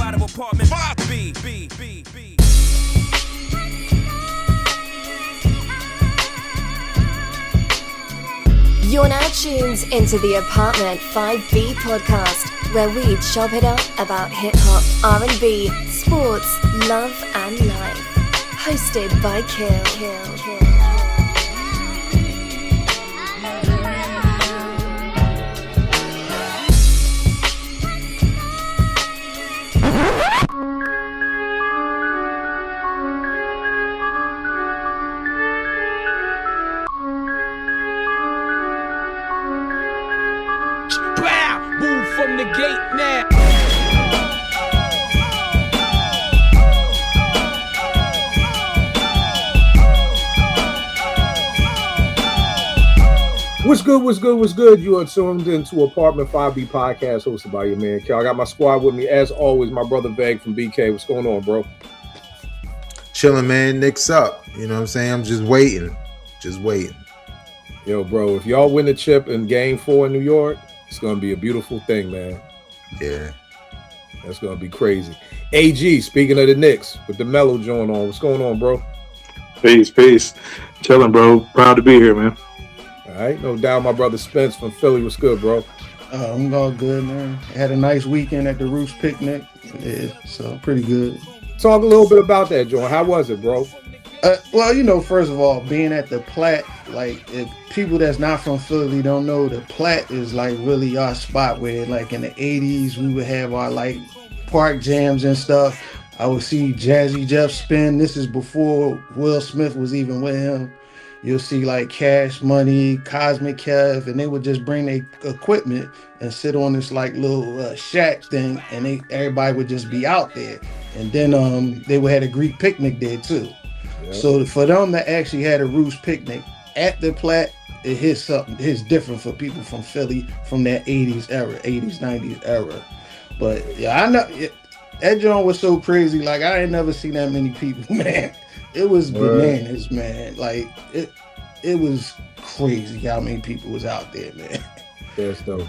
out of apartment 5B. You're now tuned into the Apartment 5B podcast, where we chop it up about hip-hop, R&B, sports, love and life. Hosted by Kill. From the gate now. What's good? You are tuned into Apartment 5B podcast hosted by your man Cal. I got my squad with me as always, my brother Veg from BK. What's going on, bro? Chilling, man. Nick's up. You know what I'm saying? I'm just waiting. Yo, bro, if y'all win the chip in game 4 in New York, it's going to be a beautiful thing, man. Yeah. That's going to be crazy. AG, speaking of the Knicks, with the mellow joint on. What's going on, bro? Peace. Chilling, bro. Proud to be here, man. All right. No doubt my brother Spence from Philly. What's good, bro? I'm all good, man. Had a nice weekend at the Roots picnic. Yeah, so pretty good. Talk a little bit about that, joint. How was it, bro? Well, you know, first of all, being at the Platte, like, if people that's not from Philly don't know, the Platte is like really our spot where, like, in the 80s, we would have our like park jams and stuff. I would see Jazzy Jeff spin. This is before Will Smith was even with him. You'll see like Cash Money, Cosmic Kev, and they would just bring their equipment and sit on this like little shack thing, and everybody would just be out there. And then they would have a Greek picnic there too. So for them to actually had a Roots picnic at the Platte, it hits different for people from Philly from that 80s, 90s era. But yeah, I know that joint was so crazy. Like, I ain't never seen that many people, man. It was bananas, man. Like, it was crazy how many people was out there, man. That's dope.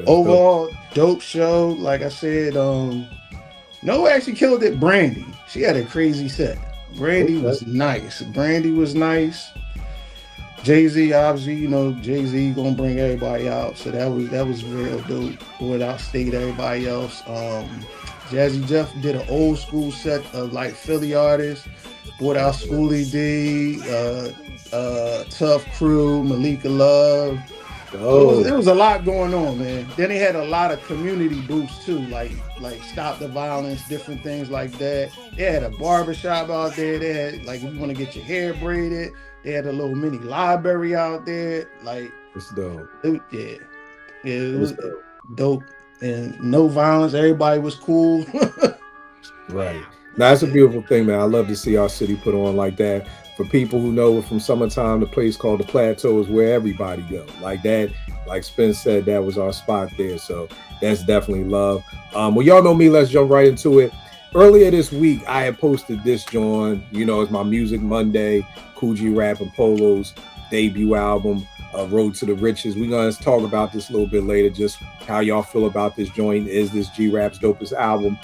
Overall, dope show. Like I said, no actually killed it. Brandy, she had a crazy set. Brandy was nice. Jay-Z, obviously, you know, Jay-Z gonna bring everybody out, so that was real dope. Brought out state everybody else. Jazzy Jeff did an old school set of like Philly artists. Brought out Schoolie D, Tough Crew, Malika Love. It was a lot going on, man. Then they had a lot of community booths too, like Stop the Violence, different things like that. They had a barbershop out there. They had, like, if you want to get your hair braided, they had a little mini library out there. Like, it's dope. It was dope. And no violence. Everybody was cool. Right. Now, that's a beautiful thing, man. I love to see our city put on like that. For people who know it from summertime, the place called the Plateau is where everybody go. Like that, like Spence said, that was our spot there. So that's definitely love. Well, y'all know me. Let's jump right into it. Earlier this week, I had posted this joint. You know, it's my Music Monday, Kool G Rap and Polo's debut album, Road to the Riches. We're going to talk about this a little bit later, just how y'all feel about this joint. Is this G Rap's dopest album?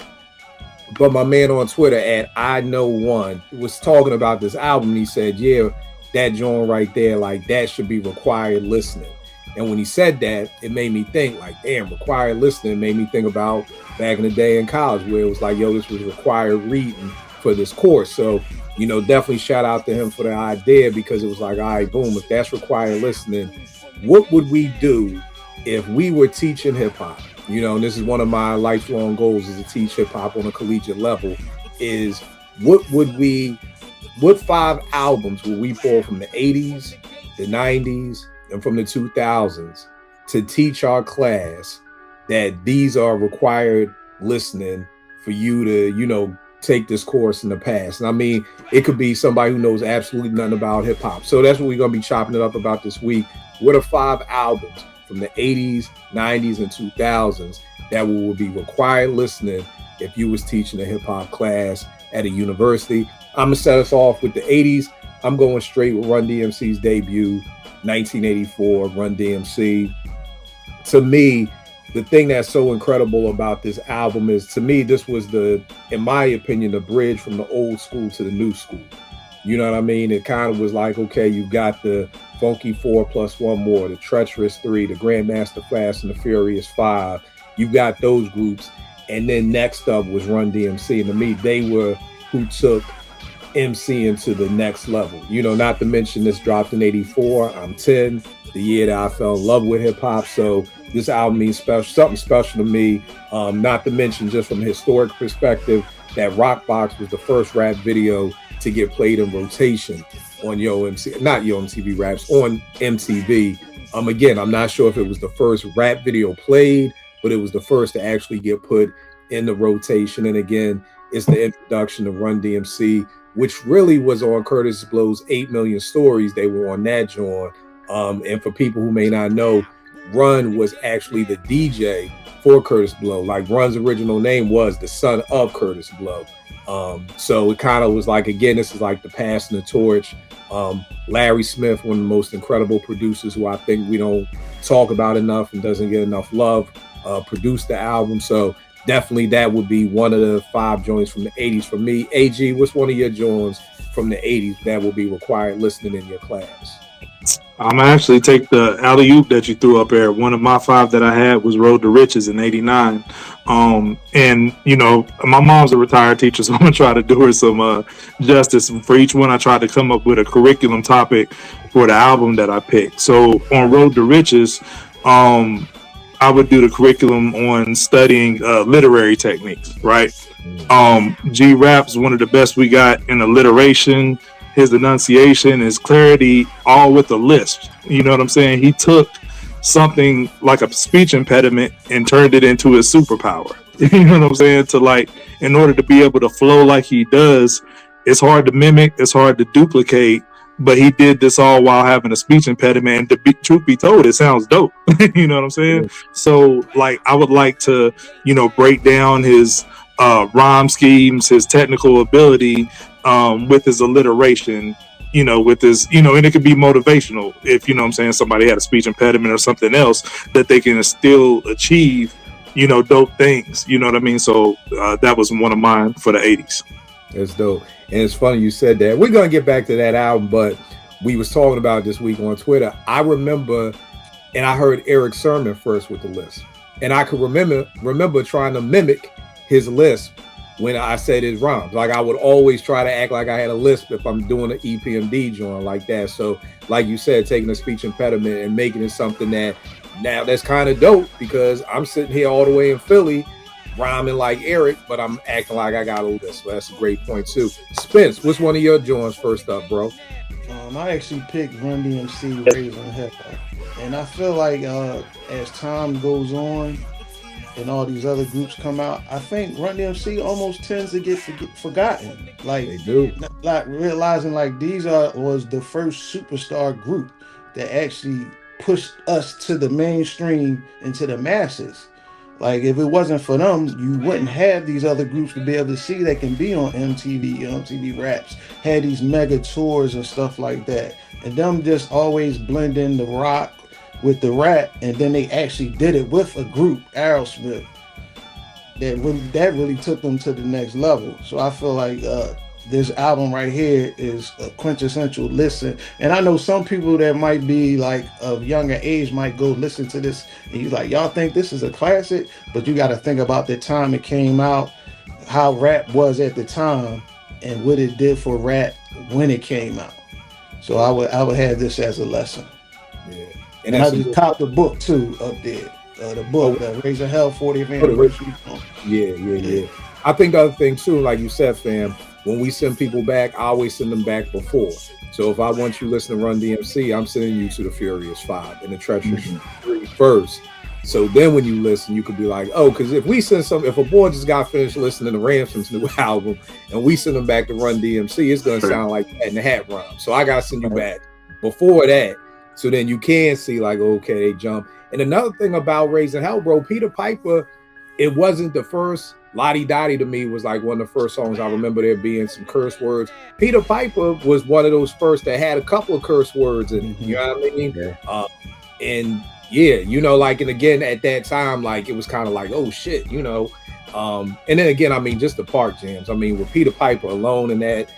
But my man on Twitter at I Know One was talking about this album. He said, yeah, that joint right there, like, that should be required listening. And when he said that, it made me think, like, damn, required listening made me think about back in the day in college where it was like, yo, this was required reading for this course. So, you know, definitely shout out to him for the idea, because it was like, all right, boom, if that's required listening, what would we do if we were teaching hip hop? You know, and this is one of my lifelong goals, is to teach hip hop on a collegiate level, is what 5 albums would we pull from the 80s, the 90s, and from the 2000s to teach our class that these are required listening for you to, you know, take this course in the past. And I mean, it could be somebody who knows absolutely nothing about hip hop. So that's what we're going to be chopping it up about this week. What are 5 albums from the 80s, 90s, and 2000s that will be required listening if you was teaching a hip hop class at a university? I'm gonna set us off with the 80s. I'm going straight with Run DMC's debut, 1984, Run DMC. To me, the thing that's so incredible about this album is, to me, this was in my opinion, the bridge from the old school to the new school. You know what I mean? It kind of was like, okay, you've got the Funky 4 plus one more, the Treacherous 3, the Grandmaster Flash and the Furious 5. You've got those groups. And then next up was Run DMC. And to me, they were who took MC into the next level. You know, not to mention this dropped in 84. I'm 10, the year that I fell in love with hip hop. So this album means something special to me. Not to mention, just from a historic perspective, that Rock Box was the first rap video to get played in rotation on not Yo MTV Raps, on MTV. Again, I'm not sure if it was the first rap video played, but it was the first to actually get put in the rotation. And again, it's the introduction of Run DMC, which really was on Curtis Blow's 8 Million Stories. They were on that joint. And for people who may not know, Run was actually the DJ for Curtis Blow. Like, Run's original name was the son of Curtis Blow. So it kind of was like, again, this is like the passing the torch. Larry Smith, one of the most incredible producers who I think we don't talk about enough and doesn't get enough love, produced the album. So definitely that would be one of the 5 joints from the 80s for me. AG, what's one of your joints from the 80s that will be required listening in your class? I'm gonna actually take the alley-oop that you threw up there. One of my 5 that I had was Road to Riches in '89. And you know, my mom's a retired teacher, so I'm gonna try to do her some justice. For each one, I tried to come up with a curriculum topic for the album that I picked. So on Road to Riches, I would do the curriculum on studying literary techniques, right? G Rap's one of the best we got in alliteration, his enunciation, his clarity, all with a lisp. You know what I'm saying? He took something like a speech impediment and turned it into his superpower. You know what I'm saying? To, like, in order to be able to flow like he does, it's hard to mimic, it's hard to duplicate, but he did this all while having a speech impediment. And to be, truth be told, it sounds dope. You know what I'm saying? So, like, I would like to, you know, break down his rhyme schemes, his technical ability, with his alliteration, you know, with his, you know, and it could be motivational if, you know what I'm saying, somebody had a speech impediment or something else, that they can still achieve, you know, dope things. You know what I mean? So that was one of mine for the 80s. That's dope. And it's funny you said that. We're going to get back to that album, but we was talking about it this week on Twitter. I remember, and I heard Eric Sermon first with the list. And I could remember trying to mimic his lisp when I said his rhymes. Like, I would always try to act like I had a lisp if I'm doing an EPMD joint like that. So like you said, taking a speech impediment and making it something that now that's kind of dope, because I'm sitting here all the way in Philly rhyming like Eric, but I'm acting like I got a lisp. So that's a great point too. Spence, what's one of your joints first up, bro? I actually picked Run DMC, Raising Hip Hop. And I feel like as time goes on and all these other groups come out, I think Run DMC almost tends to get forgotten. Like, They do. Like realizing like these was the first superstar group that actually pushed us to the mainstream and to the masses. Like, if it wasn't for them, you wouldn't have these other groups to be able to see that can be on MTV, MTV Raps, had these mega tours and stuff like that. And them just always blend in the rock with the rap, and then they actually did it with a group, Aerosmith, that really took them to the next level. So I feel like this album right here is a quintessential listen. And I know some people that might be like of younger age might go listen to this and you like, y'all think this is a classic? But you got to think about the time it came out, how rap was at the time, and what it did for rap when it came out. So I would have this as a lesson. Yeah. And I just copped the book too up there. The book, Raising Hell 40th Anniversary. Yeah. I think the other thing too, like you said, fam, when we send people back, I always send them back before. So if I want you to listen to Run DMC, I'm sending you to the Furious 5 and the Treacherous 3 first. So then when you listen, you could be like, oh, because if we send if a boy just got finished listening to Ransom's new album and we send them back to Run DMC, it's going to sound like Hat in the Hat rhyme. So I got to send you back before that. So then you can see like, okay, they jump. And another thing about Raising Hell, bro, Peter Piper, it wasn't the first. Lottie Dottie to me was like one of the first songs I remember there being some curse words. Peter Piper was one of those first that had a couple of curse words in it. You know what I mean? Yeah. And Yeah, like, and again at that time, like it was kind of like, oh shit, and then again, I mean, just the Park Jams. I mean, with Peter Piper alone and that,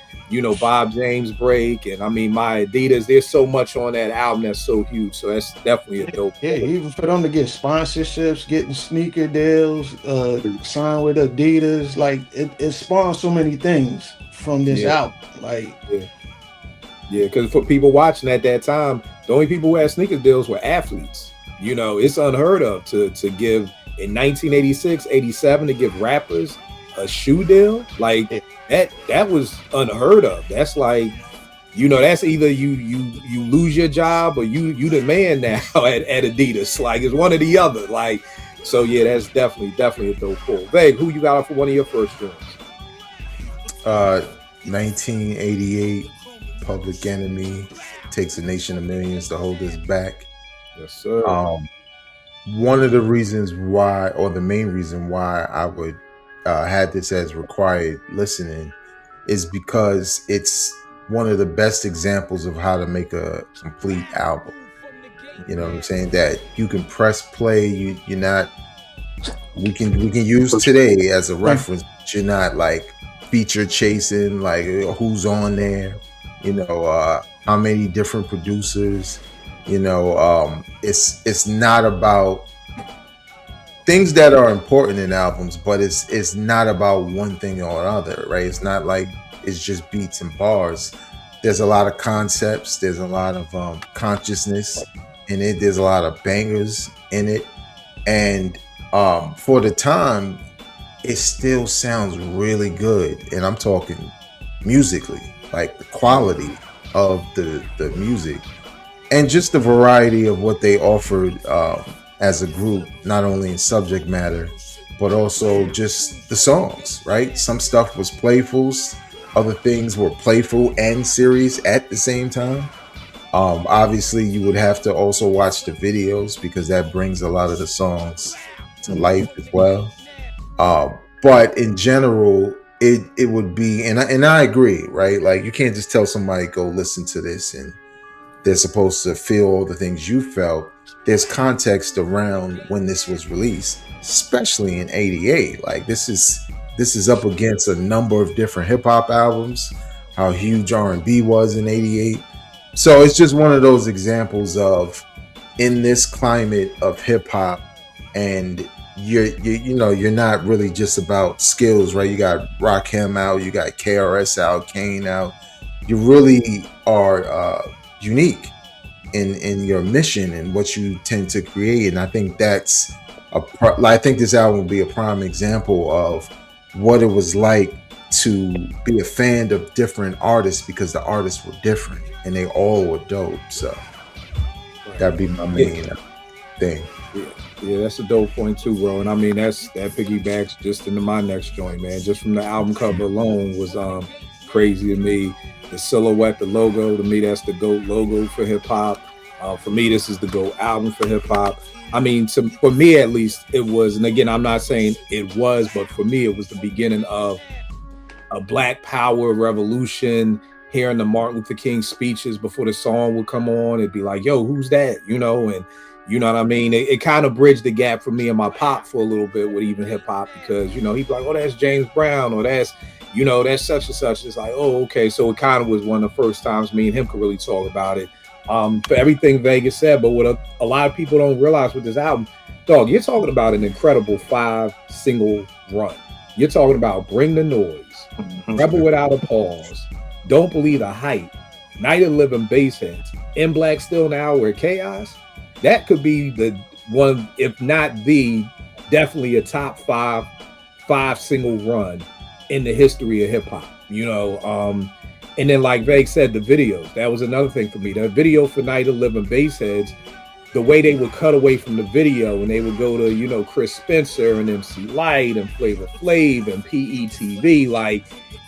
Bob James break, and I mean, my Adidas. There's so much on that album that's so huge. So that's definitely a dope. Yeah, even for them to get sponsorships, getting sneaker deals, signed with Adidas, like it spawned so many things from this album. Like, yeah, because for people watching at that time, the only people who had sneaker deals were athletes. It's unheard of to give in 1986, 87 to give rappers a shoe deal like that was unheard of. That's like, that's either you lose your job or you the man now at Adidas. Like it's one or the other. Like, so yeah, that's definitely a dope pull. Veg, who you got for one of your first joints? 1988, Public Enemy, Takes a Nation of Millions to Hold Us Back. Yes, sir. One of the reasons why, or the main reason why I would had this as required listening is because it's one of the best examples of how to make a complete album. You know what I'm saying? That you can press play. You're not. We can use today as a reference. But you're not like feature chasing, like who's on there. How many different producers. It's not about things that are important in albums, but it's not about one thing or another, right? It's not like it's just beats and bars. There's a lot of concepts. There's a lot of consciousness in it. There's a lot of bangers in it, and for the time, it still sounds really good. And I'm talking musically, like the quality of the music. And just the variety of what they offered as a group, not only in subject matter, but also just the songs, right? Some stuff was playful, other things were playful and serious at the same time. Obviously, you would have to also watch the videos because that brings a lot of the songs to life as well. But in general, it would be, and I agree, right? Like you can't just tell somebody go listen to this and they're supposed to feel all the things you felt. There's context around when this was released, especially in '88. Like this is up against a number of different hip hop albums, how huge R&B was in '88. So it's just one of those examples of in this climate of hip hop, and you're not really just about skills, right? You got Rakim out, you got KRS out, Kane out. You really are unique in your mission and what you tend to create, and I think that's I think this album will be a prime example of what it was like to be a fan of different artists because the artists were different and they all were dope. So that'd be my main thing. Yeah, that's a dope point too, bro. And I mean that piggybacks just into my next joint, man. Just from the album cover alone was crazy to me. The silhouette, the logo, to me that's the GOAT logo for hip hop. For me, this is the GOAT album for hip hop. I mean, for me at least, it was, and again, I'm not saying it was, but for me, it was the beginning of a Black Power revolution. Hearing the Martin Luther King speeches before the song would come on, it'd be like, yo, who's that? And you know what I mean? It kind of bridged the gap for me and my pop for a little bit with even hip hop, because, he'd be like, oh, that's James Brown, or that's such and such. It's like, oh, okay. So it kind of was one of the first times me and him could really talk about it. For everything Vegas said, but what a lot of people don't realize with this album, dog, you're talking about an incredible 5-single run. You're talking about Bring the Noise, Rebel Without a Pause, Don't Believe the Hype, Night of the Living Bassheads, In Black Still Now, Where Chaos. That could be the one, if not the, definitely a top 5-single run in the history of hip hop, and then like Veg said, the videos, that was another thing for me. The video for Night of Living Bassheads, the way they would cut away from the video and they would go to, Chris Spencer and MC Lyte and Flavor Flav and PETV, like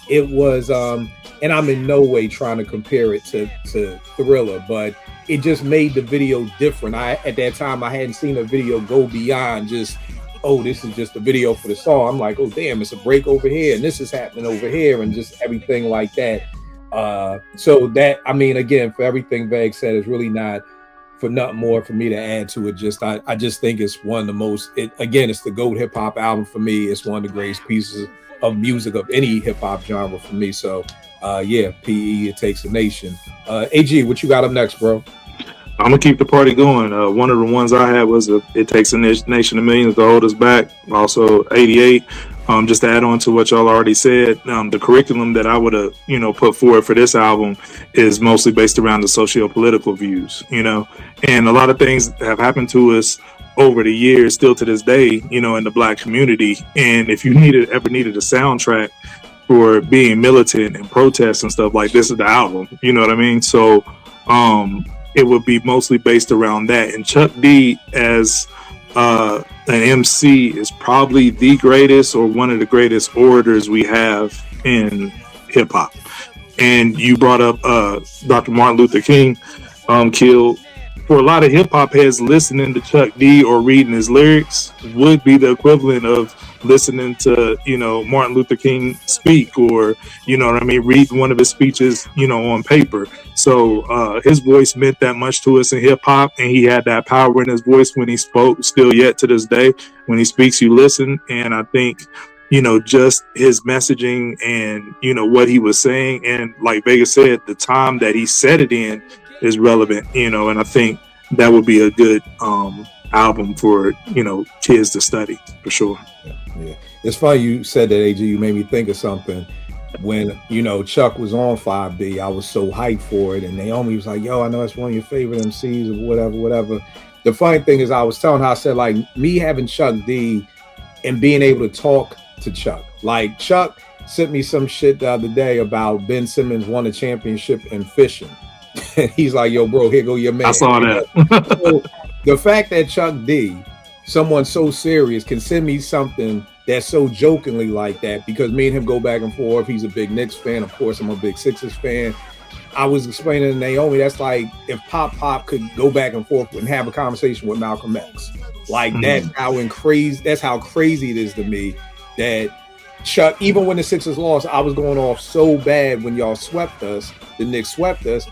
it was, and I'm in no way trying to compare it to Thriller, but it just made the video different. At that time, I hadn't seen a video go beyond just, oh, this is just a video for the song. I'm like, oh, damn, it's a break over here, and this is happening over here, and just everything like that. So that, I mean, again, for everything Veg said, is really not for nothing more for me to add to it. Just I just think it's one of the most. It's the GOAT hip hop album for me. It's one of the greatest pieces of music of any hip hop genre for me. So PE, It Takes a Nation. AG, what you got up next, bro? I'm gonna keep the party going. One of the ones I had was "It Takes a Nation of Millions to Hold Us Back." Also, '88. Just to add on to what y'all already said, the curriculum that I would have, put forward for this album is mostly based around the socio-political views, and a lot of things have happened to us over the years, still to this day, in the Black community. And if you ever needed a soundtrack for being militant and protest and stuff, like, this is the album. You know what I mean? So, it would be mostly based around that. And Chuck D as an MC is probably the greatest or one of the greatest orators we have in hip hop. And you brought up Dr. Martin Luther King killed. For a lot of hip hop heads, listening to Chuck D or reading his lyrics would be the equivalent of listening to, Martin Luther King speak, or, read one of his speeches, on paper. So his voice meant that much to us in hip hop, and he had that power in his voice when he spoke. Still yet to this day, when he speaks, you listen. And I think, just his messaging and, what he was saying, and like Vega said, the time that he said it in is relevant, and I think that would be a good album for, kids to study, for sure. Yeah. It's funny you said that, AG. You made me think of something. When, Chuck was on 5B, I was so hyped for it, and Naomi was like, yo, I know that's one of your favorite MCs or whatever. The funny thing is, I was telling her, I said, like, me having Chuck D and being able to talk to Chuck. Like, Chuck sent me some shit the other day about Ben Simmons won a championship in fishing. And he's like, yo, bro, here go your man. I saw that. So, the fact that Chuck D, someone so serious, can send me something that's so jokingly like that, because me and him go back and forth. He's a big Knicks fan. Of course, I'm a big Sixers fan. I was explaining to Naomi, that's like if Pop could go back and forth and have a conversation with Malcolm X. Like, that's how crazy it is to me that Chuck, even when the Sixers lost, I was going off so bad when y'all swept us, the Knicks swept us.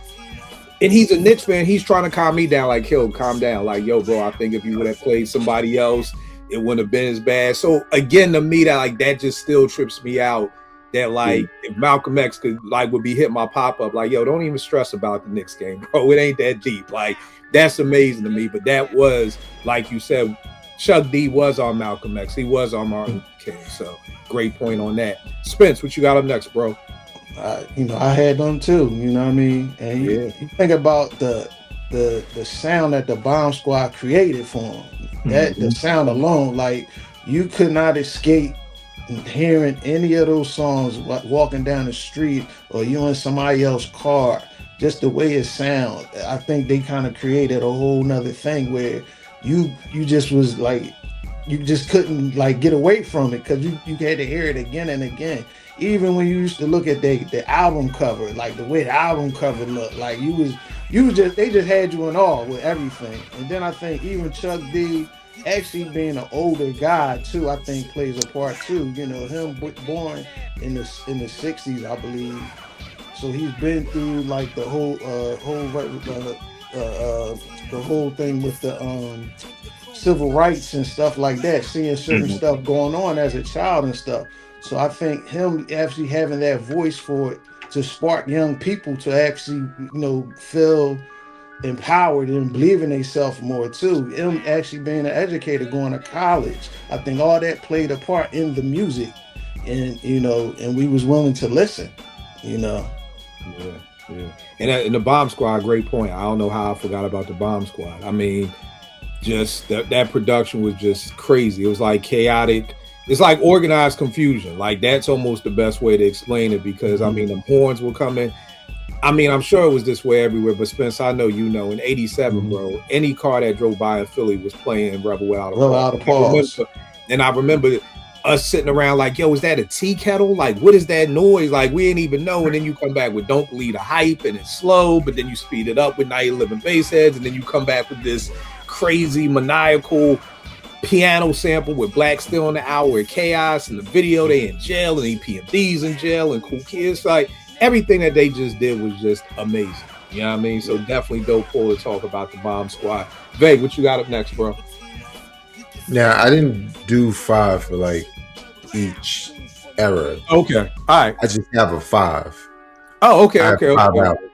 And he's a Knicks fan. He's trying to calm me down, like, yo, calm down. Like, yo, bro, I think if you would have played somebody else, it wouldn't have been as bad. So again, to me, that just still trips me out. That, like, if Malcolm X would be hitting my pop-up, like, yo, don't even stress about the Knicks game, bro. It ain't that deep. Like, that's amazing to me. But that was, like you said, Chuck D was on Malcolm X. He was on Martin King. So great point on that. Spence, what you got up next, bro? I had them too, you know what I mean? And you think about the sound that the Bomb Squad created for them. That the sound alone, like, you could not escape hearing any of those songs walking down the street, or you in somebody else's car. Just the way it sounds, I think they kind of created a whole nother thing where you just was like, you just couldn't, like, get away from it, because you had to hear it again and again. Even when you used to look at the album cover, like the way the album cover looked, like they just had you in awe with everything. And then I think even Chuck D, actually being an older guy too, I think plays a part too. Him born in the 60s, I believe. So he's been through, like, the whole thing with the civil rights and stuff like that, seeing certain stuff going on as a child and stuff. So I think him actually having that voice for it to spark young people to actually, feel empowered and believe in themselves more too. Him actually being an educator, going to college, I think all that played a part in the music, and and we was willing to listen. Yeah. And the Bomb Squad, great point. I don't know how I forgot about the Bomb Squad. I mean, just that production was just crazy. It was like chaotic. It's like organized confusion. Like, that's almost the best way to explain it, because I mean, the horns were coming. I mean, I'm sure it was this way everywhere, but Spence, I know in '87, bro, any car that drove by in Philly was playing Rebel Without a Pause. And I remember us sitting around like, yo, is that a tea kettle? Like, what is that noise? Like, we didn't even know. And then you come back with Don't Believe the Hype, and it's slow, but then you speed it up with Night of Living Bass Heads, and then you come back with this crazy maniacal piano sample with Black Still in the Hour and Chaos, and the video they in jail, and EPMD's in jail, and Cool Kids. Like, everything that they just did was just amazing. You know what I mean? So definitely dope pull to talk about the Bomb Squad. Vay, what you got up next, bro? Now, I didn't do 5 for like each era. Okay. All right. I just have a 5. Oh, okay, I have okay. 5 All albums.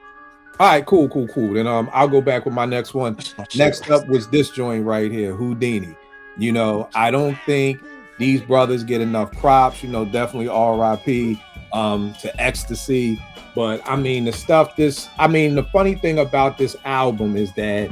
right, cool. Then I'll go back with my next one. Next up was this joint right here, Houdini. You know, I don't think these brothers get enough props. You know, definitely R.I.P. To Ecstasy. But I mean, the funny thing about this album is that,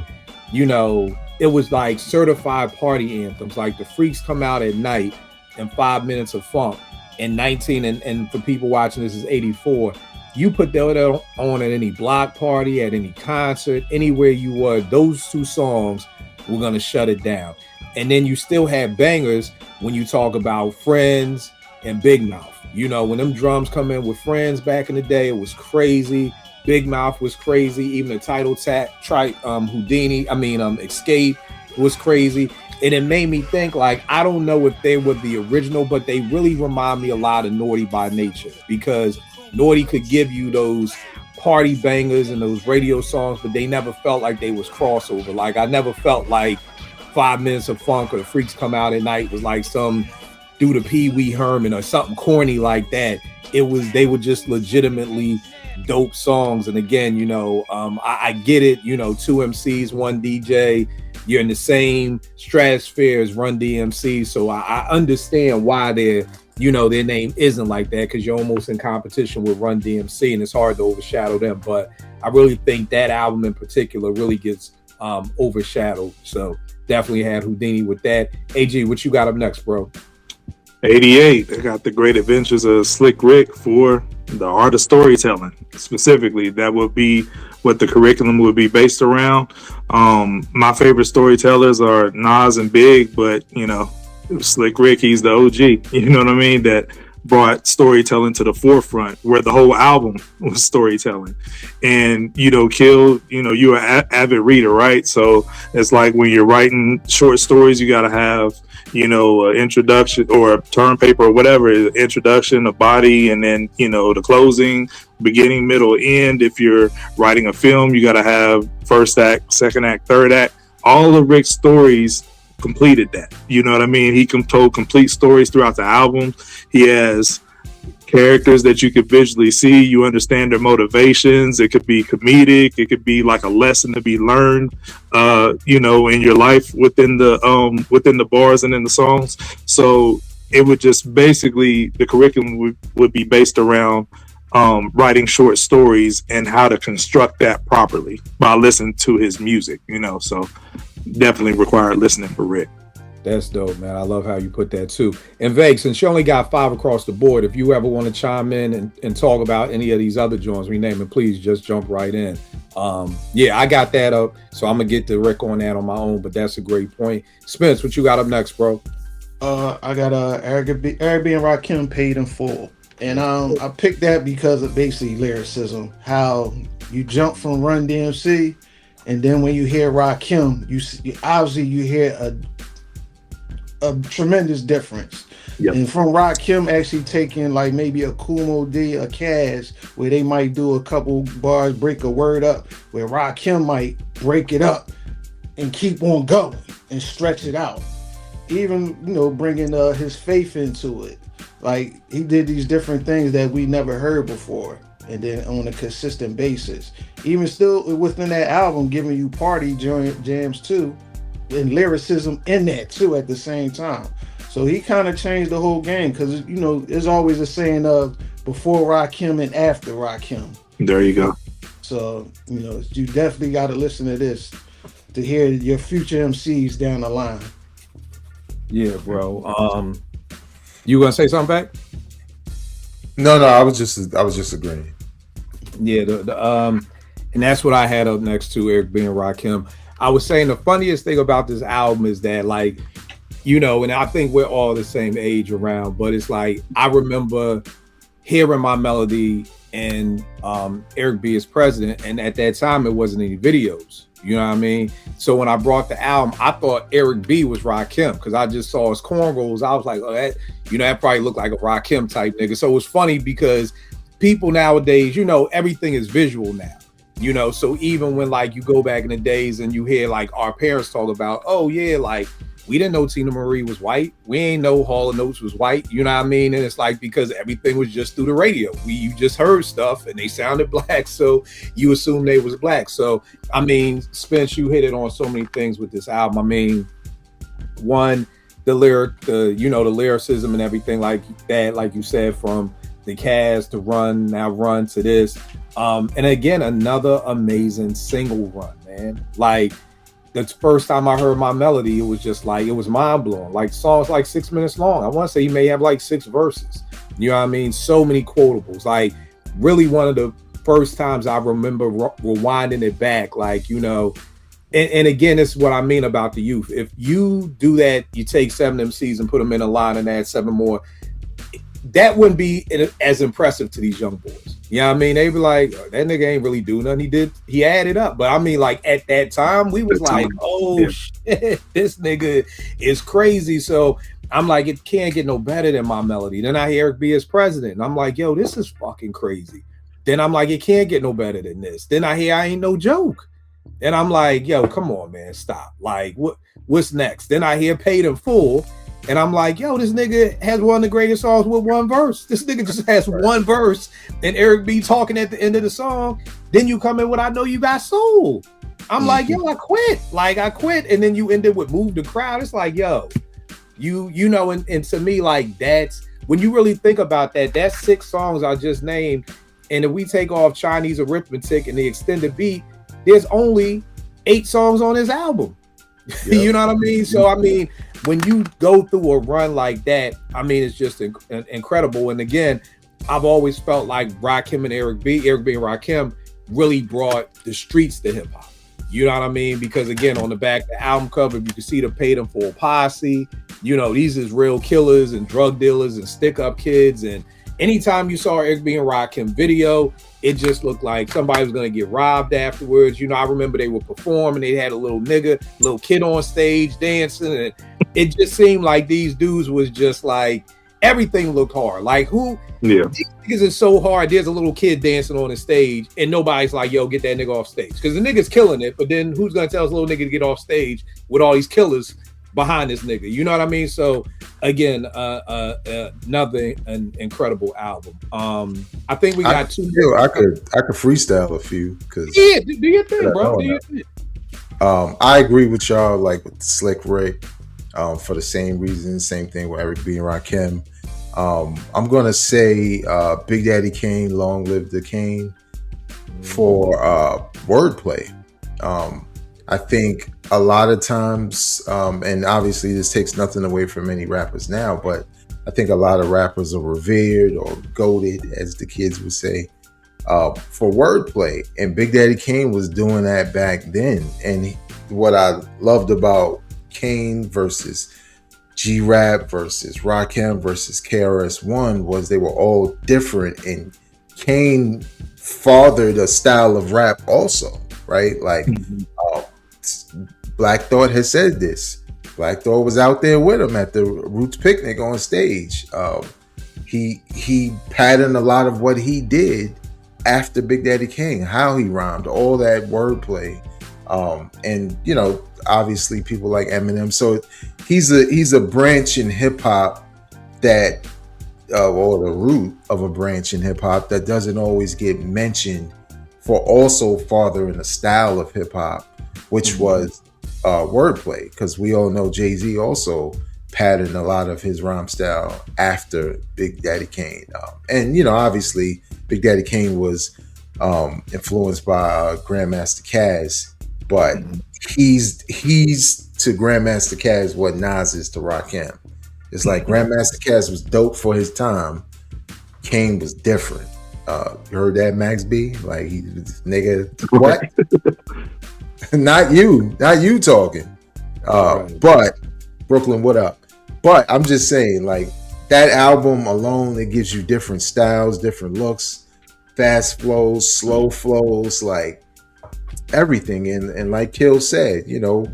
you know, it was like certified party anthems. Like the Freaks Come Out at Night and 5 Minutes of Funk and 19. And for people watching, this is 84. You put that on at any block party, at any concert, anywhere you were, those 2 songs were going to shut it down. And then you still had bangers when you talk about Friends and Big Mouth. You know, when them drums come in with Friends back in the day, it was crazy. Big Mouth was crazy. Even the title track, Escape was crazy. And it made me think, like, I don't know if they were the original, but they really remind me a lot of Naughty by Nature, because Naughty could give you those party bangers and those radio songs, but they never felt like they was crossover. Like, I never felt like 5 Minutes of Funk or the Freaks Come Out at Night was like some do the Pee Wee Herman or something corny like that. They were just legitimately dope songs. And again, you know, I get it, you know, 2 MCs, 1 DJ, you're in the same stratosphere as Run DMC. So I understand why their name isn't like that, because you're almost in competition with Run DMC and it's hard to overshadow them. But I really think that album in particular really gets overshadowed. So definitely had Houdini with that. AG, what you got up next, bro? 88, they got The Great Adventures of Slick Rick for the art of storytelling. Specifically, that would be what the curriculum would be based around. My favorite storytellers are Nas and Big, but, you know, Slick Rick, he's the OG, you know what I mean? That brought storytelling to the forefront, where the whole album was storytelling. And, you know, Kill, you know, you're an avid reader, right? So it's like when you're writing short stories, you got to have, you know, an introduction or a term paper or whatever, introduction, a body, and then, you know, the closing, beginning, middle, end. If you're writing a film, you got to have first act, second act, third act. All of Rick's stories completed that. You know what I mean? He told complete stories throughout the album. He has characters that you could visually see. You understand their motivations. It could be comedic. It could be like a lesson to be learned, you know, in your life within the bars and in the songs. So it would just basically, the curriculum would be based around writing short stories and how to construct that properly by listening to his music, you know. So definitely required listening for Rick. That's dope, man. I love how you put that too. And Vegas, since you only got 5 across the board, if you ever want to chime in and talk about any of these other joints we name, it, please just jump right in. Yeah, I got that up, so I'm gonna get to Rick on that on my own, but that's a great point. Spence, what you got up next, bro? I got Eric B and Rakim, Paid in Full. And I picked that because of basically lyricism, how you jump from Run DMC, and then when you hear Rakim, you obviously you hear a tremendous difference. Yep. And from Rakim actually taking like maybe a Kumo D, a Kaz, where they might do a couple bars, break a word up, where Rakim might break it up and keep on going and stretch it out. Even, you know, bringing his faith into it. Like, he did these different things that we never heard before, and then on a consistent basis. Even still within that album, giving you party jams too, and lyricism in that too at the same time. So he kind of changed the whole game, because, you know, there's always a saying of before Rakim and after Rakim. There you go. So, you know, you definitely got to listen to this to hear your future MCs down the line. Yeah, bro. You gonna say something back? No, I was just agreeing. Yeah, and that's what I had up next to Eric B and Rakim. I was saying the funniest thing about this album is that, like, you know, and I think we're all the same age around, but it's like I remember hearing My Melody and Eric B as president, and at that time it wasn't any videos. You know what I mean? So when I brought the album, I thought Eric B was Rakim, because I just saw his cornrows. I was like, oh, that, you know, that probably looked like a Rakim type nigga. So it was funny because people nowadays, you know, everything is visual now. You know, so even when like you go back in the days and you hear like our parents talk about, oh yeah, like we didn't know Tina Marie was white. We ain't know Hall & Oates was white. You know what I mean? And it's like because everything was just through the radio. You just heard stuff and they sounded black, so you assume they was black. So I mean, Spence, you hit it on so many things with this album. I mean, one, the lyricism and everything like that, like you said, from the cast to Run, now Run to this. And again, another amazing single run, man. Like the first time I heard My Melody, it was just like, it was mind blowing. Like song's like 6 minutes long. I want to say he may have like 6 verses. You know what I mean? So many quotables. Like really one of the first times I remember rewinding it back. Like, you know, and again, this is what I mean about the youth. If you do that, you take 7 MCs and put them in a line and add 7 more, that wouldn't be as impressive to these young boys. You know what I mean? They be like, oh, that nigga ain't really do nothing. He added up. But I mean, like at that time, we was like, oh shit, this nigga is crazy. So I'm like, it can't get no better than My Melody. Then I hear Eric B as president. And I'm like, yo, this is fucking crazy. Then I'm like, it can't get no better than this. Then I hear I Ain't No Joke. And I'm like, yo, come on, man, stop. Like, what's next? Then I hear Paid in Full. And I'm like, yo, this nigga has one of the greatest songs with one verse. This nigga just has one verse and Eric B talking at the end of the song. Then you come in with I Know You Got Soul. I'm like, yo, I quit. Like, I quit. And then you end it with Move the Crowd. It's like, yo, you know, and to me, like, that's when you really think about that, that's 6 songs I just named. And if we take off Chinese Arithmetic and the extended beat, there's only 8 songs on this album. Yep. You know what I mean? So, I mean, when you go through a run like that, I mean, it's just incredible. And again, I've always felt like Rakim and Eric B and Rakim really brought the streets to hip hop. You know what I mean? Because again, on the back of the album cover, you can see the Paid in Full posse. You know, these is real killers and drug dealers and stick up kids. And anytime you saw Eric B and Rakim video, it just looked like somebody was going to get robbed afterwards. You know, I remember they would perform and they had a little kid on stage dancing. And it just seemed like these dudes was just like, everything looked hard. Like these niggas is so hard. There's a little kid dancing on the stage and nobody's like, yo, get that nigga off stage. Because the nigga's killing it. But then who's going to tell this little nigga to get off stage with all these killers behind this nigga? You know what I mean? So again, another incredible album. I think we got 2. I could freestyle a few because do your thing, bro. Do your thing. I agree with y'all, like with Slick Rick, for the same reason. Same thing with Eric B and Rakim. I'm gonna say Big Daddy Kane, Long Live the Kane, for wordplay. I think a lot of times, and obviously this takes nothing away from any rappers now, but I think a lot of rappers are revered or goated, as the kids would say, for wordplay. And Big Daddy Kane was doing that back then. And what I loved about Kane versus G-Rap versus Rakim versus KRS-One was they were all different. And Kane fathered a style of rap also, right? Like, Black Thought has said this. Black Thought was out there with him at the Roots picnic on stage. He patterned a lot of what he did after Big Daddy Kane, how he rhymed, all that wordplay, and you know, obviously people like Eminem. So he's a branch in hip hop that, or the root of a branch in hip hop that doesn't always get mentioned, for also fathering a style of hip hop, which was wordplay, because we all know Jay-Z also patterned a lot of his rhyme style after Big Daddy Kane. And, you know, obviously Big Daddy Kane was influenced by Grandmaster Caz, but he's to Grandmaster Caz what Nas is to Rakim. It's like Grandmaster Caz was dope for his time. Kane was different. You heard that, Max B? Like, he nigga, what? Not you talking. But Brooklyn, what up? But I'm just saying, like, that album alone, it gives you different styles, different looks, fast flows, slow flows, like everything. And like Kill said, you know,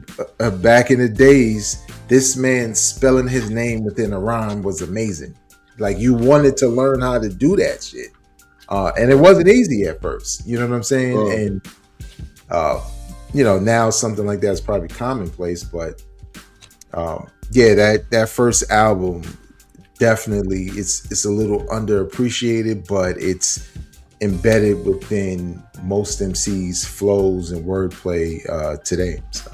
back in the days, this man spelling his name within a rhyme was amazing. Like, you wanted to learn how to do that shit. And it wasn't easy at first. You know what I'm saying? Oh. And now something like that is probably commonplace, but that first album definitely it's a little underappreciated, but it's embedded within most MCs' flows and wordplay today. So.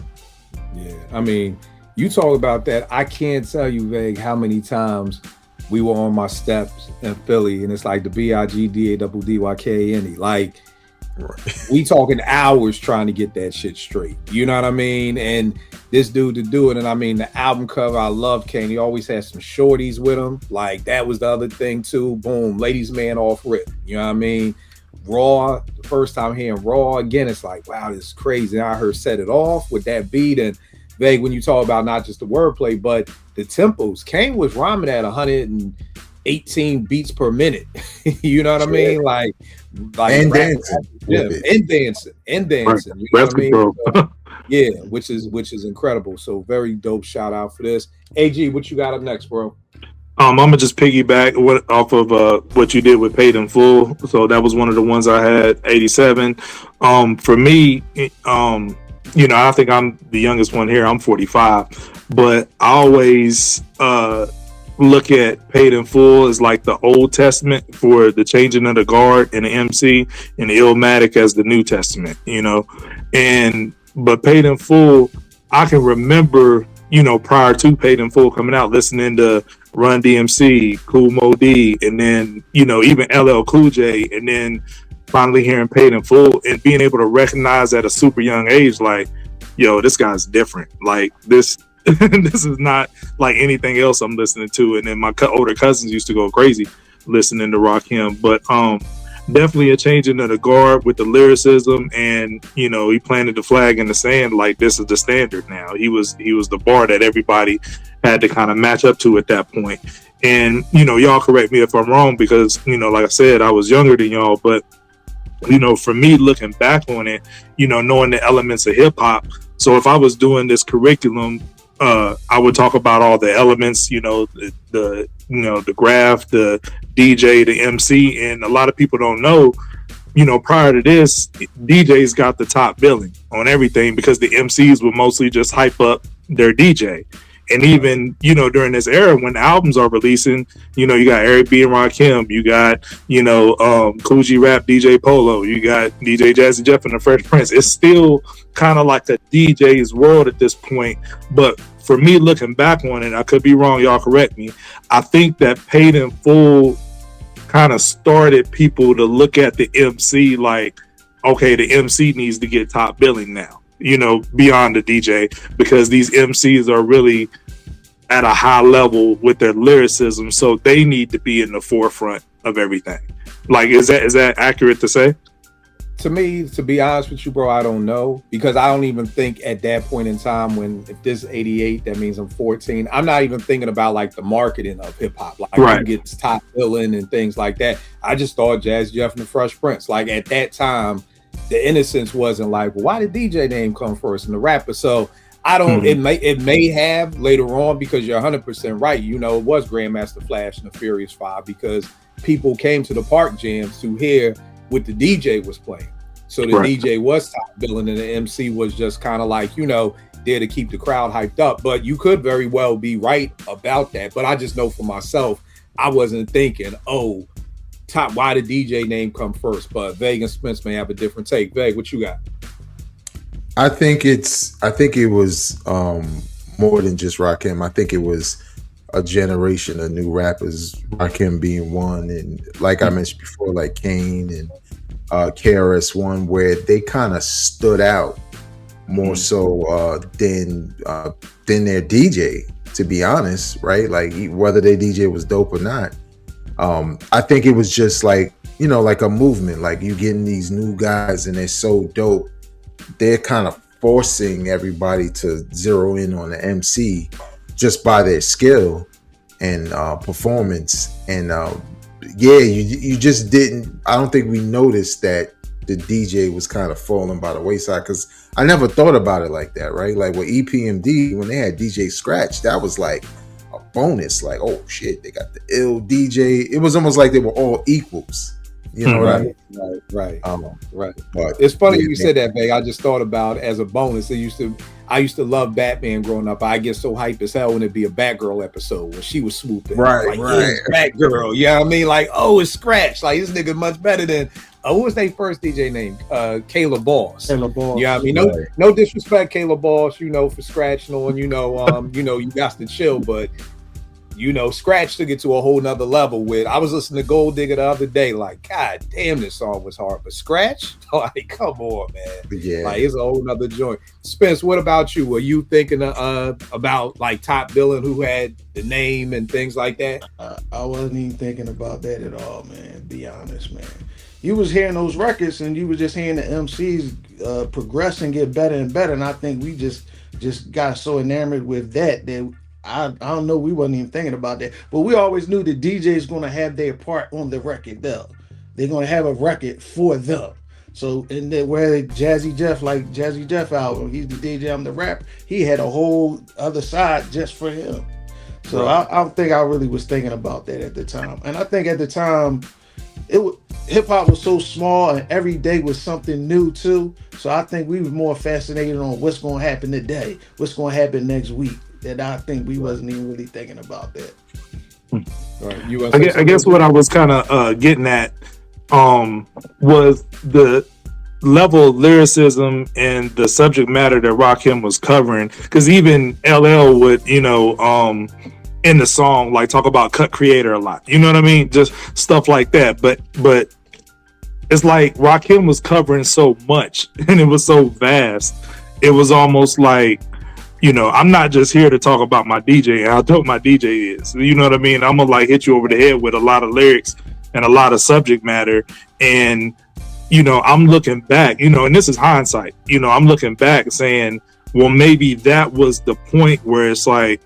Yeah, I mean, you talk about that. I can't tell you, Vague, how many times we were on my steps in Philly, and it's like the BIGDADDYKNE. Like, we talking hours trying to get that shit straight. You know what I mean? And this dude to do it, and I mean, the album cover, I love Kane. He always had some shorties with him. Like, that was the other thing too. Boom, ladies man off rip. You know what I mean? Raw, the first time hearing Raw again, it's like, wow, this is crazy. And I heard Set It Off with that beat. And Vague, when you talk about not just the wordplay, but the tempos, Kane was rhyming at 118 beats per minute. You know what I mean? Like and dancing. And dancing. You know what I mean? So, yeah, which is incredible. So very dope shout out for this. AG, what you got up next, bro? I'm gonna just piggyback off of what you did with Paid in Full. So that was one of the ones I had, 87. For me, I think I'm the youngest one here. I'm 45, but I always look at Paid in Full as like the Old Testament for the changing of the guard and the MC, and the Illmatic as the New Testament. But Paid in Full, I can remember, prior to Paid in Full coming out, listening to Run DMC, Kool Moe Dee, and then, even LL Cool J, and then finally hearing Paid in Full and being able to recognize at a super young age, like, yo, this guy's different. Like, this this is not like anything else I'm listening to. And then my older cousins used to go crazy listening to Rakim. But definitely a changing of the guard with the lyricism, and he planted the flag in the sand like this is the standard now. He was the bar that everybody had to kind of match up to at that point. And y'all correct me if I'm wrong, because like I said, I was younger than y'all, but for me, looking back on it, knowing the elements of hip hop. So if I was doing this curriculum, I would talk about all the elements, the graph, the DJ, the MC, and a lot of people don't know, prior to this, DJs got the top billing on everything because the MCs would mostly just hype up their DJ. And even, during this era when albums are releasing, you got Eric B. and Rakim, you got, Kool G Rap, DJ Polo, you got DJ Jazzy Jeff and the Fresh Prince. It's still kind of like a DJ's world at this point. But for me, looking back on it, I could be wrong, y'all correct me, I think that Paid in Full kind of started people to look at the MC like, okay, the MC needs to get top billing now. Beyond the DJ, because these MCs are really at a high level with their lyricism, so they need to be in the forefront of everything. Like, is that accurate to say? To me, to be honest with you, bro, I don't know, because I don't even think at that point in time, if this is 88, that means I'm 14. I'm not even thinking about like the marketing of hip hop, like right, who gets top billing and things like that. I just thought Jazzy Jeff and the Fresh Prince. Like, at that time, the innocence wasn't like, well, why did DJ name come first and the rapper? So I don't, it may have later on, because you're 100% right. It was Grandmaster Flash and the Furious Five, because people came to the park jams to hear what the DJ was playing. So the DJ was top billing and the MC was just kind of like, there to keep the crowd hyped up. But you could very well be right about that. But I just know for myself, I wasn't thinking, why did DJ name come first? But Vague and Spence may have a different take. Vague, what you got? I think it was more than just Rakim. I think it was a generation of new rappers, Rakim being one, and like I mentioned before, like Kane and KRS-One, where they kind of stood out more so than their DJ, to be honest, right? Like, whether their DJ was dope or not. I think it was just like, like a movement, like you getting these new guys and they're so dope. They're kind of forcing everybody to zero in on the MC just by their skill and performance. And you just didn't, I don't think we noticed that the DJ was kind of falling by the wayside, because I never thought about it like that, right? Like with EPMD, when they had DJ Scratch, that was like bonus, like, oh shit, they got the ill DJ. It was almost like they were all equals You know what I mean? Right. Um, Right. but It's funny yeah, you said that, Big. I just thought about as a bonus. I used to love Batman growing up. I get so hyped as hell when it'd be a Batgirl episode when she was swooping. Right, like, right. Yeah, Batgirl. You know what I mean? Like, oh, it's Scratch. Like, this nigga much better than what was their first DJ name? Kayla Boss. Kayla Boss. Yeah, I mean, no disrespect, Kayla Boss, for scratching on, you got to chill, but Scratch took it to a whole nother level with. I was listening to Gold Digger the other day, like, God damn, this song was hard, but Scratch, like, come on, man. Yeah. Like, it's a whole nother joint. Spence, what about you? Were you thinking about like top billing who had the name and things like that? I wasn't even thinking about that at all, man. Be honest, man. You was hearing those records and you was just hearing the MCs progress and get better and better, and I think we just got so enamored with that I don't know, we wasn't even thinking about that. But we always knew the DJ's going to have their part on the record, though. They're going to have a record for them. So, and then where Jazzy Jeff album, he's the DJ, I'm the rapper, he had a whole other side just for him. So I don't think I really was thinking about that at the time. And I think at the time, hip hop was so small and every day was something new too. So I think we were more fascinated on what's going to happen today, what's going to happen next week. That I think we wasn't even really thinking about that. Right. I guess what I was kind of getting at was the level of lyricism and the subject matter that Rakim was covering. Because even LL would, in the song, like talk about Cut Creator a lot. You know what I mean? Just stuff like that. But it's like Rakim was covering so much and it was so vast. It was almost like, I'm not just here to talk about my DJ and how dope my DJ is. You know what I mean? I'm gonna like hit you over the head with a lot of lyrics and a lot of subject matter. And, I'm looking back, and this is hindsight, I'm looking back saying, well, maybe that was the point where it's like,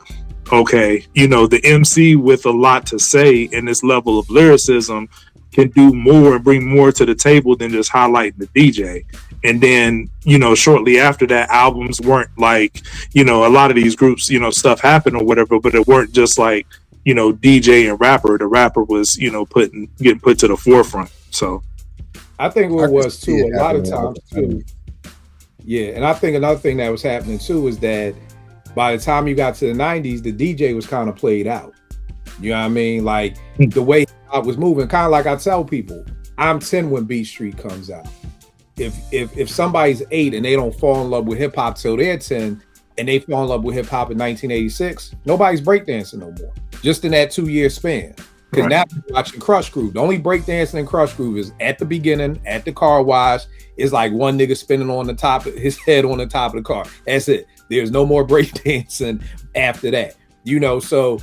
okay, the MC with a lot to say in this level of lyricism can do more and bring more to the table than just highlighting the DJ. And then, shortly after that, albums weren't like, a lot of these groups, stuff happened or whatever, but it weren't just like, DJ and rapper. The rapper was, getting put to the forefront. So I think what it was too, a lot of times too. Yeah. And I think another thing that was happening too is that by the time you got to the 90s, the DJ was kind of played out. You know what I mean? Like the way I was moving, kind of like I tell people, I'm 10 when Beat Street comes out. If somebody's 8 and they don't fall in love with hip hop till they're 10 and they fall in love with hip hop in 1986, nobody's breakdancing no more. Just in that 2-year span. Because now you're watching Crush Groove. The only breakdancing in Crush Groove is at the beginning, at the car wash. It's like one nigga spinning on the top, his head on the top of the car. That's it. There's no more breakdancing after that. So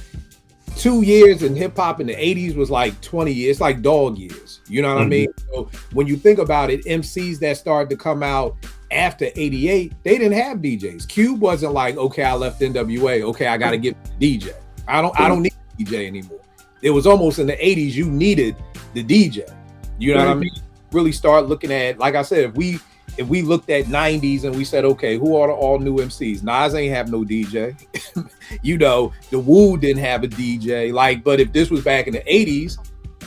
2 years in hip hop in the 80s was like 20 years. It's like dog years. You know what I mean? So when you think about it, MCs that started to come out after 88, they didn't have DJs. Cube wasn't like, okay, I left NWA. Okay, I got to get a DJ. I don't need a DJ anymore. It was almost in the 80s, you needed the DJ. You know what I mean? Really start looking at, like I said, if we looked at 90s and we said, okay, who are the all new MCs? Nas ain't have no DJ. The Wu didn't have a DJ. But if this was back in the 80s,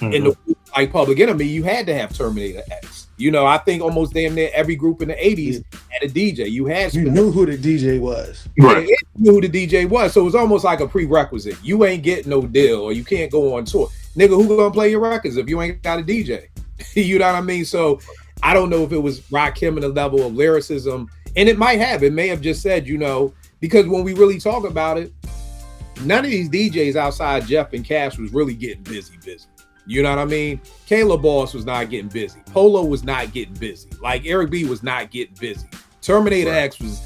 in the like Public Enemy, you had to have Terminator X. I think almost damn near every group in the 80s had a DJ. You knew who the DJ was. Right. You knew who the DJ was. So it was almost like a prerequisite. You ain't getting no deal or you can't go on tour. Nigga, who gonna play your records if you ain't got a DJ? You know what I mean? So I don't know if it was Rakim and the level of lyricism, and it may have just said, because when we really talk about it, none of these DJs outside Jeff and Cash was really getting busy. You know what I mean? Kayla Boss was not getting busy. Polo was not getting busy. Like Eric B was not getting busy. Terminator X was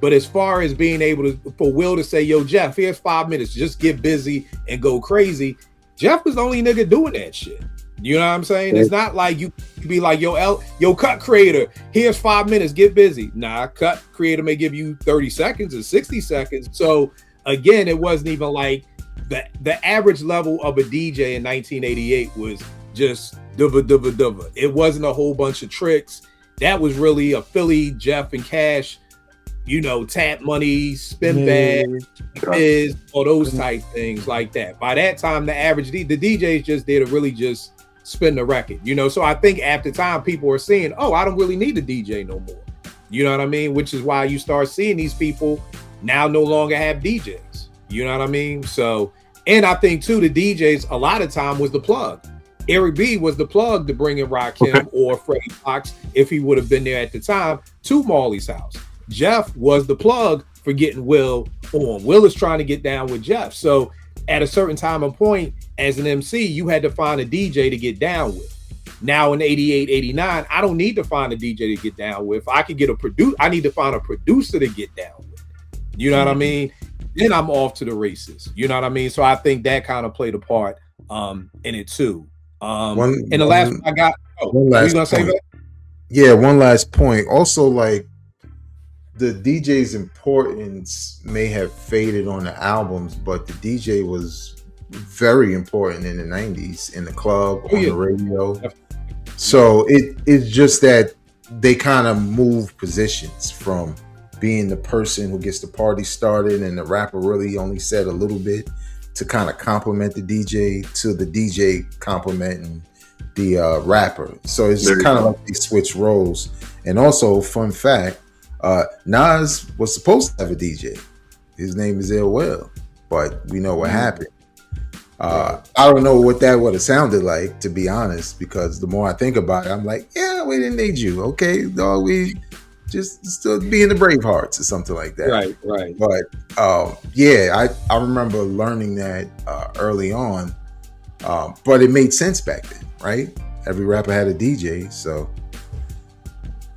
but as far as being able for Will to say, yo, Jeff, here's 5 minutes, just get busy and go crazy. Jeff was the only nigga doing that shit. You know what I'm saying? It's not like you be like, yo, Cut Creator, here's 5 minutes, get busy. Nah, Cut Creator may give you 30 seconds or 60 seconds. So again, it wasn't even like the average level of a DJ in 1988 was just duva. It wasn't a whole bunch of tricks. That was really a Philly, Jeff and Cash, Tap Money, Spin Bag, all those type things like that. By that time, the average the DJs just there to really just spin the record, you know. So I think at the time people are seeing, oh, I don't really need a DJ no more. You know what I mean? Which is why you start seeing these people now no longer have DJs. You know what I mean? So, and I think too, the DJs a lot of time was the plug. Eric B was the plug to bring in Rakim or Freddie Fox, if he would have been there at the time, to Marley's house. Jeff was the plug for getting Will on. Will is trying to get down with Jeff. So at a certain time and point, as an MC, you had to find a DJ to get down with. Now in 88, 89, I don't need to find a DJ to get down with. I could get a producer. I need to find a producer to get down with. You know what I mean? Then I'm off to the races. You know what I mean? So I think that kind of played a part in it too. And the last one I got, one last gonna say that? Yeah, one last point. Also, like, the DJ's importance may have faded on the albums, but the DJ was very important in the 90s in the club, on the radio. So it's just that they kind of move positions from being the person who gets the party started and the rapper really only said a little bit to kind of compliment the DJ to the DJ complimenting the rapper. So it's kind of like they switch roles. And also, fun fact, Nas was supposed to have a DJ. His name is Ill Will, but we know what happened. I don't know what that would have sounded like, to be honest, because the more I think about it, I'm like, yeah, we didn't need you. Okay, dog, we just still be in the Bravehearts or something like that. Right. But yeah, I remember learning that early on, but it made sense back then, right? Every rapper had a DJ, so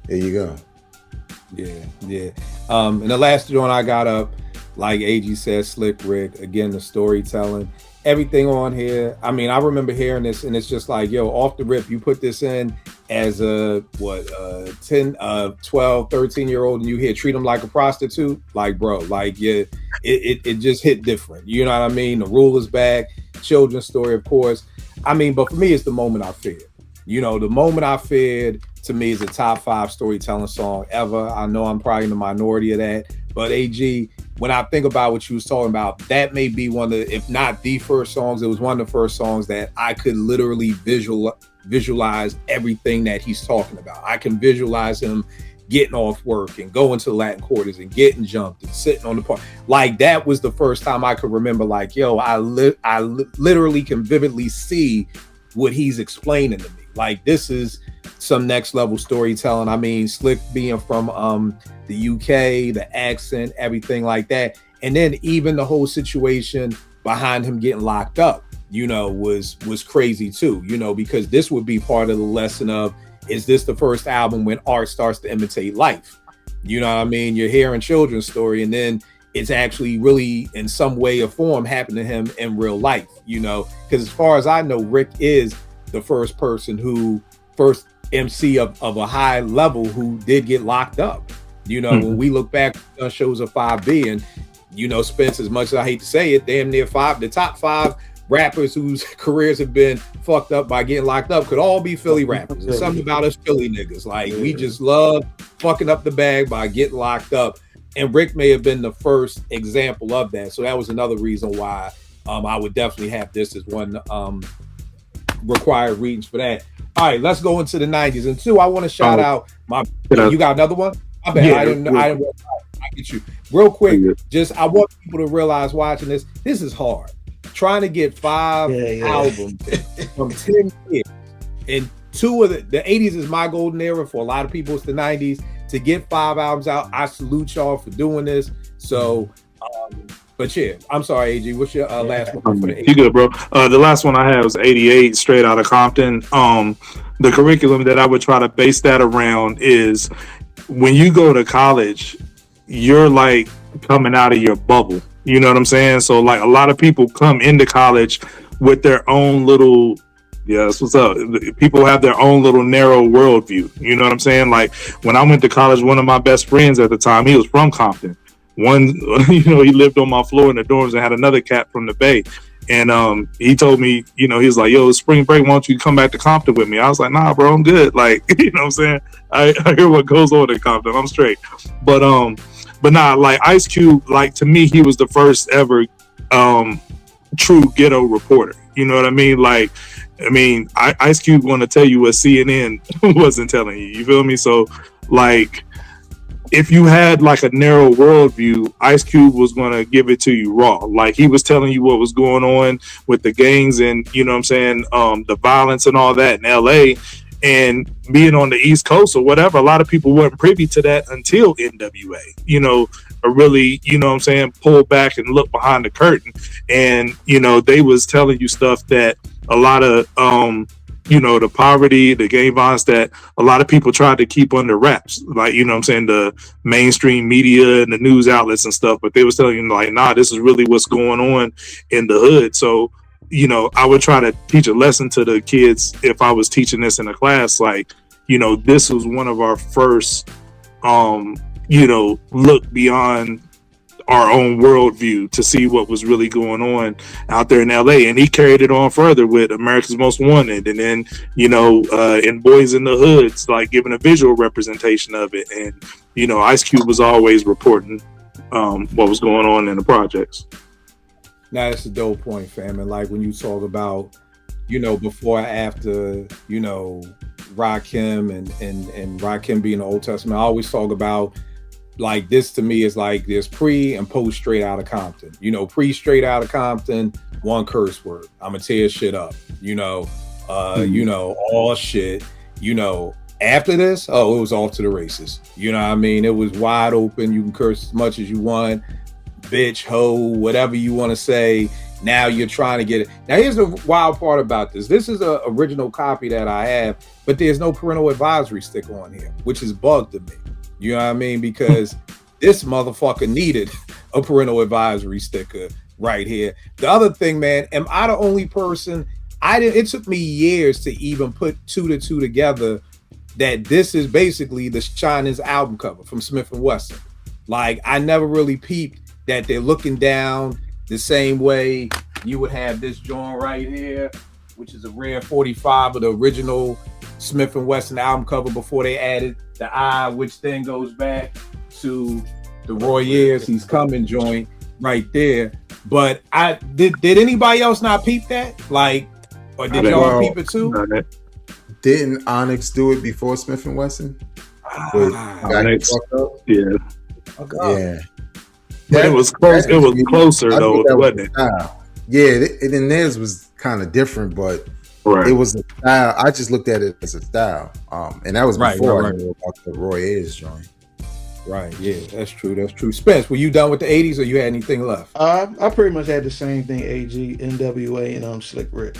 there you go. Yeah. And the last one I got up, like AG said, Slick Rick, again, the storytelling, everything on here. I mean, I remember hearing this and it's just like, yo, off the rip, you put this in as a 10, 12, 13-year-old and you hear treat them like a prostitute. Like, bro, like, yeah, it just hit different. You know what I mean? The Rule is back, children's story, of course. I mean, but for me, it's The Moment I Feared. You know, The Moment I Feared to me is a top 5 storytelling song ever. I know I'm probably in the minority of that, but AG, when I think about what you was talking about, that may be one of the, if not the first songs, it was one of the first songs that I could literally visualize everything that he's talking about. I can visualize him getting off work and going to the Latin Quarters and getting jumped and sitting on the park. Like, that was the first time I could remember, like, yo, I literally can vividly see what he's explaining to me. Like, this is some next level storytelling. I mean, Slick being from the UK, the accent, everything like that. And then even the whole situation behind him getting locked up, you know, was crazy too, you know, because this would be part of the lesson of, is this the first album when art starts to imitate life? You know what I mean? You're hearing children's story and then it's actually really in some way or form happened to him in real life, you know, because as far as I know, Rick is the first MC of a high level who did get locked up. You know, when we look back on shows of 5B and, you know, Spence, as much as I hate to say it, damn near the top 5 rappers whose careers have been fucked up by getting locked up could all be Philly rappers. There's something about us Philly niggas. Like, we just love fucking up the bag by getting locked up. And Rick may have been the first example of that. So that was another reason why I would definitely have this as one required readings for that. All right, let's go into the 90s. And 2, I want to shout out my. You got another one? My bad. Yeah, I didn't. I get you real quick. Just I want people to realize watching this. This is hard. Trying to get 5 albums from 10 years, and 2 of the 80s is my golden era. For a lot of people, it's the 90s. To get 5 albums out, I salute y'all for doing this. So. But yeah, I'm sorry, AG. What's your last one for the 80s? You good, bro? The last one I had was 88, straight out of Compton. The curriculum that I would try to base that around is when you go to college, you're like coming out of your bubble. You know what I'm saying? So like a lot of people come into college with their own little, yeah, that's what's up. People have their own little narrow worldview. You know what I'm saying? Like when I went to college, one of my best friends at the time, he was from Compton. One, you know, he lived on my floor in the dorms and had another cat from the Bay. And he told me, you know, he was like, yo, it's spring break, why don't you come back to Compton with me? I was like, nah, bro, I'm good. Like, you know what I'm saying? I hear what goes on in Compton. I'm straight. But nah, like Ice Cube, like to me, he was the first ever true ghetto reporter. You know what I mean? Like I mean, Ice Cube going to tell you what CNN wasn't telling you. You feel me? So, like, if you had like a narrow worldview, Ice Cube was going to give it to you raw. Like, he was telling you what was going on with the gangs and, you know what I'm saying, the violence and all that in LA. And being on the East Coast or whatever, a lot of people weren't privy to that until NWA, you know, or really, you know what I'm saying, pull back and look behind the curtain. And, you know, they was telling you stuff that a lot of, you know, the poverty, the gang violence that a lot of people tried to keep under wraps. Like, you know what I'm saying, the mainstream media and the news outlets and stuff. But they was telling you, like, nah, this is really what's going on in the hood. So, you know, I would try to teach a lesson to the kids if I was teaching this in a class. Like, you know, this was one of our first, you know, look beyond our own worldview to see what was really going on out there in LA. And he carried it on further with America's Most Wanted. And then, you know, in Boys in the Hoods, like giving a visual representation of it. And, you know, Ice Cube was always reporting what was going on in the projects. Now, that's a dope point, fam. And like when you talk about, you know, before or after, you know, Rakim and Rakim being the Old Testament, I always talk about, like, this to me is like there's pre and post Straight Outta Compton. You know, pre Straight Outta Compton, one curse word, I'ma tear shit up. You know, you know, all shit. You know, after this, oh, it was off to the races. You know what I mean? It was wide open. You can curse as much as you want. Bitch, hoe, whatever you want to say. Now you're trying to get it. Now here's the wild part about this. This is an original copy that I have, but there's no parental advisory sticker on here, which is bugged to me. You know what I mean? Because this motherfucker needed a parental advisory sticker right here. The other thing, man, am I the only person? It took me years to even put two to two together that this is basically the Shining's album cover from Smith & Wesson. Like, I never really peeped that they're looking down the same way you would have this joint right here, which is a rare 45 of the original Smith & Wesson album cover before they added the eye, which then goes back to the Roy Ayers He's Coming joint right there. But did anybody else not peep that? Like, or did y'all peep it too? Didn't Onyx do it before Smith & Wesson? Onyx, yeah. Okay. Yeah. But it was close. It was closer though, wasn't it? Yeah, and theirs was kind of different, but right. It was a style. I just looked at it as a style, and that was before I knew about the Roy Ayers joint. Right. Yeah, that's true. That's true. Spence, were you done with the '80s, or you had anything left? I pretty much had the same thing. AG, NWA, and Slick Rick.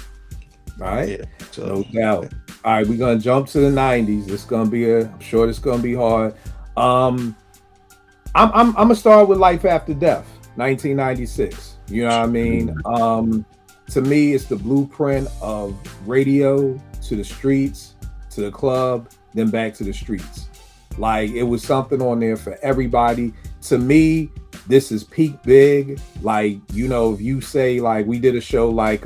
All right. Yeah, so no doubt. All right, we're gonna jump to the '90s. It's gonna be I'm sure it's gonna be hard. I'm gonna start with Life After Death, 1996. You know what I mean? To me, it's the blueprint of radio to the streets, to the club, then back to the streets. Like, it was something on there for everybody. To me, this is peak big. Like, you know, if you say, like, we did a show like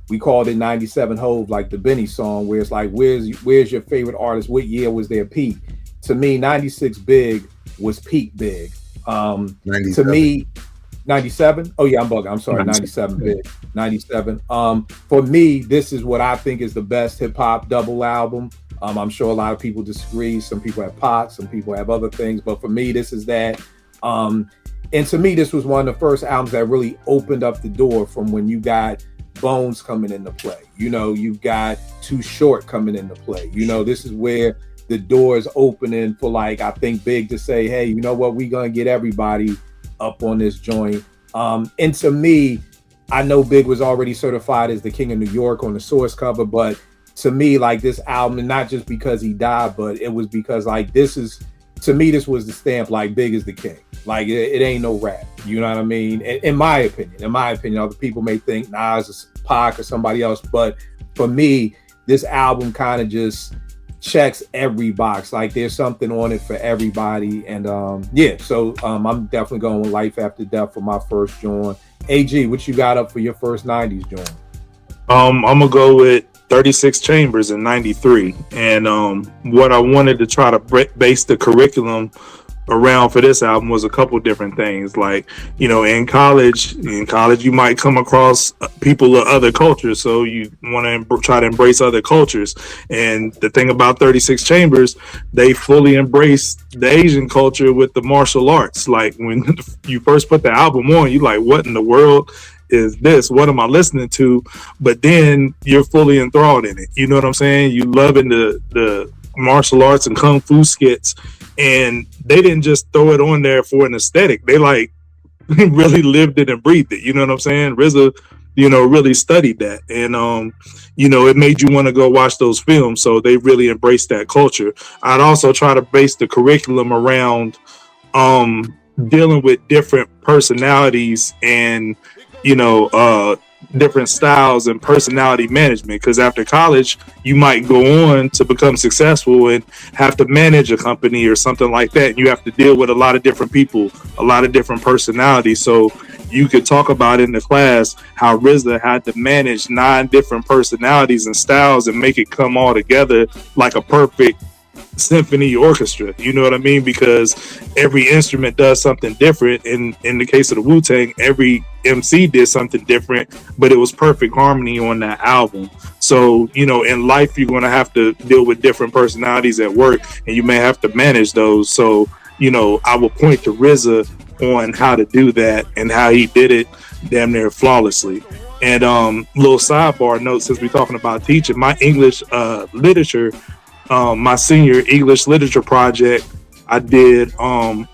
we called it 97 Hove, like the Benny song, where it's like, where's your favorite artist? What year was their peak? To me, 96 Big was peak big. To me, 97. Oh yeah, I'm bugging. I'm sorry, 97 Big. 97. For me, this is what I think is the best hip hop double album. I'm sure a lot of people disagree. Some people have Pac, some people have other things, but for me, this is that. And to me, this was one of the first albums that really opened up the door from when you got Bones coming into play. You know, you've got Too Short coming into play. You know, this is where the door is opening for, like, I think Big to say, hey, you know what, we gonna get everybody up on this joint. And to me, I know Big was already certified as the King of New York on the Source cover, but to me, like, this album, and not just because he died, but it was because, like, this was the stamp, like, Big is the king. Like, it ain't no rap. You know what I mean? In my opinion, other people may think Nas is Pac or somebody else, but for me, this album kind of just checks every box. Like, there's something on it for everybody. And so I'm definitely going with Life After Death for my first joint. AG, what you got up for your first 90s joint? I'm gonna go with 36 Chambers in 93. And what I wanted to try to base the curriculum around for this album was a couple different things. Like, you know, in college you might come across people of other cultures, so you want to try to embrace other cultures. And the thing about 36 Chambers, they fully embrace the Asian culture with the martial arts. Like, when you first put the album on, you like, what in the world is this? What am I listening to? But then you're fully enthralled in it. You know what I'm saying? You loving the martial arts and kung fu skits, and they didn't just throw it on there for an aesthetic. They like really lived it and breathed it. You know what I'm saying? RZA, you know, really studied that, and you know, it made you want to go watch those films. So they really embraced that culture. I'd also try to base the curriculum around dealing with different personalities and, you know, different styles and personality management, because after college you might go on to become successful and have to manage a company or something like that, and you have to deal with a lot of different people, a lot of different personalities. So you could talk about in the class how RZA had to manage 9 different personalities and styles and make it come all together like a perfect symphony orchestra. You know what I mean? Because every instrument does something different. In the case of the Wu-Tang, every MC did something different, but it was perfect harmony on that album. So, you know, in life you're going to have to deal with different personalities at work, and you may have to manage those. So, you know, I will point to RZA on how to do that and how he did it damn near flawlessly. And little sidebar note, since we're talking about teaching, my English literature, my senior English literature project I did on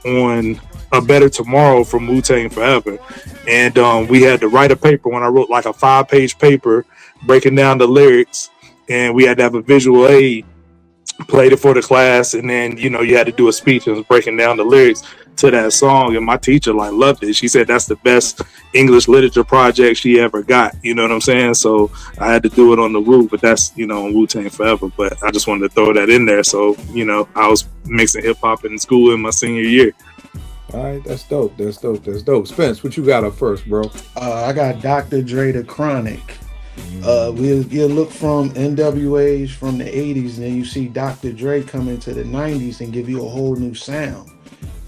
A Better Tomorrow from Wu-Tang Forever. And we had to write a paper. When I wrote like a 5-page paper breaking down the lyrics, and we had to have a visual aid, played it for the class, and then, you know, you had to do a speech and was breaking down the lyrics to that song. And my teacher like loved it. She said that's the best English literature project she ever got. You know what I'm saying? So I had to do it on the Wu, but that's, you know, on Wu-Tang Forever. But I just wanted to throw that in there. So, you know, I was mixing hip hop in school in my senior year. All right, that's dope. That's dope. That's dope. Spence, what you got up first, bro? I got Dr. Dre, The Chronic. We'll look from NWAs from the 80s, and then you see Dr. Dre come into the 90s and give you a whole new sound,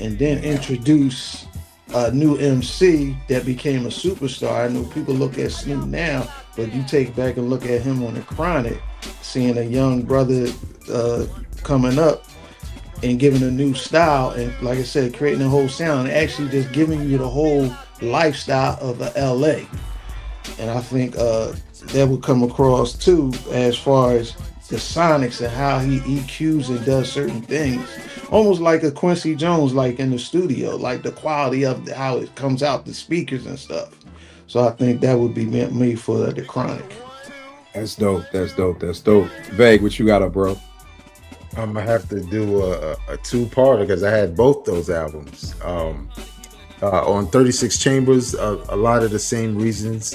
and then introduce a new MC that became a superstar. I know people look at Snoop now, but you take back and look at him on The Chronic, seeing a young brother coming up and giving a new style, and like I said, creating a whole sound, and actually just giving you the whole lifestyle of the LA. And I think that would come across too, as far as the sonics and how he EQs and does certain things, almost like a Quincy Jones, like in the studio, like the quality of how it comes out the speakers and stuff. So I think that would be me for The Chronic. That's dope. That's dope. That's dope. Vague, what you got up, bro? I'm gonna have to do a 2-parter because I had both those albums. On 36 Chambers, a lot of the same reasons.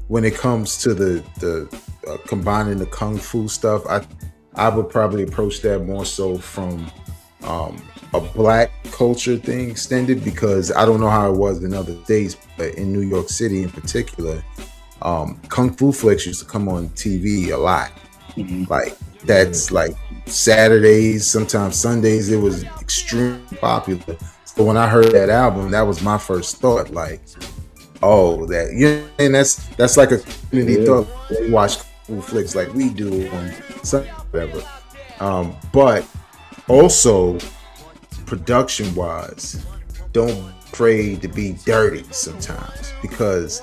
When it comes to the combining the kung fu stuff, I would probably approach that more so from a black culture thing extended, because I don't know how it was in other states, but in New York City in particular, kung fu flicks used to come on TV a lot. Like that's like Saturdays, sometimes Sundays. It was extremely popular. So when I heard that album, that was my first thought. Like, oh, that, you know, and that's like a community thought. They watch cool flicks like we do on Sunday, whatever. But also, production wise, don't be afraid to be dirty sometimes, because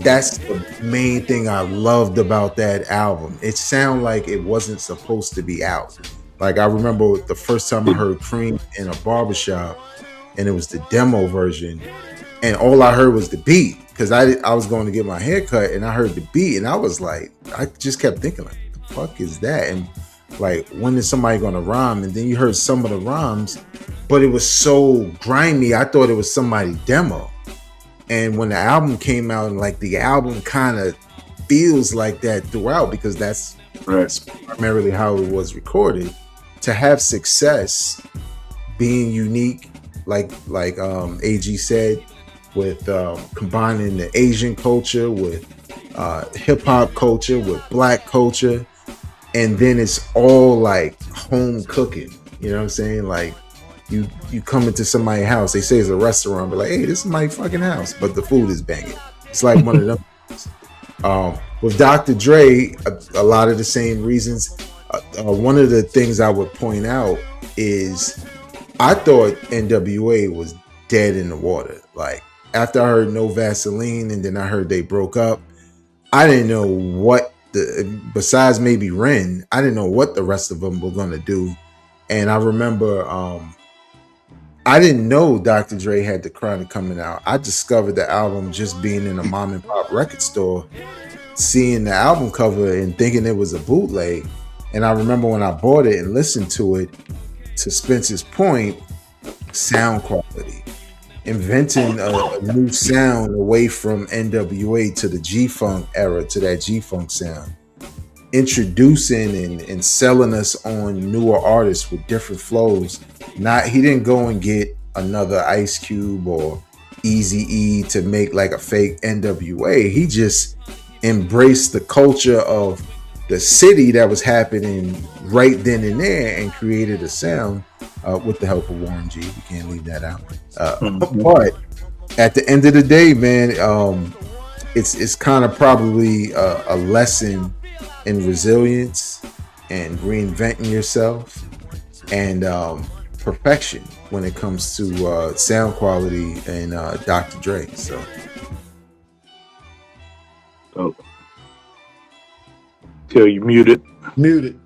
that's the main thing I loved about that album. It sounded like it wasn't supposed to be out. Like, I remember the first time I heard Cream in a barbershop, and it was the demo version, and all I heard was the beat, because I was going to get my hair cut, and I heard the beat, and I was like, I just kept thinking, like, what the fuck is that? And like, when is somebody going to rhyme? And then you heard some of the rhymes, but it was so grimy, I thought it was somebody's demo. And when the album came out, and like the album kind of feels like that throughout, because that's primarily how it was recorded. To have success, being unique, like AG said, with combining the Asian culture with hip hop culture with black culture, and then it's all like home cooking. You know what I'm saying? Like, you come into somebody's house, they say it's a restaurant, but like, hey, this is my fucking house, but the food is banging. It's like one of them. With Dr. Dre, a lot of the same reasons. One of the things I would point out is I thought NWA was dead in the water. Like, after I heard No Vaseline and then I heard they broke up, I didn't know what besides maybe Ren, I didn't know what the rest of them were gonna do. And I remember I didn't know Dr. Dre had The Chronic coming out. I discovered the album just being in a mom and pop record store, seeing the album cover and thinking it was a bootleg. And I remember when I bought it and listened to it, to Spencer's point, sound quality, inventing a new sound away from NWA to the G-Funk era, to that G-Funk sound, introducing and selling us on newer artists with different flows. He didn't go and get another Ice Cube or Eazy-E to make like a fake NWA. He just embraced the culture of the city that was happening right then and there and created a sound with the help of Warren G. We can't leave that out. But at the end of the day, man, it's kind of probably a lesson in resilience and reinventing yourself and perfection when it comes to sound quality and Dr. Dre. So, Till you muted. Muted.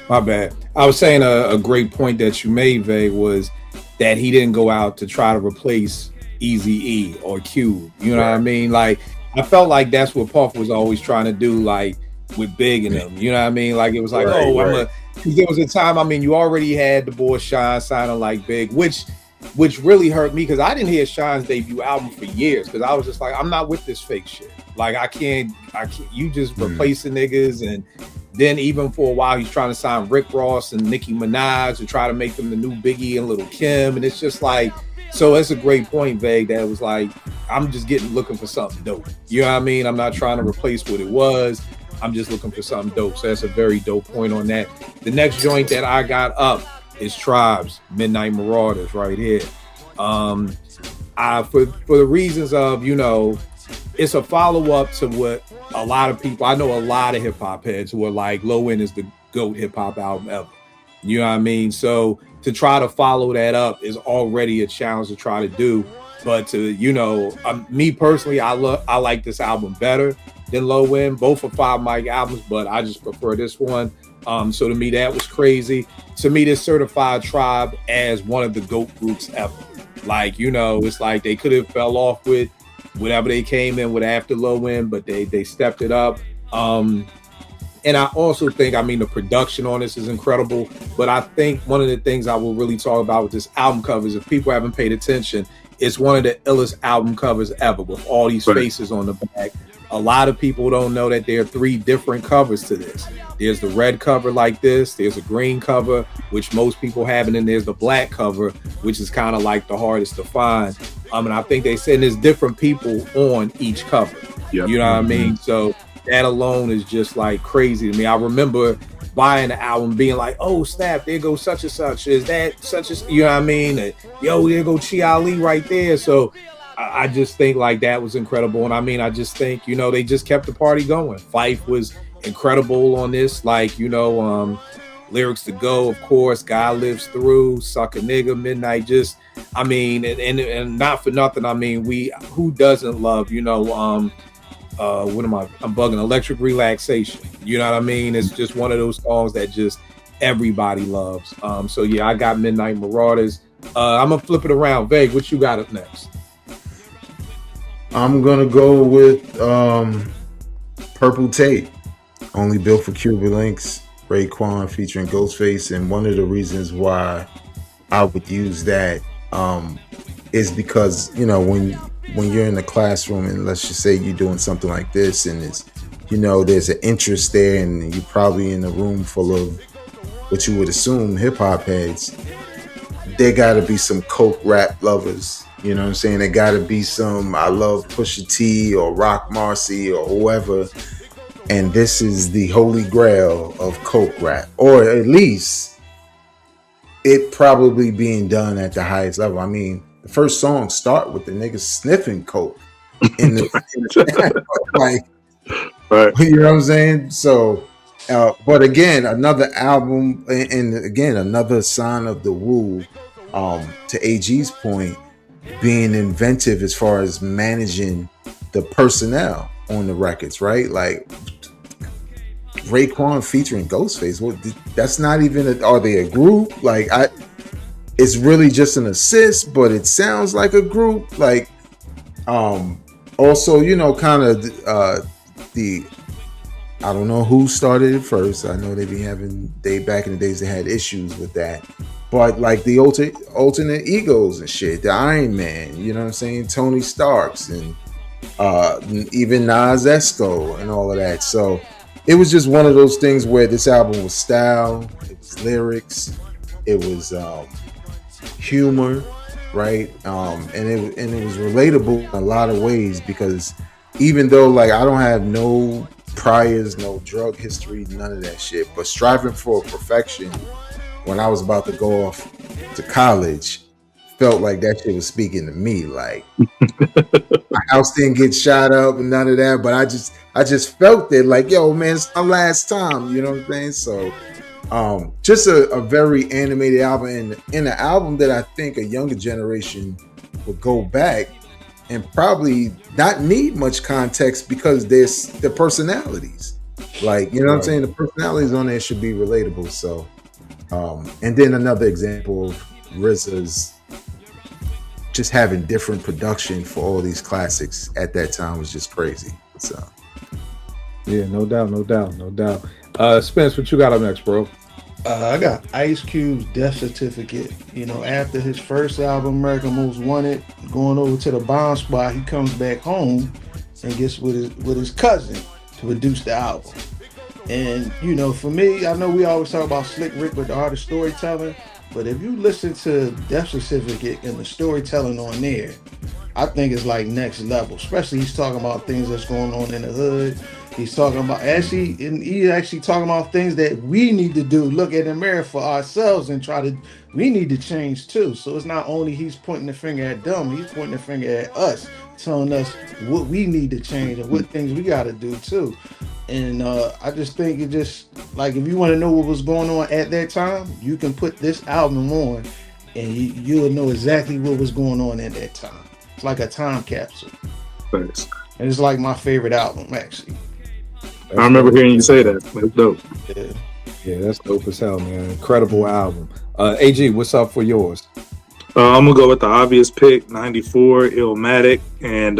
My bad. I was saying a great point that you made, Vay, was that he didn't go out to try to replace Eazy-E or Cube. You know what I mean? Like, I felt like that's what Puff was always trying to do, like with Big and them. You know what I mean? Like, it was like, there was a time, I mean, you already had the boy Shine signing like Big, which really hurt me because I didn't hear Shine's debut album for years because I was just like, I'm not with this fake shit. Like, I can't, you just replacing niggas. And then even for a while, he's trying to sign Rick Ross and Nicki Minaj to try to make them the new Biggie and Little Kim. And it's just like, so that's a great point, Vague, that was like, I'm just looking for something dope. You know what I mean? I'm not trying to replace what it was. I'm just looking for something dope. So that's a very dope point on that. The next joint that I got up is Tribes, Midnight Marauders, right here. For the reasons of, you know, it's a follow-up to what a lot of people, I know a lot of hip-hop heads who are like, Low End is the GOAT hip-hop album ever. You know what I mean? So to try to follow that up is already a challenge to try to do. But to, you know, me personally, I like this album better than Low End. Both are 5 mic albums, but I just prefer this one. So to me, that was crazy. To me, this certified Tribe as one of the GOAT groups ever. Like, you know, it's like they could have fell off with whatever they came in with after Low End, but they stepped it up. And I also think, I mean, the production on this is incredible. But I think one of the things I will really talk about with this album cover is, if people haven't paid attention, it's one of the illest album covers ever with all these faces on the back. A lot of people don't know that there are 3 different covers to this. There's the red cover like this, there's a green cover, which most people have, and then there's the black cover, which is kind of like the hardest to find. And I think they said there's different people on each cover. Yep. You know what I mean? So that alone is just like crazy to me. I remember buying the album being like, oh snap, there goes such and such. Is that such as, you know what I mean? And, yo, there go Chi Ali right there. So I just think like that was incredible. And I mean, I just think, you know, they just kept the party going. Fife was incredible on this. Like, you know, Lyrics to Go, of course, God Lives Through, Sucker Nigga, Midnight, just, I mean, and not for nothing, I mean, who doesn't love, you know, I'm bugging, Electric Relaxation. You know what I mean? It's just one of those songs that just everybody loves. So yeah, I got Midnight Marauders. I'm gonna flip it around. Vague, what you got up next? I'm gonna go with Purple Tape, Only Built for Cuban Links, Raekwon featuring Ghostface. And one of the reasons why I would use that is because, you know, when you're in the classroom and let's just say you're doing something like this and it's, you know, there's an interest there and you're probably in a room full of what you would assume hip-hop heads, there gotta be some coke rap lovers. You know what I'm saying? There gotta be some I love Pusha T or Rock Marcy or whoever and this is the holy grail of coke rap, or at least it probably being done at the highest level. I mean, the first song start with the niggas sniffing coke in the like, Right. you know what I'm saying? So, but again, another album, and again, another sign of the Wu. To AG's point, being inventive as far as managing the personnel on the records, right? Like Raekwon featuring Ghostface. Well, that's not even. Are they a group? Like it's really just an assist, but it sounds like a group. Like, also, you know, kind of the. I don't know who started it first. I know they back in the days they had issues with that. But like the alternate egos and shit, the Iron Man, you know what I'm saying? Tony Starks and even Nas Esco and all of that. So it was just one of those things where this album was style, it was lyrics, it was humor, right? And it was relatable in a lot of ways, because even though like I don't have no priors, no drug history, none of that shit, but striving for perfection when I was about to go off to college felt like that shit was speaking to me. Like my house didn't get shot up and none of that, but I just felt it like, yo man, it's my last time, you know what I'm saying? So just a very animated album, and in an album that I think a younger generation would go back and probably not need much context, because there's the personalities, like, you know what I'm saying? The personalities on there should be relatable. So and then another example of RZA's just having different production for all these classics at that time was just crazy. So yeah, no doubt. Spence, what you got up next, bro? I got Ice Cube's Death Certificate. You know, after his first album, American Most Wanted, going over to the bomb spot, he comes back home and gets with his cousin to produce the album. And, you know, for me, I know we always talk about Slick Rick with the art of storytelling, but if you listen to Death Certificate and the storytelling on there, I think it's like next level. Especially he's talking about things that's going on in the hood. He's talking about he's actually talking about things that we need to do, look in the mirror for ourselves and we need to change too. So it's not only he's pointing the finger at them, he's pointing the finger at us, telling us what we need to change and what things we got to do too. And I just think it just, like, if you want to know what was going on at that time, you can put this album on and you'll know exactly what was going on at that time. It's like a time capsule. Thanks. And it's like my favorite album, actually. I remember hearing you say that. That's dope. Yeah, that's dope as hell, man. Incredible album. AG, what's up for yours? I'm gonna go with the obvious pick, 94, Illmatic, and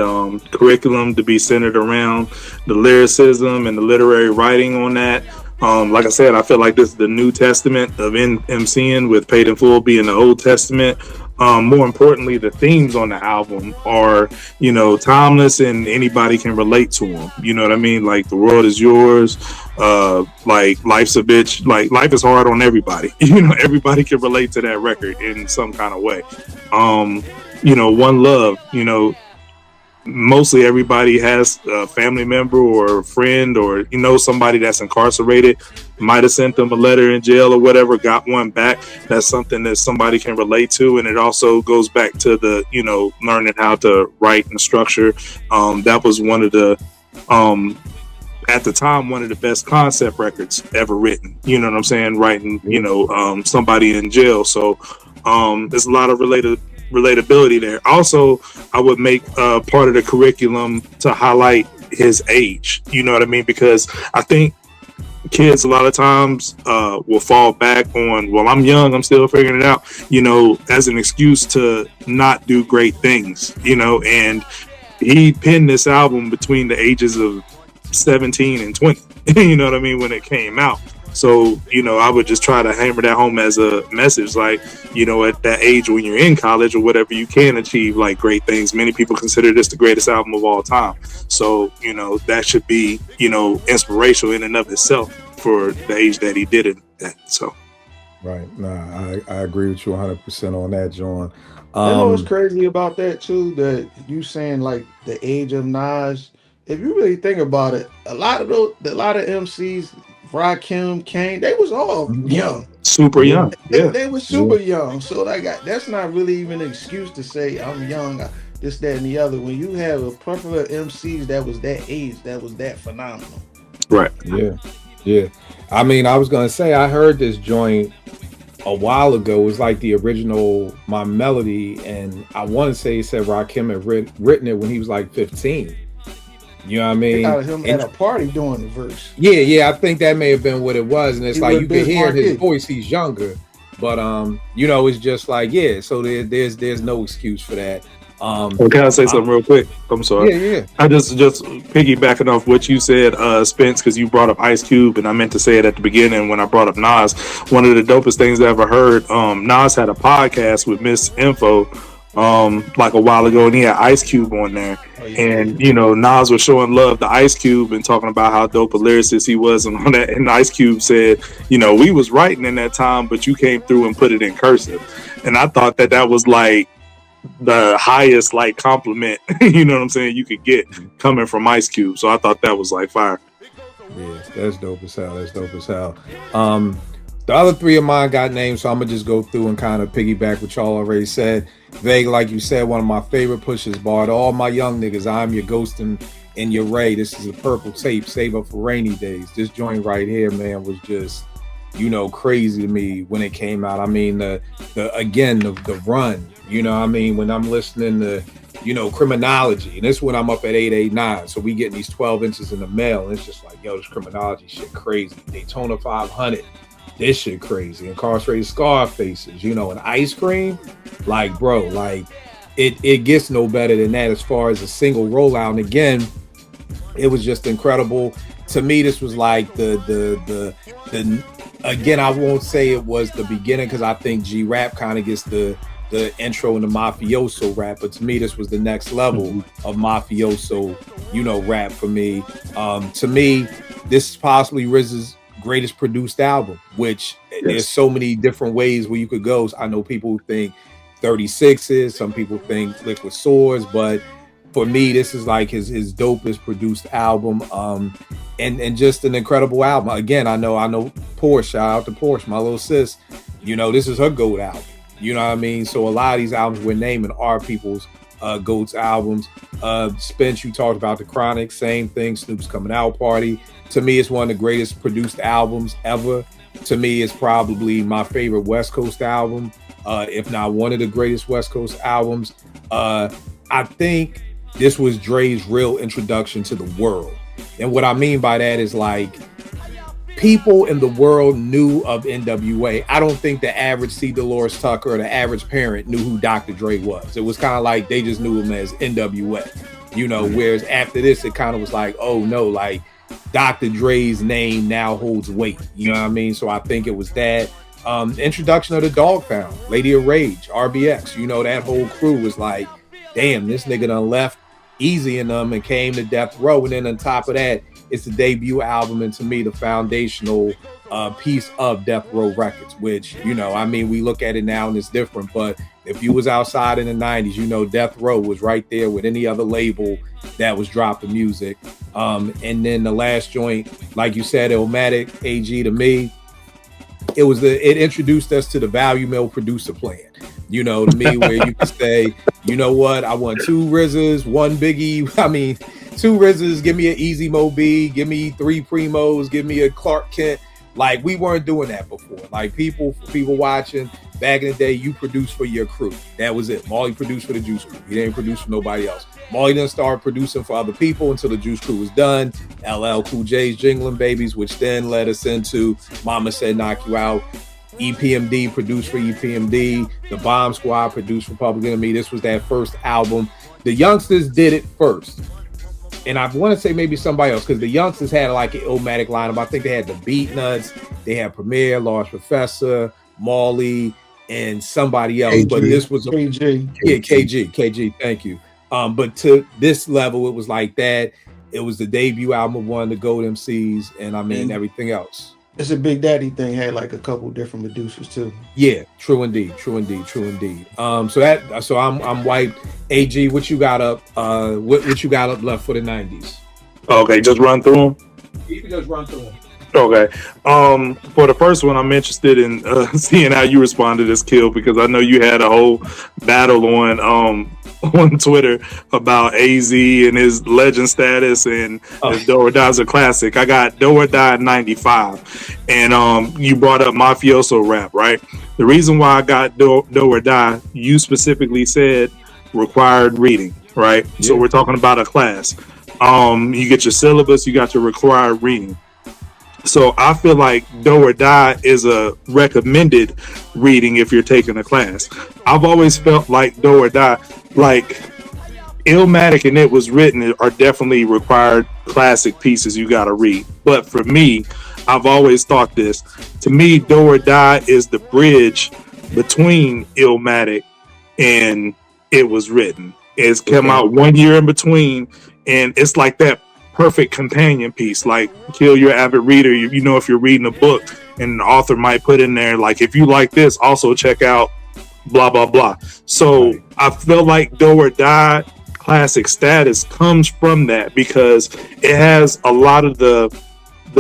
curriculum to be centered around the lyricism and the literary writing on that. Like I said, I feel like this is the New Testament of MCing, with Paid in Full being the Old Testament. More importantly, the themes on the album are, you know, timeless and anybody can relate to them. You know what I mean? Like, the world is yours. Like, life's a bitch. Like, life is hard on everybody. You know, everybody can relate to that record in some kind of way. You know, One Love, you know, mostly everybody has a family member or a friend, or, you know, somebody that's incarcerated, might have sent them a letter in jail or whatever, got one back. That's something that somebody can relate to. And it also goes back to the, you know, learning how to write and structure. That was one of the, at the time, one of the best concept records ever written. You know what I'm saying? Writing, you know, somebody in jail. So there's a lot of relatability there. Also, I would make part of the curriculum to highlight his age. You know what I mean? Because I think kids a lot of times will fall back on, well, I'm young, I'm still figuring it out, you know, as an excuse to not do great things, you know. And he penned this album between the ages of 17 and 20, you know what I mean, when it came out. So, you know, I would just try to hammer that home as a message, like, you know, at that age when you're in college or whatever, you can achieve like great things. Many people consider this the greatest album of all time. So, you know, that should be, you know, inspirational in and of itself for the age that he did it at. So, right. Nah, I agree with you 100% on that, John. You know what's crazy about that too? That you saying like the age of Nas, if you really think about it, a lot of MCs, Rakim, Kane, they was all young. Super young. Yeah. They were super young. So like that's not really even an excuse to say I'm young, this, that, and the other. When you have a plethora of MCs that was that age, that was that phenomenal. Right. Yeah. I mean, I was gonna say I heard this joint a while ago. It was like the original My Melody, and I want to say he said Rakim had written it when he was like 15. You know what I mean? Out of him at a party doing the verse. Yeah, I think that may have been what it was. And it's He like was you Biz can hear in his Markie. voice he's younger, but you know, it's just like so there's no excuse for that. Well, can I say something real quick? I'm sorry. Yeah. I just piggybacking off what you said, Spence, because you brought up Ice Cube, and I meant to say it at the beginning when I brought up Nas. One of the dopest things I ever heard. Nas had a podcast with Miss Info, like a while ago, and he had Ice Cube on there. And you know, Nas was showing love to Ice Cube and talking about how dope a lyricist he was, and on that. And Ice Cube said, you know, we was writing in that time, but you came through and put it in cursive. And I thought that was like the highest like compliment, you know what I'm saying, you could get coming from Ice Cube. So I thought that was like fire. Yeah, that's dope as hell. The other three of mine got names, so I'm gonna just go through and kind of piggyback what y'all already said. Vega, like you said, one of my favorite pushes, bar to all my young niggas. I'm your ghost and your Ray. This is a purple tape, save up for rainy days. This joint right here, man, was just, you know, crazy to me when it came out. I mean, the run, you know what I mean, when I'm listening to, you know, Criminology, and this is when I'm up at 889, so we getting these 12 inches in the mail, and it's just like, yo, this Criminology shit crazy. Daytona 500, this shit crazy. Incarcerated Scarfaces, you know, and Ice Cream, like, bro, like, it gets no better than that as far as a single rollout. And again, it was just incredible. To me, this was like the again, I won't say it was the beginning, because I think G-Rap kind of gets the intro into mafioso rap, but to me, this was the next level of mafioso, you know, rap for me. To me, this is possibly RZA's greatest produced album, which there's so many different ways where you could go. I know people who think 36s, some people think Liquid Swords, but for me, this is like his dopest produced album, and just an incredible album. Again, I know Porsche, shout out to Porsche, my little sis, you know, this is her GOAT album, you know what I mean? So a lot of these albums we're naming are people's GOAT's albums. Spence, you talked about The Chronic, same thing, Snoop's Coming Out Party. To me, it's one of the greatest produced albums ever. To me, it's probably my favorite West Coast album, if not one of the greatest West Coast albums. I think this was Dre's real introduction to the world. And what I mean by that is, like, people in the world knew of NWA. I don't think the average C. Dolores Tucker or the average parent knew who Dr. Dre was. It was kind of like they just knew him as NWA, you know, whereas after this, it kind of was like, oh no, like Dr. Dre's name now holds weight, you know what I mean? So I think it was that. Introduction of the Dog Pound, Lady of Rage, RBX, you know, that whole crew was like, damn, this nigga done left Easy in them and came to Death Row. And then on top of that, it's the debut album, and to me, the foundational piece of Death Row Records, which, you know, I mean, we look at it now and it's different, but if you was outside in the 90s, you know, Death Row was right there with any other label that was dropping music. And then the last joint, like you said, Illmatic, AG, to me, it introduced us to the Value Mill producer plan. You know, to me, where you can say, you know what, I want 2 RZAs, 1 Biggie. I mean, 2 RZAs, give me an Easy Mo B, give me 3 Primos, give me a Clark Kent. Like, we weren't doing that before. Like, people watching back in the day, you produced for your crew. That was it. Molly produced for the Juice Crew. He didn't produce for nobody else. Molly didn't start producing for other people until the Juice Crew was done. LL Cool J's Jingling Babies, which then led us into Mama Said Knock You Out. EPMD produced for EPMD. The Bomb Squad produced for Public Enemy. This was that first album. The Youngsters did it first. And I want to say maybe somebody else, because the Youngsters had like an Illmatic lineup. I think they had the Beat Nuts, they had Premier, Large Professor, Marley, and somebody else. KG. But this was KG. Yeah, KG, thank you. But to this level, it was like that. It was the debut album of one of the GOAT MCs, and I mean everything else. It's a Big Daddy thing, had like a couple different producers too. Yeah, true indeed. So I'm wiped. AG, what you got up? What you got up left for the 90s? Okay, just run through them. You can just run through them. Okay. For the first one, I'm interested in seeing how you respond to this, Kill, because I know you had a whole battle on Twitter about AZ and his legend status and if Do or Die's a classic. I got Do or Die 95, and you brought up Mafioso rap, right? The reason why I got Do or Die, you specifically said required reading, right? Yeah. So we're talking about a class. You get your syllabus, you got your required reading. So I feel like Do or Die is a recommended reading if you're taking a class. I've always felt like Do or Die, like Illmatic and It Was Written are definitely required classic pieces you got to read. But for me, I've always thought this. To me, Do or Die is the bridge between Illmatic and It Was Written. It's come out 1 year in between, and it's like that perfect companion piece. Like, Kill, you're an avid reader, you know, if you're reading a book and the author might put in there, like, if you like this, also check out blah blah blah. So I feel like Do or Die classic status comes from that, because it has a lot of the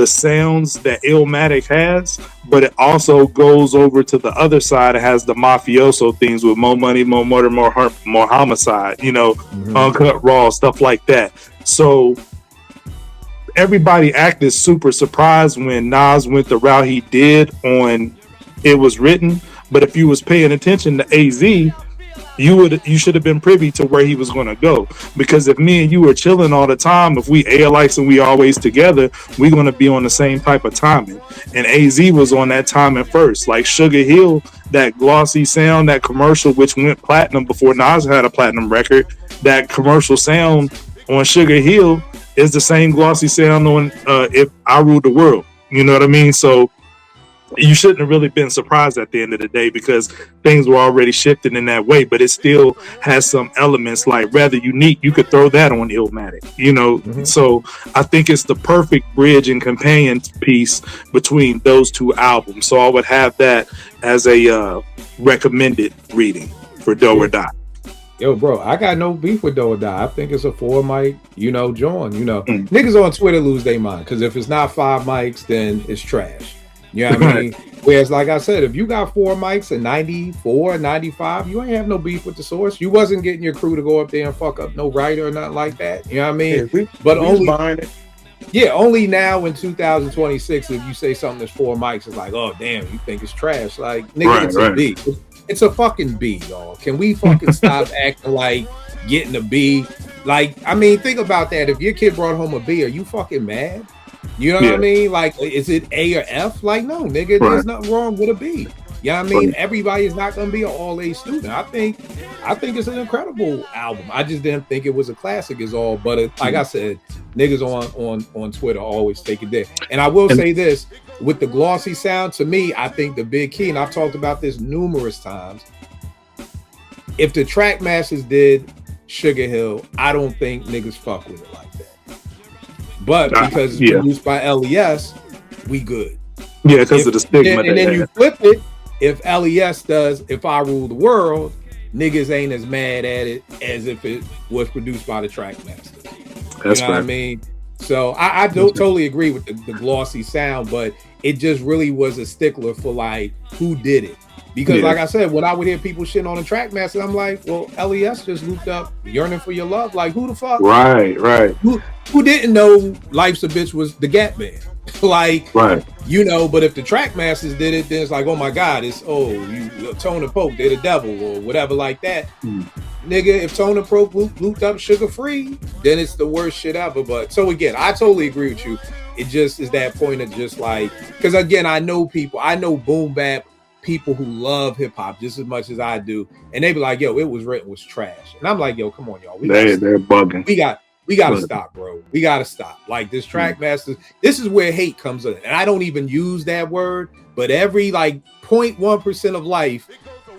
sounds that Illmatic has, but it also goes over to the other side. It has the mafioso things with More Money, More Murder, More Homicide, you know, Uncut Raw, stuff like that. So everybody acted super surprised when Nas went the route he did on It Was Written. But if you was paying attention to AZ, you should have been privy to where he was going to go. Because if me and you were chilling all the time, if we ALIs and we always together, we're going to be on the same type of timing. And AZ was on that timing first. Like Sugar Hill, that glossy sound, that commercial, which went platinum before Nas had a platinum record, that commercial sound on Sugar Hill is the same glossy sound on If I Ruled the World. You know what I mean? So you shouldn't have really been surprised at the end of the day, because things were already shifting in that way, but it still has some elements like rather unique. You could throw that on Illmatic, you know. So I think it's the perfect bridge and companion piece between those two albums. So I would have that as a recommended reading for Do or Die. Yo, bro, I got no beef with Do or Die. I think it's a 4 mic, you know, joint. You know, niggas on Twitter lose their mind, because if it's not 5 mics, then it's trash. You know what I mean? Whereas, like I said, if you got 4 mics and 94, 95, you ain't have no beef with the source. You wasn't getting your crew to go up there and fuck up no writer or nothing like that. You know what I mean? Only now in 2026, if you say something that's 4 mics, it's like, oh damn, you think it's trash? Like, nigga, it's a B. It's a fucking B, y'all. Can we fucking stop acting like getting a B? Like, I mean, think about that. If your kid brought home a B, are you fucking mad? You know what I mean? Like, is it A or F? Like, no, nigga, there's nothing wrong with a B. You know what I mean? Everybody is not going to be an all-A student. I think it's an incredible album. I just didn't think it was a classic is all. But like I said, niggas on Twitter always take it there. And I will say this, with the glossy sound, to me, I think the big key, and I've talked about this numerous times, if the Trackmasters did Sugar Hill, I don't think niggas fuck with it like that. But because it's produced by LES, we good. Yeah, because of the stigma. And then you flip it, if LES does If I Rule the World, niggas ain't as mad at it as if it was produced by the Trackmasters. That's you know what I mean? So I don't totally agree with the glossy sound, but it just really was a stickler for like who did it. Because like I said, when I would hear people shitting on the Trackmaster, I'm like, well, LES just looped up Yearning for Your Love. Like, who the fuck? Right. Who didn't know Life's a Bitch was the Gap Band? Like, you know, but if the Trackmasters did it, then it's like, oh my God, it's, Tone and Poke, they're the devil or whatever like that. Nigga, if Tone and Poke looped up Sugar Free, then it's the worst shit ever. But so again, I totally agree with you. It just is that point of just like, because again, I know boom bap people who love hip hop just as much as I do, and they be like, "Yo, It Was Written was trash," and I'm like, "Yo, come on, y'all, they're bugging. We gotta stop, bro. We gotta stop. Like this Trackmasters, this is where hate comes in, and I don't even use that word, but every like 0.1% of life,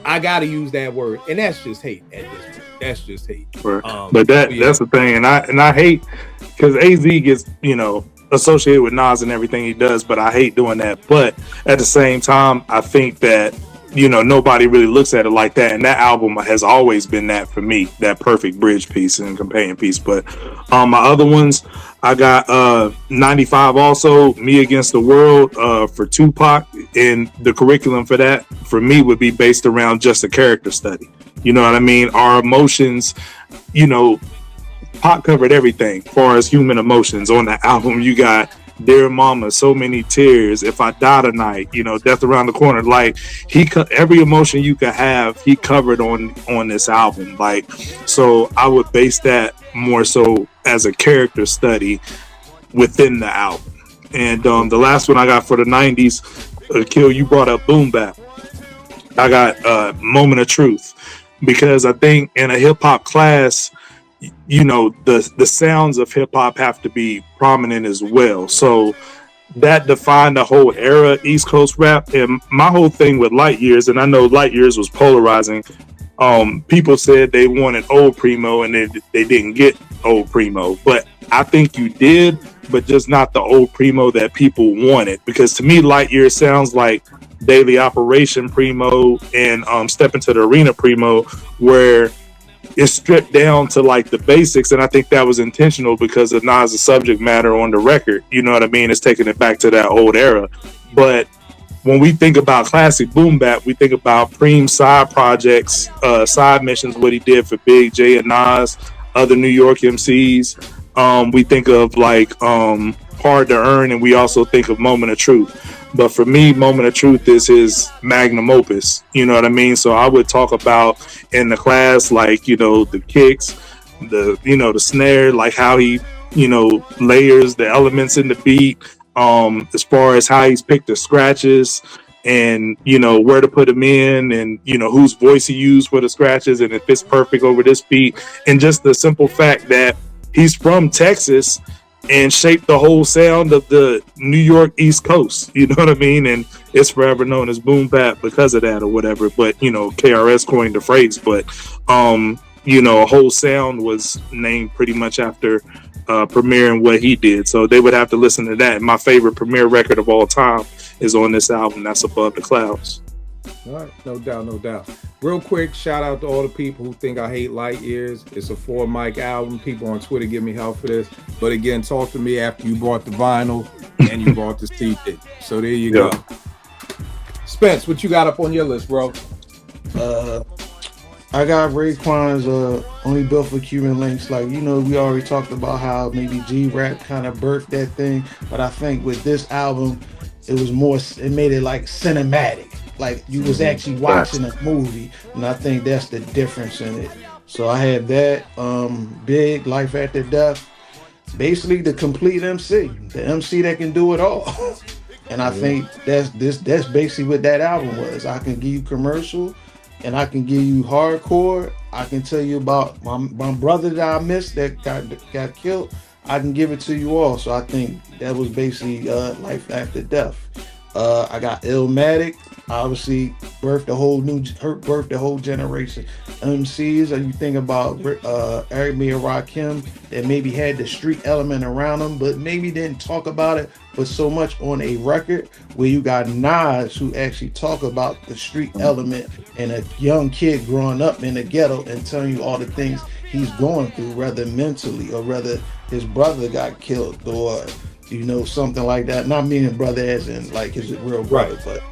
I gotta use that word, and that's just hate at this point. That's just hate. But that's the thing, and I hate because AZ gets, you know, associated with Nas and everything he does, but I hate doing that. But at the same time, I think that nobody really looks at it like that. And that album has always been that for me, that perfect bridge piece and companion piece. But my other ones, I got 95 also, Me Against the World for Tupac. And the curriculum for that, for me, would be based around just a character study. You know what I mean? Our emotions, Pac covered everything as far as human emotions on that album. You got Dear Mama, So Many Tears, If I Die Tonight, Death Around the Corner. Like, every emotion you could have, he covered on this album. Like, so I would base that more so as a character study within the album. And the last one I got for the 90s, Kill, you brought up Boom Bap. I got Moment of Truth, because I think in a hip hop class, the sounds of hip hop have to be prominent as well. So that defined the whole era, East Coast rap. And my whole thing with Light Years, and I know Light Years was polarizing. People said they wanted Old Primo and they didn't get Old Primo, but I think you did, but just not the Old Primo that people wanted. Because to me, Light Years sounds like Daily Operation Primo and Step Into the Arena Primo, where it's stripped down to like the basics. And I think that was intentional because of Nas' subject matter on the record. You know what I mean? It's taking it back to that old era. But when we think about classic boom bap, we think about Preem's side projects, side missions, what he did for Big J and Nas, other New York MCs. We think of like Hard to Earn, and we also think of Moment of Truth. But for me, Moment of Truth is his magnum opus. You know what I mean? So I would talk about in the class, like, the kicks, the snare, like how he, layers the elements in the beat, as far as how he's picked the scratches and, where to put them in and, whose voice he used for the scratches and if it's perfect over this beat. And just the simple fact that he's from Texas and shaped the whole sound of the New York East Coast, you know what I mean? And it's forever known as boom bap because of that or whatever. But, KRS coined the phrase, but, a whole sound was named pretty much after Premier and what he did. So they would have to listen to that. My favorite Premier record of all time is on this album. That's Above the Clouds. All right, no doubt. Real quick, shout out to all the people who think I hate Light Years. It's a 4-mic album. People on Twitter give me hell for this. But again, talk to me after you bought the vinyl and you bought the CD. So there you go. Spence, what you got up on your list, bro? I got Raekwon's Only Built for Cuban Links. Like, we already talked about how maybe G-Rap kind of birthed that thing. But I think with this album, it made it like cinematic. Like you was actually watching a movie, and I think that's the difference in it. So I had that, Big, Life After Death, basically the complete MC, the MC that can do it all. And I think that's basically what that album was. I can give you commercial, and I can give you hardcore. I can tell you about my brother that I missed that got killed. I can give it to you all. So I think that was basically Life After Death. I got Illmatic. Obviously, birthed the whole generation MCs. And you think about Eric B. and Rakim that maybe had the street element around them, but maybe didn't talk about it, but so much on a record. Where you got Nas, who actually talk about the street element and a young kid growing up in the ghetto and telling you all the things he's going through, whether mentally or whether his brother got killed or something like that. Not meaning brother as in like his real brother, but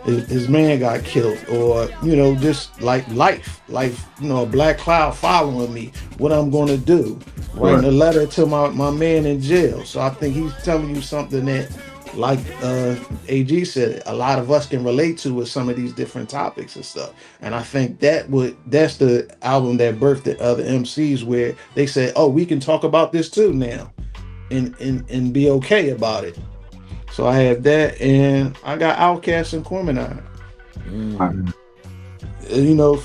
his man got killed, or just like life, a black cloud following me, what I'm going to do, writing a letter to my man in jail. So I think he's telling you something that, like AG said, a lot of us can relate to with some of these different topics and stuff. And I think that's the album that birthed the other MCs, where they said, oh, we can talk about this too now and be okay about it. So I have that, and I got Outkast and Cormorant.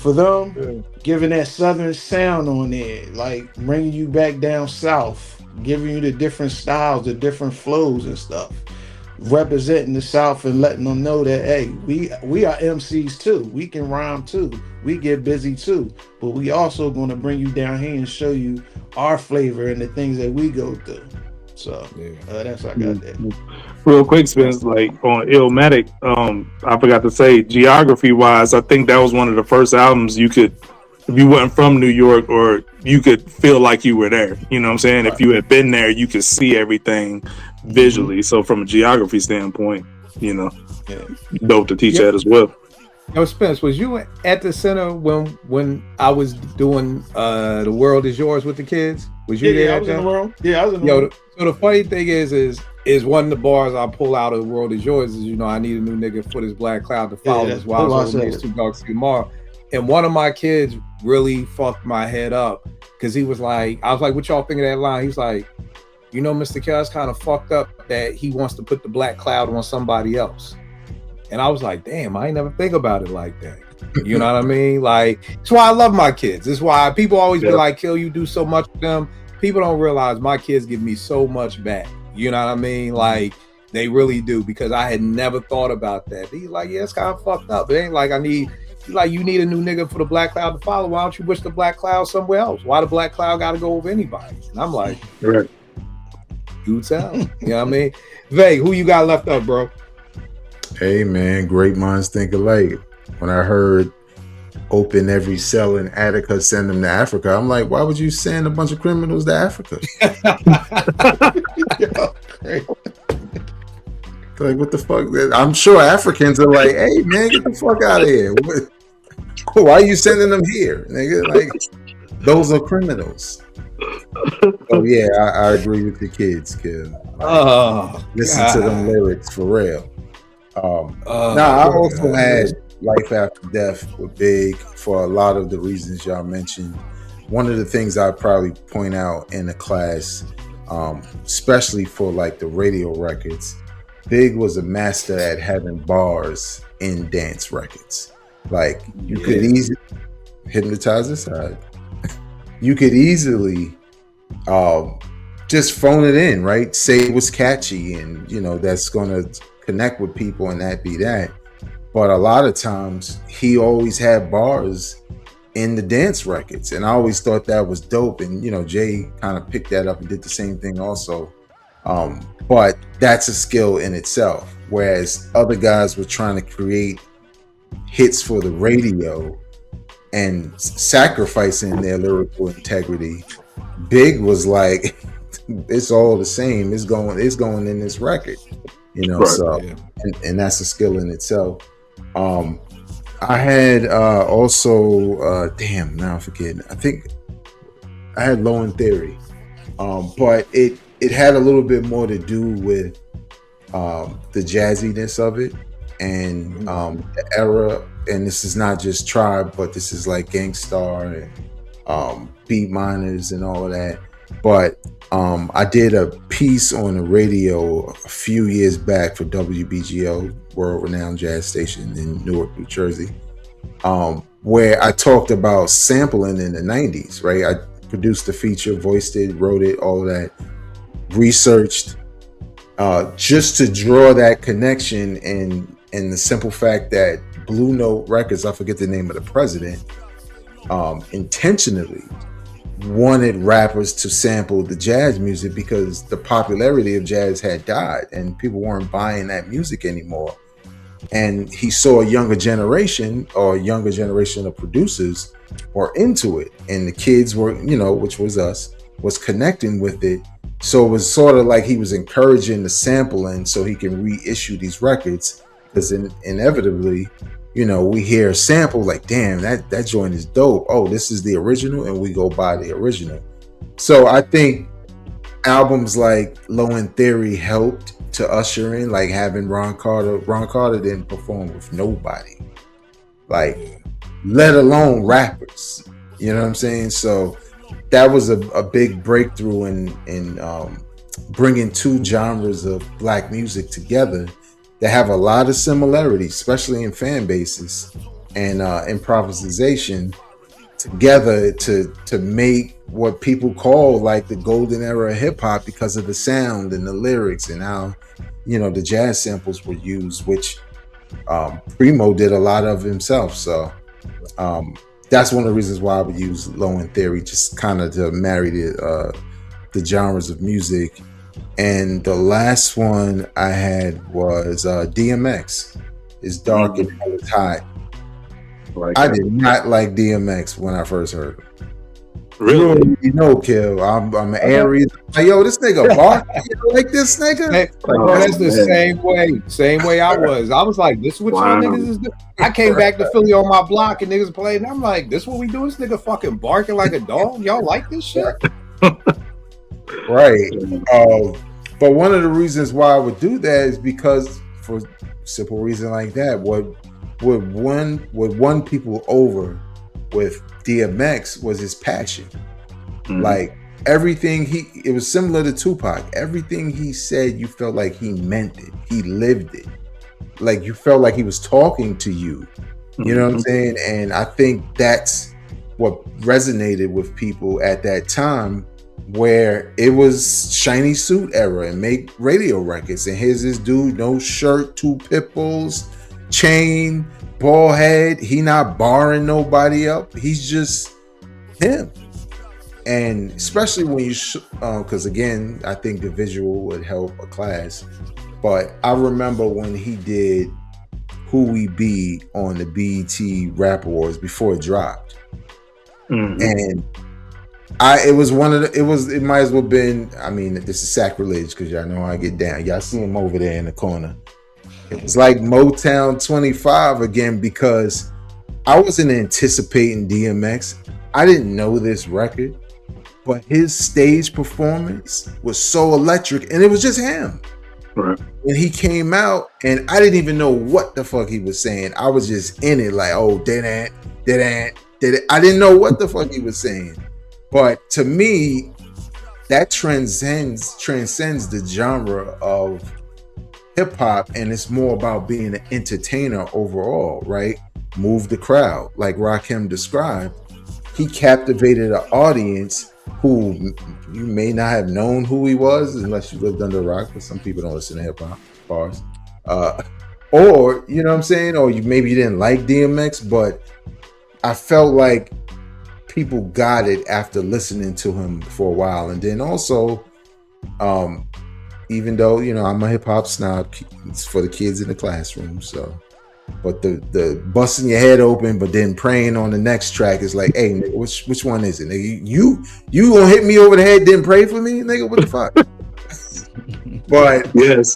For them, giving that southern sound on there, like bringing you back down south, giving you the different styles, the different flows and stuff, representing the South and letting them know that, hey, we are MCs too. We can rhyme too. We get busy too. But we also going to bring you down here and show you our flavor and the things that we go through. So Yeah. that's how I got that. Real quick, Spence, like on Illmatic, I forgot to say, geography wise, I think that was one of the first albums you could, if you weren't from New York, or you could feel like you were there. You know what I'm saying? If you had been there, you could see everything visually. So from a geography standpoint, you know, dope to teach that as well. Yo, Spence, was you at the center when I was doing The World Is Yours with the kids? Was you there? Yeah, I was in the room. Yeah, I was in the Yo, room. so the funny thing is one of the bars I pull out of The World Is Yours is, I need a new nigga for this black cloud to follow us while I was over these 2 dogs tomorrow. And one of my kids really fucked my head up because he was like, I was like, what y'all think of that line? He's like, Mr. Kel's kind of fucked up that he wants to put the black cloud on somebody else. And I was like, damn, I ain't never think about it like that. You know what I mean? Like, that's why I love my kids. It's why people always be like, Kill, you do so much for them. People don't realize my kids give me so much back. You know what I mean? Like, they really do, because I had never thought about that. He's like, yeah, it's kind of fucked up. It ain't like you need a new nigga for the black cloud to follow. Why don't you wish the black cloud somewhere else? Why the black cloud got to go over anybody? And I'm like, right. You tell. You know what I mean? Vay, who you got left up, bro? Hey man, great minds think alike. When I heard open every cell in Attica, send them to Africa, I'm like, why would you send a bunch of criminals to Africa? Like, what the fuck? I'm sure Africans are like, hey man, get the fuck out of here. Why are you sending them here, nigga? Like, those are criminals. Oh yeah, I agree with the kids, kid. Listen to them lyrics for real. I also had Life After Death with Big for a lot of the reasons y'all mentioned. One of the things I'd probably point out in the class, especially for like the radio records, Big was a master at having bars in dance records. Like, you could easily hypnotize the side. You could easily just phone it in, right? Say it was catchy, and that's gonna connect with people, and that be that. But a lot of times he always had bars in the dance records, and I always thought that was dope. And Jay kind of picked that up and did the same thing also. But that's a skill in itself, whereas other guys were trying to create hits for the radio and sacrificing their lyrical integrity. Big was like, it's all the same, it's going in this record, right, so yeah. And that's a skill in itself. I had also now I'm forgetting, I think I had Low End Theory, but it had a little bit more to do with the jazziness of it, and the era. And this is not just Tribe, but this is like Gangstar and Beat Miners and all of that. But I did a piece on the radio a few years back for WBGO, world-renowned jazz station in Newark, New Jersey, where I talked about sampling in the 90s, right? I produced the feature, voiced it, wrote it, all of that, researched, just to draw that connection, and the simple fact that Blue Note Records, I forget the name of the president, intentionally wanted rappers to sample the jazz music because the popularity of jazz had died and people weren't buying that music anymore. And he saw a younger generation of producers were into it, and the kids were, which was us, was connecting with it. So it was sort of like he was encouraging the sampling so he can reissue these records, because inevitably, we hear a sample like, damn, that joint is dope. Oh, this is the original, and we go buy the original. So I think albums like Low End Theory helped to usher in, like having Ron Carter. Ron Carter didn't perform with nobody, like, let alone rappers. You know what I'm saying? So that was a big breakthrough in bringing two genres of black music together that have a lot of similarities, especially in fan bases and improvisation, together to make what people call like the golden era of hip hop, because of the sound and the lyrics and how the jazz samples were used, which Primo did a lot of himself. So that's one of the reasons why I would use Low End Theory, just kind of to marry the genres of music And the last one I had was DMX. It's dark and it's hot. Like I did not like DMX when I first heard him. really. You know, Kill. I'm an Aries. Like, yo, this nigga bark. You like this nigga? Hey, that's the same way I was. I was like, this is what y'all niggas is doing. I came back to Philly on my block and niggas played, and I'm like, this what we do? This nigga fucking barking like a dog. Y'all like this shit? Right. But one of the reasons why I would do that is because, for simple reason like that, what won people over with DMX was his passion. Like everything it was similar to Tupac. Everything he said, you felt like he meant it. He lived it. Like you felt like he was talking to you. You know what I'm saying? And I think that's what resonated with people at that time, where it was shiny suit era and make radio records. And here's this dude, no shirt, 2 pit bulls, chain, bald head. He not barring nobody up. He's just him. And especially when you, because again, I think the visual would help a class. But I remember when he did Who We Be on the BET Rap Awards before it dropped. And it might as well been, I mean, this is sacrilege because y'all know how I get down. Y'all see him over there in the corner. It was like Motown 25 again, because I wasn't anticipating DMX. I didn't know this record, but his stage performance was so electric, and it was just him. Right. When he came out, and I didn't even know what the fuck he was saying. I was just in it like, oh, did it. I didn't know what the fuck he was saying. But to me, that transcends the genre of hip hop, and it's more about being an entertainer overall, right? Move the crowd, like Rakim described. He captivated an audience who you may not have known who he was unless you lived under a rock, because some people don't listen to hip hop bars. Or, you know what I'm saying? Or you didn't like DMX, but I felt like people got it after listening to him for a while. And then also, even though, you know, I'm a hip hop snob, it's for the kids in the classroom, so. But the busting your head open, but then praying on the next track is like, hey, nigga, which one is it? Nigga, you gonna hit me over the head, then pray for me, nigga? What the fuck? But yes,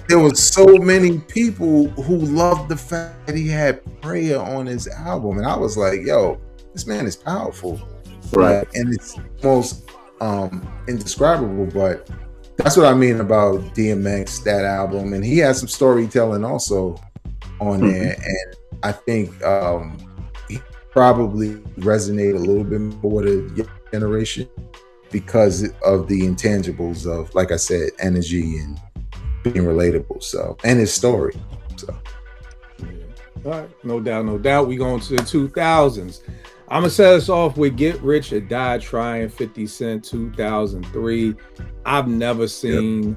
there was so many people who loved the fact that he had prayer on his album, and I was like, yo, this man is powerful, right? And it's most indescribable, but that's what I mean about DMX, that album. And he has some storytelling also on there, and I think he probably resonate a little bit more with the generation because of the intangibles of, like I said, energy and being relatable. So, and his story. So, all right, no doubt. We going to the 2000s. I'm gonna set us off with "Get Rich or Die Trying," 50 Cent, 2003. I've never seen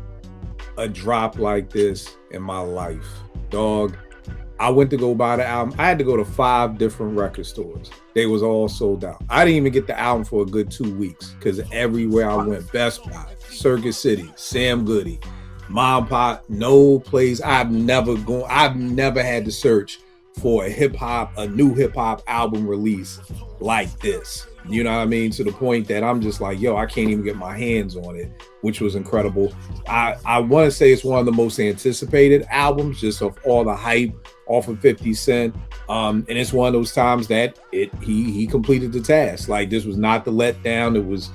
a drop like this in my life, dog. I went to go buy the album. I had to go to 5 different record stores. They was all sold out. I didn't even get the album for a good 2 weeks because everywhere I went, Best Buy, Circuit City, Sam Goody, Mom Pop, no place. I've never had to search for a new hip hop album release like this. You know what I mean? To the point that I'm just like, yo, I can't even get my hands on it, which was incredible. I want to say it's one of the most anticipated albums, just of all the hype off of 50 Cent. And it's one of those times that he completed the task. Like, this was not the letdown. It was,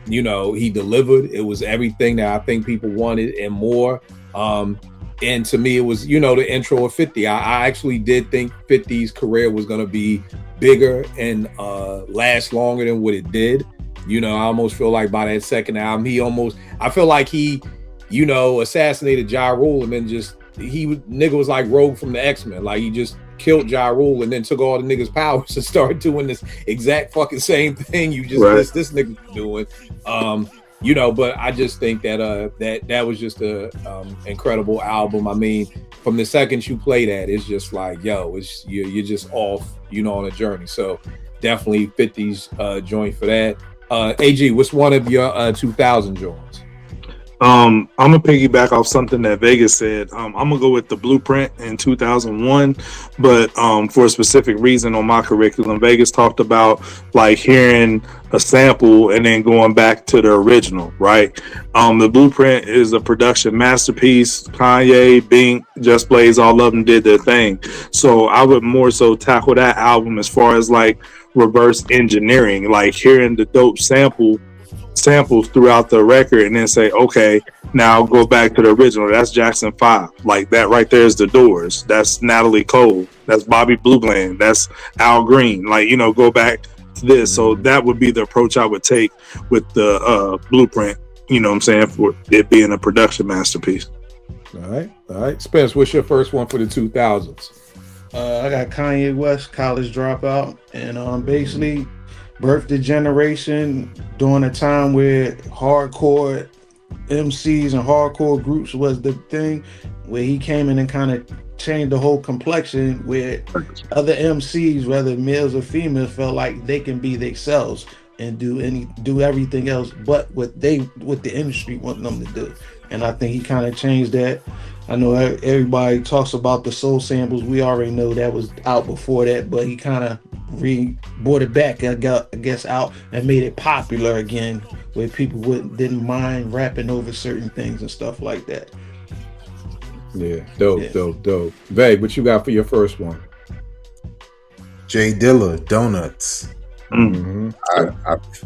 he delivered. It was everything that I think people wanted and more. And to me, it was, the intro of 50. I actually did think 50's career was going to be bigger and last longer than what it did. I almost feel like by that second album, I feel like he, assassinated Ja Rule, and then nigga was like Rogue from the X-Men. Like, he just killed Ja Rule and then took all the niggas' powers and started doing this exact fucking same thing you just this nigga doing. But I just think that was just a incredible album. I mean, from the second you play that, it's just like, yo, you're just off, on a journey. So definitely 50's joint for that. AG, what's one of your 2000 joints? I'm gonna piggyback off something that Vegas said. I'm gonna go with The Blueprint in 2001, but for a specific reason on my curriculum. Vegas talked about like hearing a sample and then going back to the original, right? The Blueprint is a production masterpiece. Kanye, Bink, Just Blaze, all of them did their thing. So I would more so tackle that album as far as like reverse engineering, like hearing the dope samples throughout the record and then say, okay, now go back to the original. That's Jackson 5. Like that right there is The Doors. That's Natalie Cole. That's Bobby Blue Bland. That's Al Green. Like, you know, go back to this. So that would be the approach I would take with the Blueprint, you know what I'm saying, for it being a production masterpiece. All right. Spence, what's your first one for the 2000s? I got Kanye West, College Dropout, and basically birthed the generation during a time where hardcore MCs and hardcore groups was the thing, where he came in and kind of changed the whole complexion, where other MCs, whether males or females, felt like they can be themselves and do everything else but what the industry want them to do. And I think he kind of changed that. I know everybody talks about the soul samples. We already know that was out before that, but he kind of brought it back, I guess, out and made it popular again, where people didn't mind rapping over certain things and stuff like that. Yeah, dope. Babe, what you got for your first one? Jay Dilla, Donuts. Mm-hmm.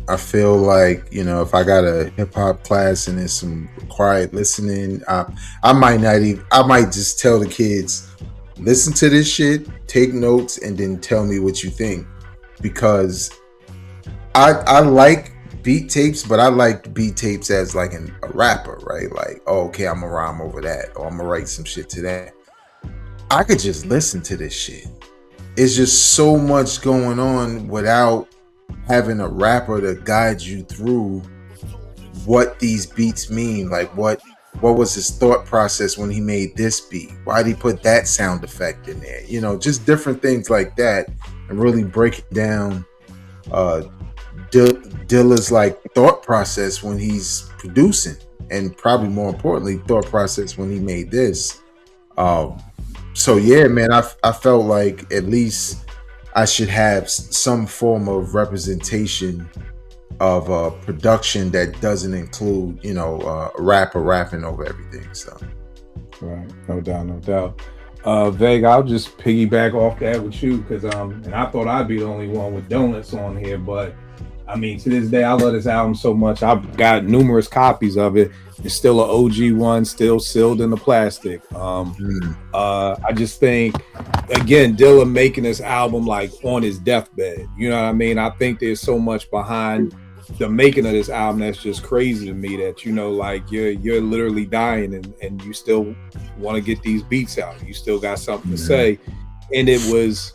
I feel like, you know, if I got a hip hop class and there's some quiet listening, I might just tell the kids, listen to this shit, take notes, and then tell me what you think. Because I like beat tapes, but I like beat tapes as like a rapper, right? Like, oh, okay, I'm gonna rhyme over that, or I'm gonna write some shit to that. I could just listen to this shit. It's just so much going on without having a rapper to guide you through what these beats mean. Like what was his thought process when he made this beat? Why did he put that sound effect in there? You know, just different things like that, and really break down Dilla's like thought process when he's producing, and probably more importantly, thought process when he made this. So yeah, man, I felt like at least I should have some form of representation of a production that doesn't include, you know, a rapper rapping over everything. So, right, no doubt. Veg, I'll just piggyback off that with you because and I thought I'd be the only one with donuts on here, but I mean, to this day, I love this album so much. I've got numerous copies of it. It's still an OG one, still sealed in the plastic. I just think, again, Dilla making this album like on his deathbed. You know what I mean? I think there's so much behind the making of this album that's just crazy to me, that, you know, like you're literally dying and you still want to get these beats out. You still got something to say. And it was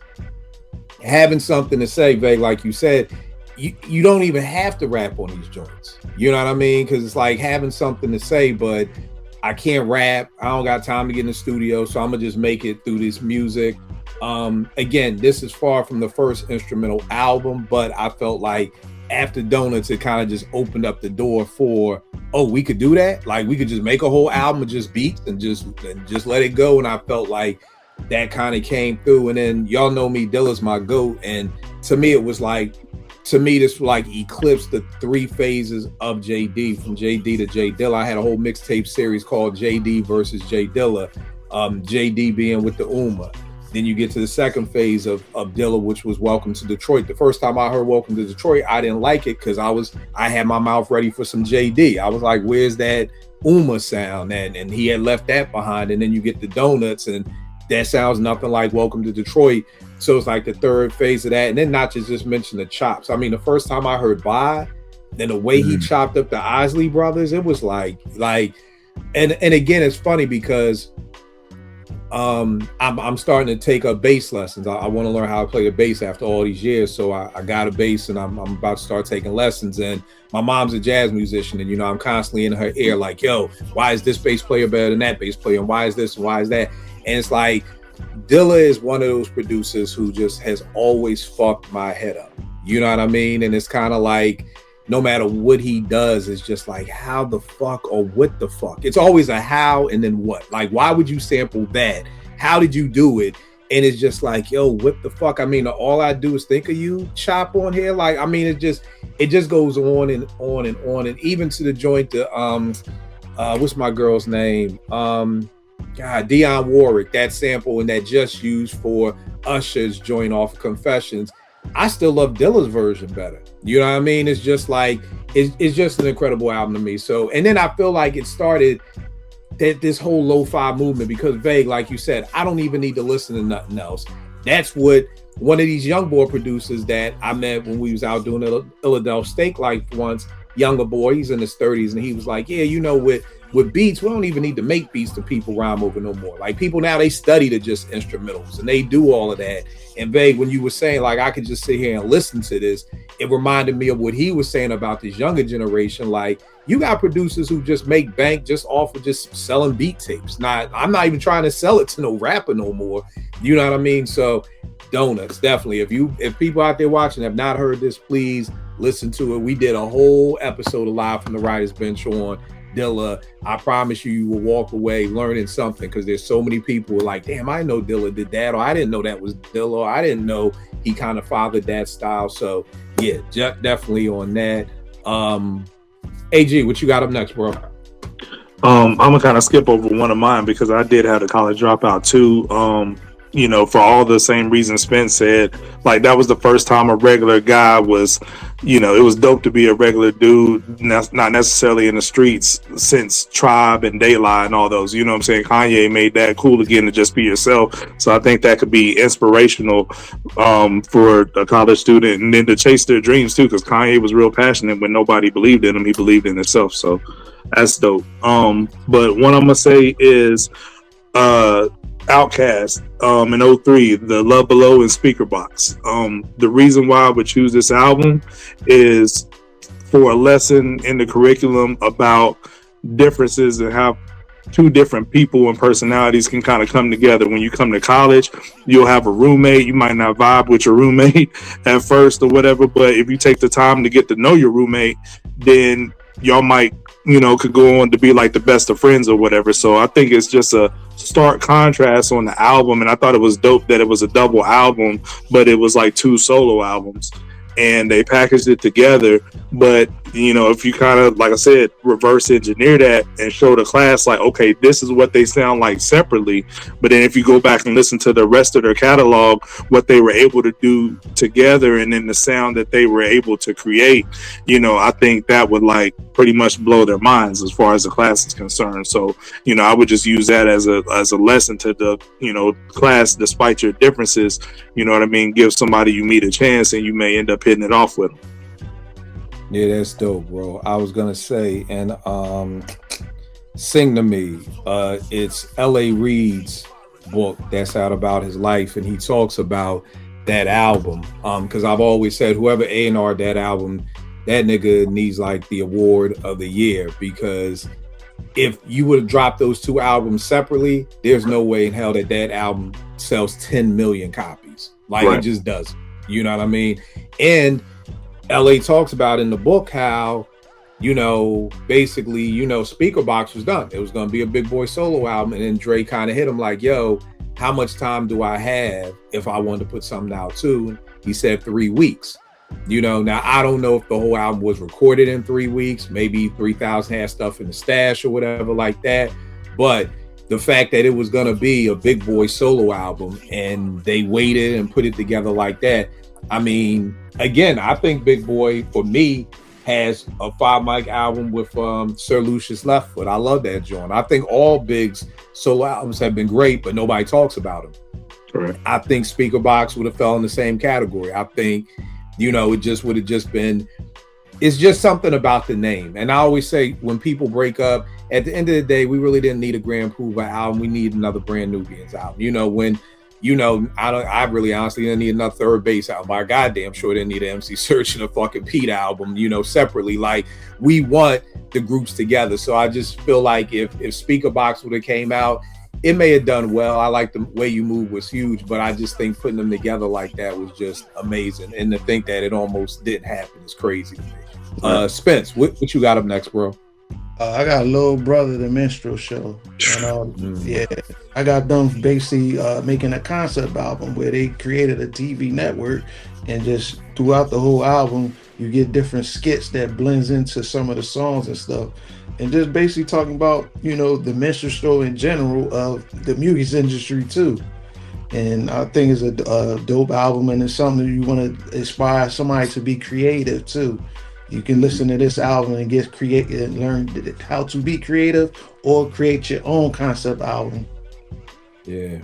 having something to say, Veg, like you said, you don't even have to rap on these joints. You know what I mean? Because it's like having something to say, but I can't rap. I don't got time to get in the studio, so I'm gonna just make it through this music. Again, this is far from the first instrumental album, but I felt like after Donuts, it kind of just opened up the door for, oh, we could do that. Like we could just make a whole album of just beats and just let it go. And I felt like that kind of came through. And then y'all know me, Dilla's my GOAT. And to me, it was like, this like eclipsed the three phases of JD, from JD to J Dilla. I had a whole mixtape series called JD versus J Dilla. JD being with the Uma. Then you get to the second phase of Dilla, which was Welcome to Detroit. The first time I heard Welcome to Detroit, I didn't like it because I had my mouth ready for some JD. I was like, where's that Uma sound? And he had left that behind. And then you get the Donuts, and that sounds nothing like Welcome to Detroit. So it's like the third phase of that. And then not just mention the chops. I mean, the first time I heard Bye, then the way he chopped up the Isley Brothers, it was like, and again, it's funny because I'm starting to take up bass lessons. I want to learn how to play the bass after all these years. So I got a bass, and I'm about to start taking lessons. And my mom's a jazz musician, and, you know, I'm constantly in her ear like, yo, why is this bass player better than that bass player? And why is this? And why is that? And it's like, Dilla is one of those producers who just has always fucked my head up. You know what I mean? And it's kind of like, no matter what he does, it's just like, how the fuck or what the fuck? It's always a how and then what. Like, why would you sample that? How did you do it? And it's just like, yo, what the fuck? I mean, all I do is think of you, Chop, on here. Like, I mean, it just goes on and on and on. And even to the joint, what's my girl's name? Dionne Warwick, that sample and that just used for Usher's joint off of Confessions. I still love Dilla's version better. You know what I mean? It's just like, it's just an incredible album to me. So, and then I feel like it started that this whole lo-fi movement, because Vague, like you said, I don't even need to listen to nothing else. That's what one of these young boy producers that I met when we was out doing Illadelph Steak Life once, younger boy, he's in his 30s, and he was like, yeah, you know, with beats, we don't even need to make beats that people rhyme over no more. Like, people now, they study the just instrumentals and they do all of that. And Vague, when you were saying, like, I could just sit here and listen to this, it reminded me of what he was saying about this younger generation. Like, you got producers who just make bank just off of just selling beat tapes. I'm not even trying to sell it to no rapper no more. You know what I mean? So Donuts, definitely. If people out there watching have not heard this, please listen to it. We did a whole episode of Live from the Writer's Bench on Dilla. I promise you will walk away learning something, because there's so many people who are like, damn, I didn't know Dilla did that, or I didn't know that was Dilla, or I didn't know he kind of fathered that style. So yeah, definitely on that. AG, what you got up next, bro? I'm gonna kind of skip over one of mine because I did have the college dropout too. You know, for all the same reasons Spence said, like, that was the first time a regular guy was, you know, it was dope to be a regular dude, not necessarily in the streets, since Tribe and Daylight and all those, you know what I'm saying? Kanye made that cool again to just be yourself. So I think that could be inspirational for a college student, and then to chase their dreams too, because Kanye was real passionate when nobody believed in him. He believed in himself. So that's dope. But what I'm gonna say is Outkast in 03, the Love Below and Speaker Box. The reason why I would choose this album is for a lesson in the curriculum about differences and how two different people and personalities can kind of come together. When you come to college, you'll have a roommate. You might not vibe with your roommate at first or whatever, but if you take the time to get to know your roommate, then y'all might, you know, could go on to be like the best of friends or whatever. So I think it's just a stark contrast on the album, and I thought it was dope that it was a double album, but it was like two solo albums, and they packaged it together. But you know, if you kind of, like I said, reverse engineer that and show the class, like, okay, this is what they sound like separately, but then if you go back and listen to the rest of their catalog, what they were able to do together, and then the sound that they were able to create, you know, I think that would like pretty much blow their minds as far as the class is concerned. So, you know, I would just use that as a lesson to the, you know, class, despite your differences, you know what I mean? Give somebody you meet a chance, and you may end up hitting it off with them. Yeah, that's dope, bro. I was gonna say, and Sing to Me, it's L.A. Reid's book that's out about his life, and he talks about that album. Because I've always said, whoever A&R that album, that nigga needs like the award of the year, because if you would have dropped those two albums separately, there's no way in hell that album sells 10 million copies. Like, right. It just doesn't. You know what I mean? And LA talks about in the book how, you know, basically, you know, Speaker Box was done. It was going to be a Big Boy solo album. And then Dre kind of hit him like, yo, how much time do I have if I wanted to put something out too? And he said 3 weeks. You know, now I don't know if the whole album was recorded in 3 weeks. Maybe 3000 had stuff in the stash or whatever like that. But the fact that it was going to be a Big Boy solo album and they waited and put it together like that. I mean, again, I think Big Boy, for me, has a 5 mic album with Sir Lucius Left Foot. I love that joint. I think all Big's solo albums have been great, but nobody talks about them. Correct. I think Speaker Box would have fell in the same category. I think, you know, it just would have just been, it's just something about the name. And I always say, when people break up, at the end of the day, we really didn't need a Grand Puba album. We need another Brand Nubians album. You know, when, you know, I really honestly didn't need another Third Base album. I goddamn sure didn't need an MC Search and a fucking Pete album, you know, separately. Like, we want the groups together. So I just feel like if Speaker Box would have came out, it may have done well. I like the way you move was huge, but I just think putting them together like that was just amazing. And to think that it almost didn't happen is crazy to me. Spence, what you got up next, bro? I got Little Brother, the Minstrel Show. And, yeah, I got them basically making a concept album where they created a TV network, and just throughout the whole album, you get different skits that blends into some of the songs and stuff. And just basically talking about, the minstrel show in general of the music industry too. And I think it's a dope album, and it's something you want to inspire somebody to be creative too. You can listen to this album and get creative and learn how to be creative or create your own concept album. Yeah,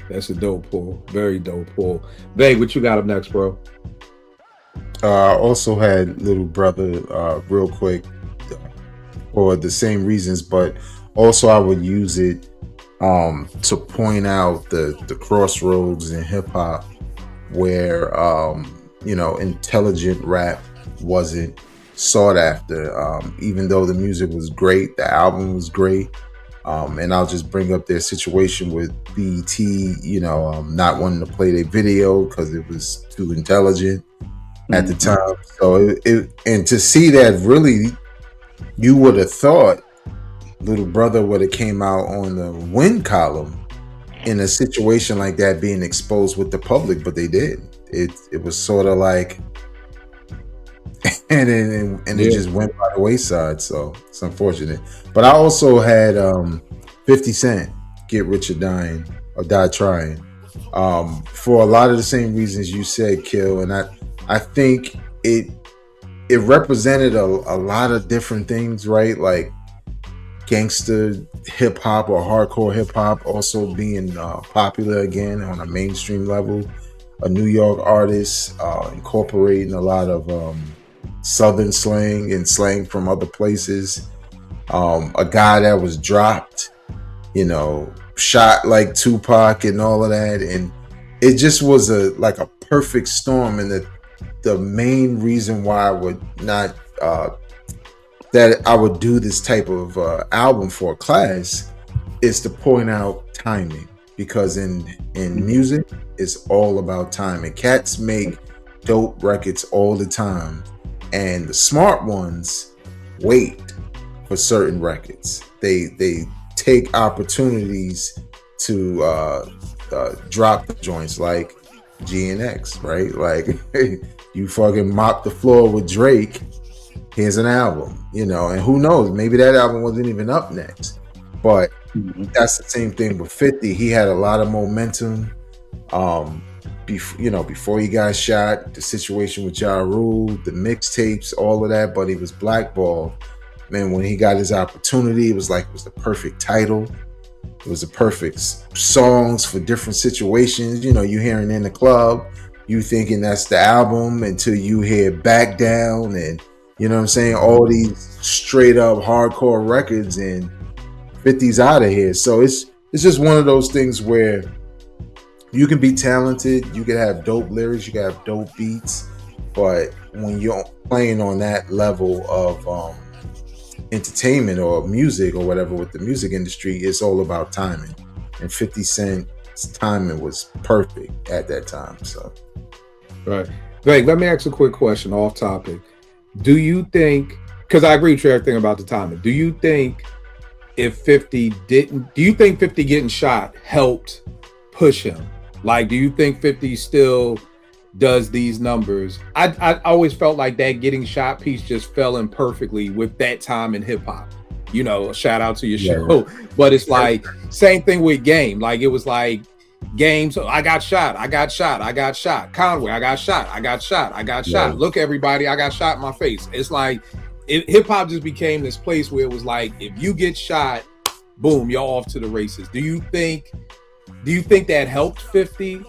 that's a dope pull. Very dope pull. Vay, what you got up next, bro? I also had Little Brother real quick for the same reasons, but also I would use it to point out the crossroads in hip hop where intelligent rap wasn't sought after, even though the music was great, the album was great. And I'll just bring up their situation with BET, not wanting to play their video because it was too intelligent at the time. So and to see that, really, you would have thought Little Brother would have came out on the win column in a situation like that, being exposed with the public, but they did. It was sort of like, and it just went by the wayside. So it's unfortunate. But I also had 50 Cent, Get Rich or Die Trying, for a lot of the same reasons you said, Kill. And I think it represented a lot of different things, right? Like gangster hip hop or hardcore hip hop also being popular again on a mainstream level. A New York artist incorporating a lot of Southern slang and slang from other places. A guy that was dropped, shot like Tupac and all of that, and it just was a perfect storm. And the main reason why I would not that I would do this type of album for a class is to point out timing, because in music it's all about timing. Cats make dope records all the time, and the smart ones wait for certain records. They take opportunities to drop the joints, like GNX, right? Like you fucking mop the floor with Drake, here's an album, and who knows, maybe that album wasn't even up next. But that's the same thing with 50. He had a lot of momentum before he got shot, the situation with Ja Rule, the mixtapes, all of that, but he was blackballed. Man, when he got his opportunity, it was the perfect title. It was the perfect songs for different situations. You hearing in the club, you thinking that's the album until you hear Back Down and, all these straight up hardcore records, and 50's out of here. So it's just one of those things where you can be talented, you can have dope lyrics, you can have dope beats, but when you're playing on that level of entertainment or music or whatever with the music industry, it's all about timing. And 50 Cent's timing was perfect at that time. So, right. Greg, let me ask a quick question off topic. Do you think, because I agree with you everything about the timing, do you think if 50 getting shot helped push him? Like, do you think 50 still does these numbers? I always felt like that getting shot piece just fell in perfectly with that time in hip hop. Shout out to your show. But it's like same thing with Game. Like it was like Game. So I got shot. Conway, I got shot. Look, everybody, I got shot in my face. It's like hip hop just became this place where it was like, if you get shot, boom, you're off to the races. Do you think that helped 50?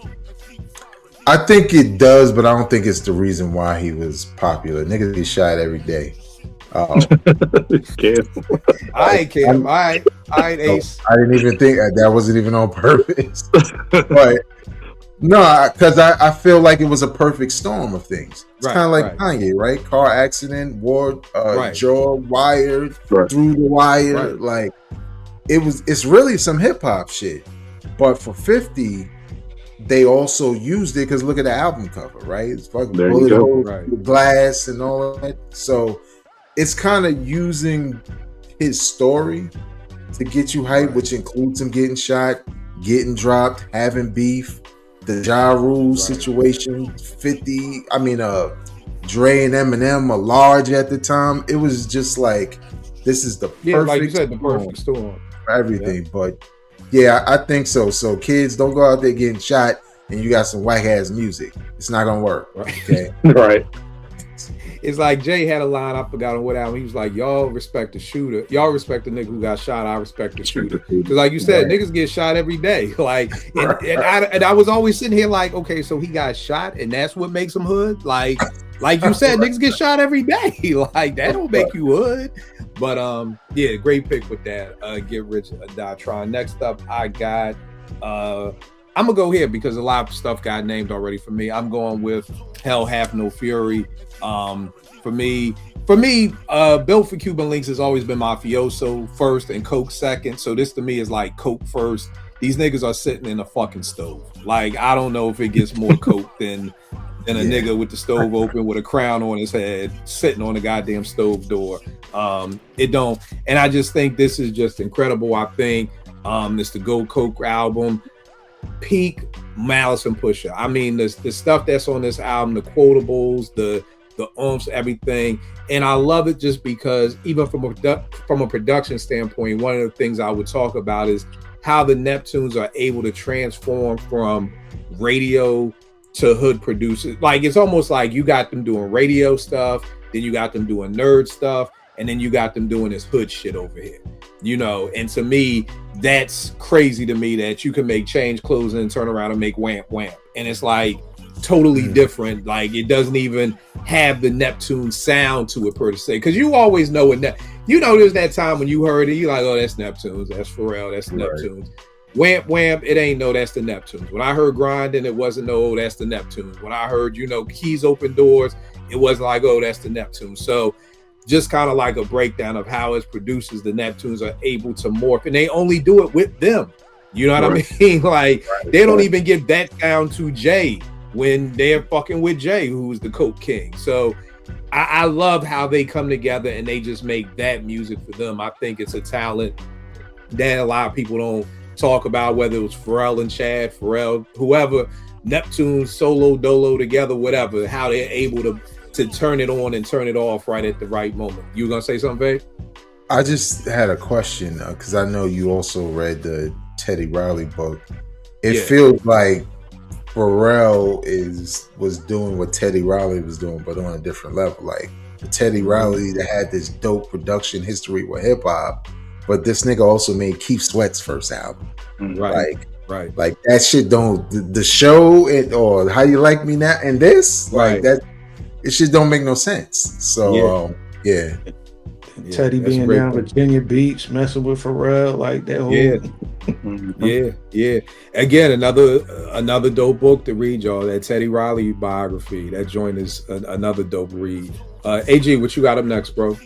I think it does, but I don't think it's the reason why he was popular. Niggas get shot every day. I ain't Cam. All right, Ace. I didn't even think that wasn't even on purpose. But no, because I feel like it was a perfect storm of things. It's kind of like Kanye, right? Car accident, war, jaw wired, through the wire. Like it's really some hip hop shit. But for 50, they also used it because look at the album cover, right? It's fucking There you bullet go. holes, Right. glass, and all that. So it's kind of using his story to get you hyped, which includes him getting shot, getting dropped, having beef, the Ja Rule situation, Dre and Eminem are large at the time. It was just like, this is the perfect like you said, the storm perfect storm. for everything. But yeah, I think so. So kids, don't go out there getting shot and you got some whack ass music. It's not gonna work. Okay. Right. It's like Jay had a line, I forgot on what album. He was like, y'all respect the shooter. Y'all respect the nigga who got shot. I respect the shooter. Because like you said, niggas get shot every day. Like, and I was always sitting here like, okay, so he got shot and that's what makes him hood? Like you said, niggas get shot every day. Like, that don't make you hood. But yeah, great pick with that. Get Rich or Die Trying. Next up, I got I'm gonna go here because a lot of stuff got named already for me. I'm going with Hell Hath No Fury. For me, Built for Cuban Links has always been mafioso first and Coke second. So this to me is like Coke first. These niggas are sitting in a fucking stove. Like, I don't know if it gets more Coke than a nigga with the stove open with a crown on his head sitting on the goddamn stove door. It don't. And I just think this is just incredible. I think it's the Go Coke album. Peak Malice and Pusha. I mean, the stuff that's on this album, the quotables, the oomph, everything, and I love it just because even from a production standpoint, one of the things I would talk about is how the Neptunes are able to transform from radio to hood producers. Like, it's almost like you got them doing radio stuff, then you got them doing nerd stuff, and then you got them doing this hood shit over here. You know, and to me, that's crazy to me that you can make Change Clothes and turn around and make Wham Wham. And it's like totally different. Like, it doesn't even have the Neptune sound to it per se. Because you always know when there's that time when you heard it, you're like, oh, that's Neptunes, that's Pharrell, that's Neptunes. Wham Wham, it ain't no, that's the Neptunes. When I heard Grinding, it wasn't no, that's the Neptunes. When I heard, Keys Open Doors, it wasn't like, oh, that's the Neptunes. So just kind of like a breakdown of how as producers the Neptunes are able to morph, and they only do it with them. You know what I mean? Like, they don't even give that down to Jay when they're fucking with Jay, who's the Coke King. So I love how they come together and they just make that music for them. I think it's a talent that a lot of people don't talk about, whether it was Pharrell and Chad, Pharrell, whoever, Neptune, Solo, Dolo together, whatever, how they're able to turn it on and turn it off right at the right moment. You gonna say something, Babe? I just had a question because I know you also read the Teddy Riley book. It feels like Pharrell was doing what Teddy Riley was doing, but on a different level. Like, Teddy Riley that had this dope production history with hip hop, but this nigga also made Keith Sweat's first album. Right. Like that shit don't the show it or How You Like Me Now and this like that. It shit don't make no sense. So Teddy being down Virginia Beach, messing with Pharrell, like that whole yeah. Again, another dope book to read, y'all. That Teddy Riley biography. That joint is another dope read. AG, what you got up next, bro?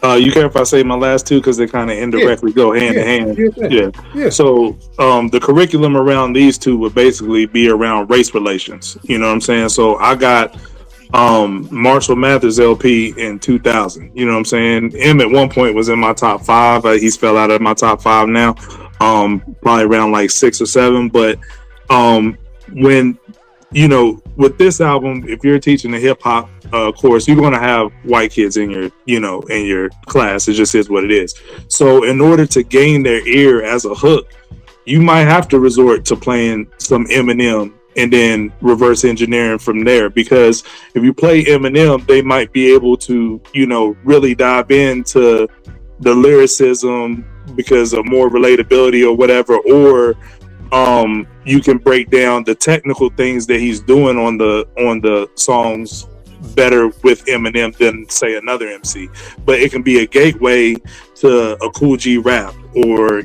You care if I say my last two because they kind of indirectly go hand in hand? Yeah. So the curriculum around these two would basically be around race relations. You know what I'm saying? So I got Marshall Mathers LP in 2000. You know what I'm saying? Him at one point was in my top 5. He's fell out of my top 5 now. Probably around like 6 or 7. But when with this album, if you're teaching a hip hop course, you're going to have white kids in your class. It just is what it is. So in order to gain their ear as a hook, you might have to resort to playing some Eminem and then reverse engineering from there, because if you play Eminem, they might be able to, really dive into the lyricism because of more relatability or whatever, or you can break down the technical things that he's doing on the songs better with Eminem than say another MC. But it can be a gateway to a Cool G rap or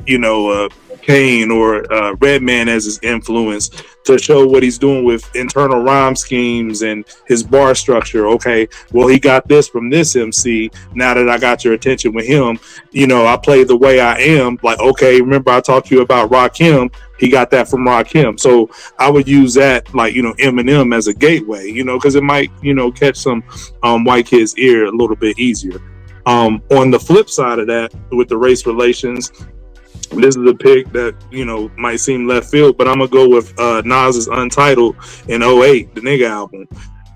Kane or Redman as his influence to show what he's doing with internal rhyme schemes and his bar structure. Okay, well, he got this from this MC. Now that I got your attention with him, I play The Way I Am. Like, okay, remember I talked to you about Rakim? he got that from Rakim. So I would use that, like, you know, Eminem as a gateway, you know, because it might, you know, catch some white kids' ear a little bit easier. On the flip side of that, with the race relations, this is a pick that, you know, might seem left field, but I'm gonna go with Nas's Untitled in 08, the Nigga album.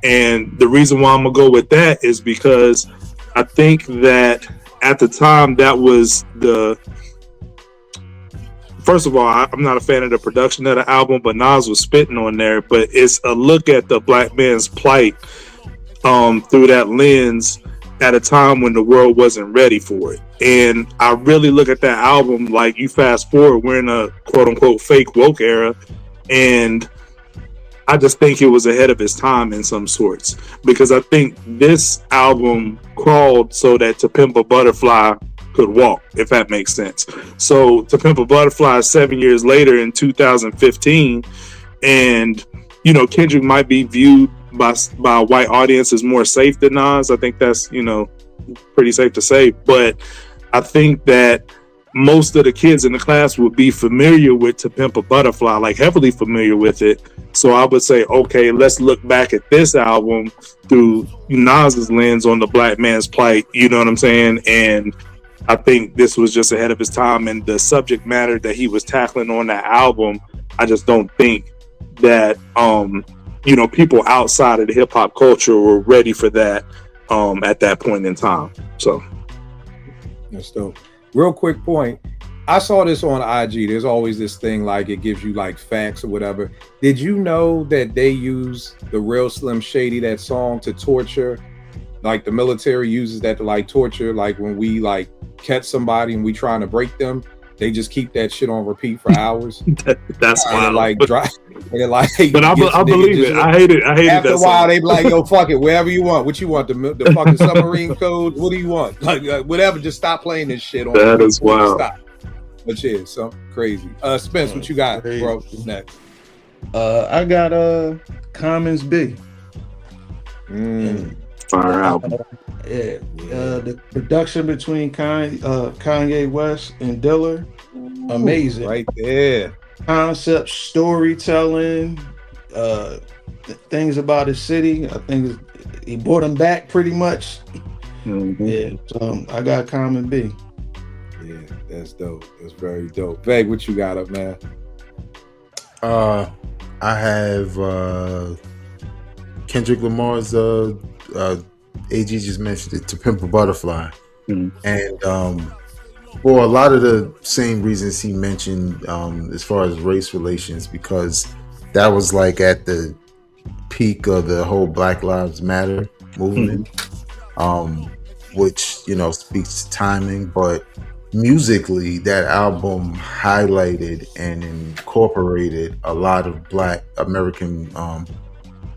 And the reason why I'm gonna go with that is because I think that at the time that was the, first of all, I'm not a fan of the production of the album, but Nas was spitting on there. But it's a look at the black man's plight through that lens at a time when the world wasn't ready for it. And I really look at that album like, you fast forward, we're in a quote unquote fake woke era, and I just think it was ahead of its time in some sorts, because I think this album crawled so that To Pimp a Butterfly could walk, if that makes sense. So To Pimp a Butterfly 7 years later in 2015, and, you know, Kendrick might be viewed by a white audience as more safe than Nas. I think that's, you know, pretty safe to say. But I think that most of the kids in the class would be familiar with To Pimp a Butterfly, like heavily familiar with it. So I would say, okay, let's look back at this album through Nas's lens on the black man's plight. You know what I'm saying? And I think this was just ahead of his time, and the subject matter that he was tackling on that album, I just don't think that you know, people outside of the hip hop culture were ready for that at that point in time. So that's dope. Real quick point. I saw this on IG. There's always this thing like it gives you like facts or whatever. Did you know that they use the real Slim Shady, that song, to torture? Like the military uses that to like torture. Like when we like catch somebody and we trying to break them, they just keep that shit on repeat for hours. That's wild. Like dry. And like, but I believe it. I hate it. After a while, they be like, "Yo, fuck it, wherever you want. What you want? The fucking submarine code? What do you want? Like whatever. Just stop playing this shit on." That is wild. Stop. But yeah, something crazy. Spence, what you got, bro? What's next? I got Commons B. Fire album. The production between Kanye West and Dilla, amazing. Right there. Concept, storytelling, things about his city. I think he brought him back pretty much. Mm-hmm. Yeah, so I got Common B. Yeah, that's dope. That's very dope. Veg, what you got up, man? I have Kendrick Lamar's AG just mentioned it, To Pimp a Butterfly. Mm-hmm. And for a lot of the same reasons he mentioned as far as race relations, because that was like at the peak of the whole Black Lives Matter movement, which, you know, speaks to timing. But musically, that album highlighted and incorporated a lot of Black American,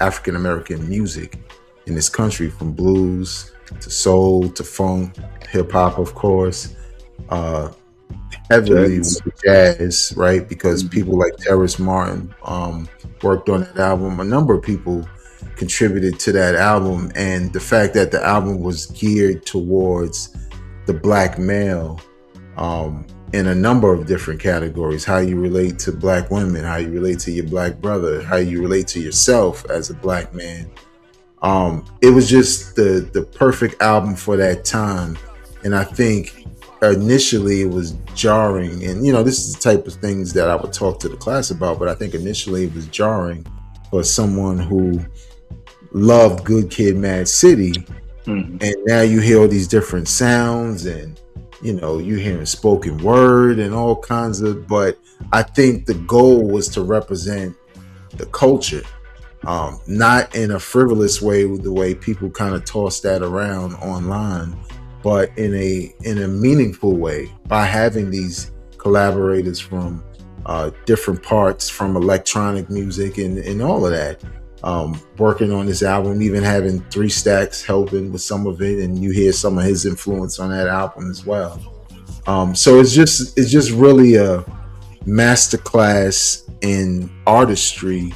African American music in this country, from blues to soul to funk, hip hop, of course, heavily with jazz, right? Because people like Terrace Martin worked on that album. A number of people contributed to that album, and the fact that the album was geared towards the Black male in a number of different categories: how you relate to Black women, how you relate to your Black brother, how you relate to yourself as a Black man. It was just the perfect album for that time. And I think initially it was jarring, and, you know, this is the type of things that I would talk to the class about, but I think initially it was jarring for someone who loved Good Kid, Mad City. And now you hear all these different sounds, and, you know, you hearing spoken word and all kinds of, but I think the goal was to represent the culture. Not in a frivolous way, with the way people kind of toss that around online, but in a meaningful way, by having these collaborators from different parts, from electronic music and all of that, working on this album, even having 3 Stacks helping with some of it, and you hear some of his influence on that album as well. So it's just really a masterclass in artistry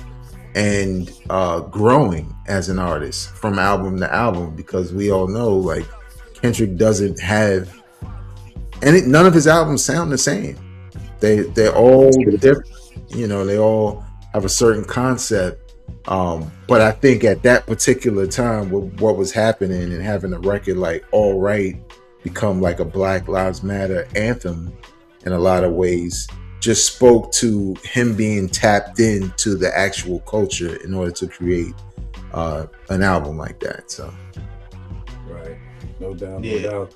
and growing as an artist from album to album, because we all know, like, Kendrick doesn't have none of his albums sound the same. They're all different. You know, they all have a certain concept. But I think at that particular time, with what was happening and having a record like All Right become like a Black Lives Matter anthem in a lot of ways, just spoke to him being tapped into the actual culture in order to create an album like that. So, Right. No doubt. Yeah. No doubt.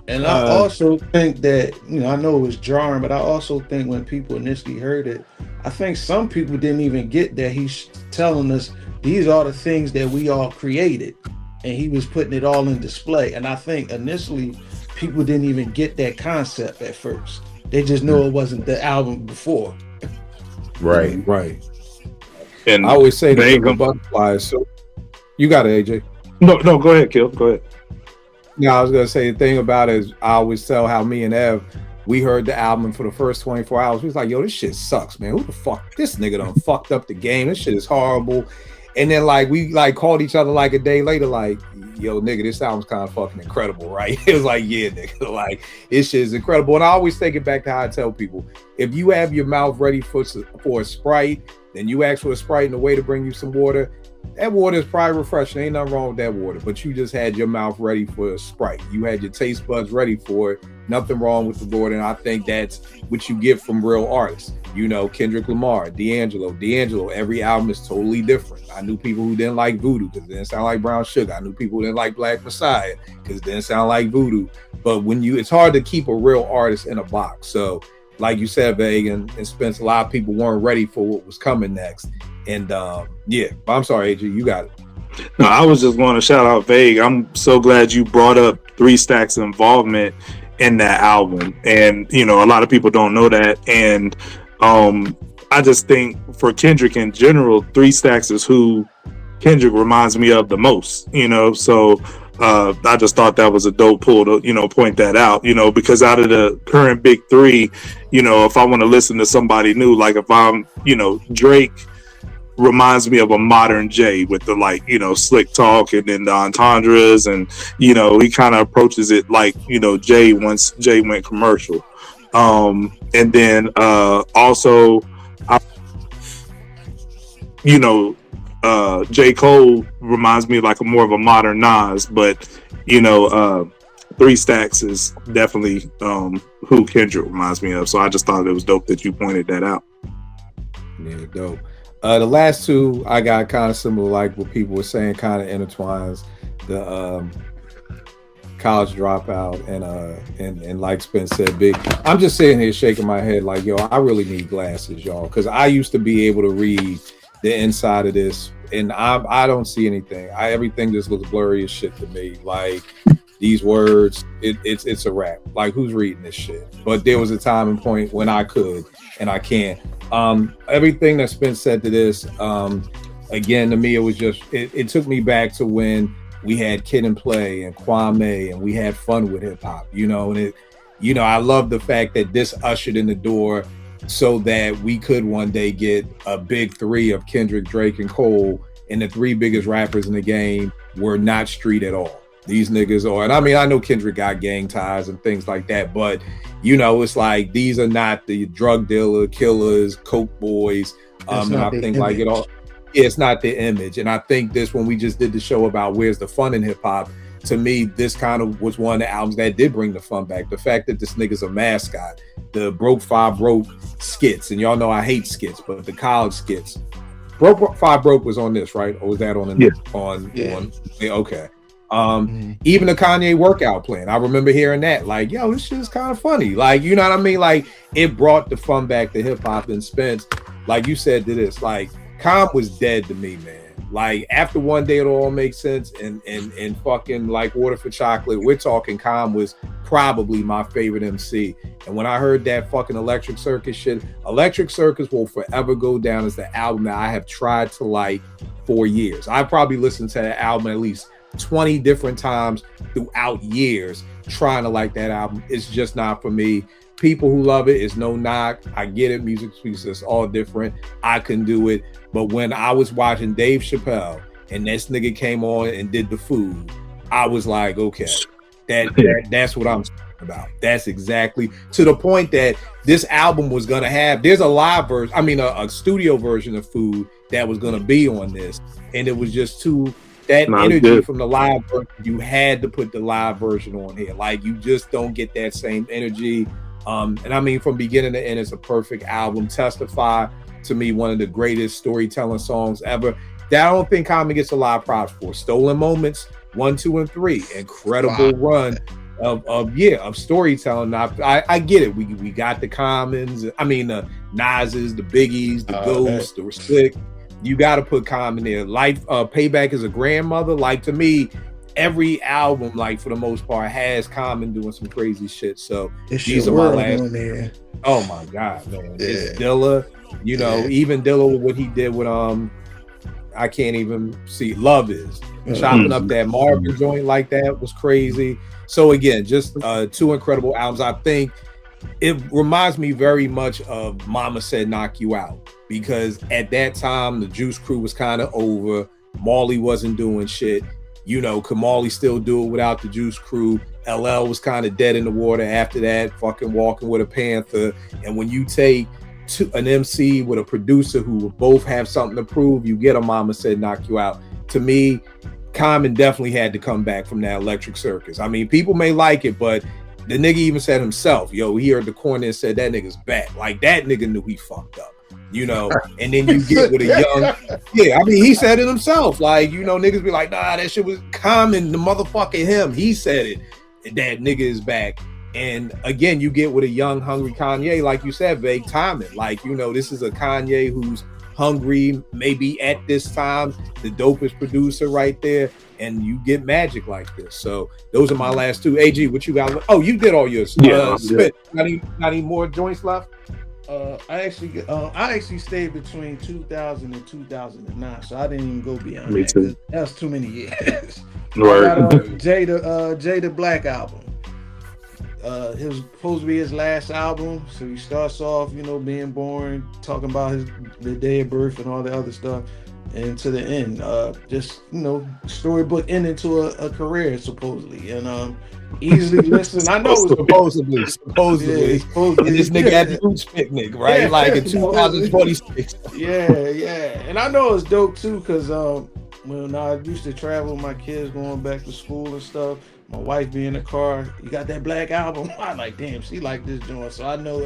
And I also think that, you know, I know it was jarring, but I also think when people initially heard it, I think some people didn't even get that he's telling us these are the things that we all created, and he was putting it all in display. And I think initially people didn't even get that concept at first. They just know it wasn't the album before. right. Right. And I always say they that ain't the gonna- butterflies. So you got it, AJ. no, go ahead, Kill. Go ahead. Yeah, I was gonna say the thing about it is I always tell how me and Ev, we heard the album for the first 24 hours. We was like, yo, this shit sucks, man. Who the fuck? This nigga done fucked up the game. This shit is horrible. And then like we like called each other like a day later, like, yo, nigga, this album's kind of fucking incredible, right? It was like, yeah, nigga, like this shit is incredible. And I always take it back to how I tell people: if you have your mouth ready for a Sprite, then you ask for a Sprite and a way to bring you some water. That water is probably refreshing. Ain't nothing wrong with that water, but you just had your mouth ready for a Sprite. You had your taste buds ready for it. Nothing wrong with the water. And I think that's what you get from real artists. You know, Kendrick Lamar, D'Angelo, every album is totally different. I knew people who didn't like Voodoo because it didn't sound like Brown Sugar. I knew people who didn't like Black Messiah because it didn't sound like Voodoo. But it's hard to keep a real artist in a box. So like you said, Veg and Spence, a lot of people weren't ready for what was coming next. And yeah, I'm sorry, AJ, you got it. No, I was just going to shout out Vague. I'm so glad you brought up 3 Stacks' involvement in that album. And, you know, a lot of people don't know that. And I just think for Kendrick in general, 3 Stacks is who Kendrick reminds me of the most, you know. So I just thought that was a dope pull to, you know, point that out, you know, because out of the current big 3, you know, if I want to listen to somebody new, like if I'm, you know, Drake reminds me of a modern Jay with the, like, you know, slick talk and then the entendres, and, you know, he kind of approaches it like, you know, Jay once Jay went commercial. And then also, you know, J. Cole reminds me like more of a modern Nas, but, you know, 3 Stacks is definitely who Kendrick reminds me of. So I just thought it was dope that you pointed that out. Yeah, dope. The last 2 I got kind of similar, like what people were saying, kind of intertwines. The College Dropout and like Spence said, Big. I'm just sitting here shaking my head like, yo, I really need glasses, y'all, because I used to be able to read the inside of this, and I don't see anything. Everything just looks blurry as shit to me. Like these words, it's a wrap. Like who's reading this shit? But there was a time and point when I could, and I can't. Everything that's been said to this, again, to me, it was just, it took me back to when we had Kid and Play and Kwame, and we had fun with hip hop, you know, and I love the fact that this ushered in the door so that we could one day get a big 3 of Kendrick, Drake, and Cole, and the 3 biggest rappers in the game were not street at all. These niggas are, and I mean, I know Kendrick got gang ties and things like that, but you know, it's like these are not the drug dealer, killers, coke boys. And I think like it all, it's not the image. And I think this, when we just did the show about where's the fun in hip hop, to me, this kind of was one of the albums that did bring the fun back. The fact that this nigga's a mascot, the Broke 5 Broke skits, and y'all know I hate skits, but the college skits. Broke 5 Broke was on this, right? Or was that on the okay. Even the Kanye workout plan, I remember hearing that, like, yo, this shit is kind of funny. Like, you know what I mean? Like, it brought the fun back to hip hop. And Spence, like you said to this, like, Comp was dead to me, man. Like, after One Day It All Makes Sense and fucking like Water for Chocolate, we're talking Comp was probably my favorite MC. And when I heard that fucking Electric Circus shit, Electric Circus will forever go down as the album that I have tried to like for years. I probably listened to that album at least 20 different times throughout years trying to like that album. It's just not for me. People who love it, is no knock. I get it. Music speaks, it's all different. I can do it. But when I was watching Dave Chappelle and this nigga came on and did the food, I was like, okay, that's what I'm about. That's exactly to the point that this album was gonna have. There's a live version, I mean, a studio version of Food that was gonna be on this, and it was just too that energy from the live version. You had to put the live version on here. Like, you just don't get that same energy. And I mean, from beginning to end, it's a perfect album. Testify, to me, one of the greatest storytelling songs ever. That I don't think Common gets a lot of props for. Stolen Moments 1, 2, and 3. Incredible run of storytelling. I get it. We got the Commons. I mean, the Nas's, the Biggies, the Ghosts, the Respect. You got to put Common there. Life, Payback as a Grandmother. Like, to me, every album, like, for the most part, has Common doing some crazy shit. So these are my last. There. Oh my God, man! Yeah. It's Dilla. You know, even Dilla, what he did with I can't even see. Love Is chopping up that Marvin joint like that was crazy. So again, just 2 incredible albums. I think it reminds me very much of Mama Said Knock You Out, because at that time the Juice Crew was kind of over. Marley wasn't doing shit. You know, could Marley still do it without the Juice Crew? LL was kind of dead in the water after that, fucking Walking with a Panther. And when you take an MC with a producer who will both have something to prove, you get a Mama Said Knock You Out. To me, Common definitely had to come back from that Electric Circus. I mean, people may like it, but the nigga even said himself, yo, he heard the corner and said that nigga's back. Like, that nigga knew he fucked up, you know. And then you get with a young, I mean, he said it himself. Like, you know, niggas be like, nah, that shit was Common, the motherfucker him. He said it, that nigga is back. And again, you get with a young, hungry Kanye, like you said, vague timing. Like, you know, this is a Kanye who's hungry, maybe at this time, the dopest producer right there, and you get magic like this. So those are my last 2. AG, what you got? Oh, you did all yours. Yeah, Spit. Got any more joints left? I actually stayed between 2000 and 2009, so I didn't even go beyond Me that. too. That was too many years. Right. I got Jada Black album. It was supposed to be his last album, so he starts off, you know, being born, talking about the day of birth and all the other stuff, and to the end, just, you know, storybook ending to a career supposedly, and easily listen. I know it was supposedly. Yeah, supposedly. And this nigga had the Roots Picnic, right? Yeah, like in 2026. Yeah, and I know it's dope too, because when I used to travel with my kids going back to school and stuff, my wife be in the car, you got that Black album? I'm like, damn, she like this joint. So I know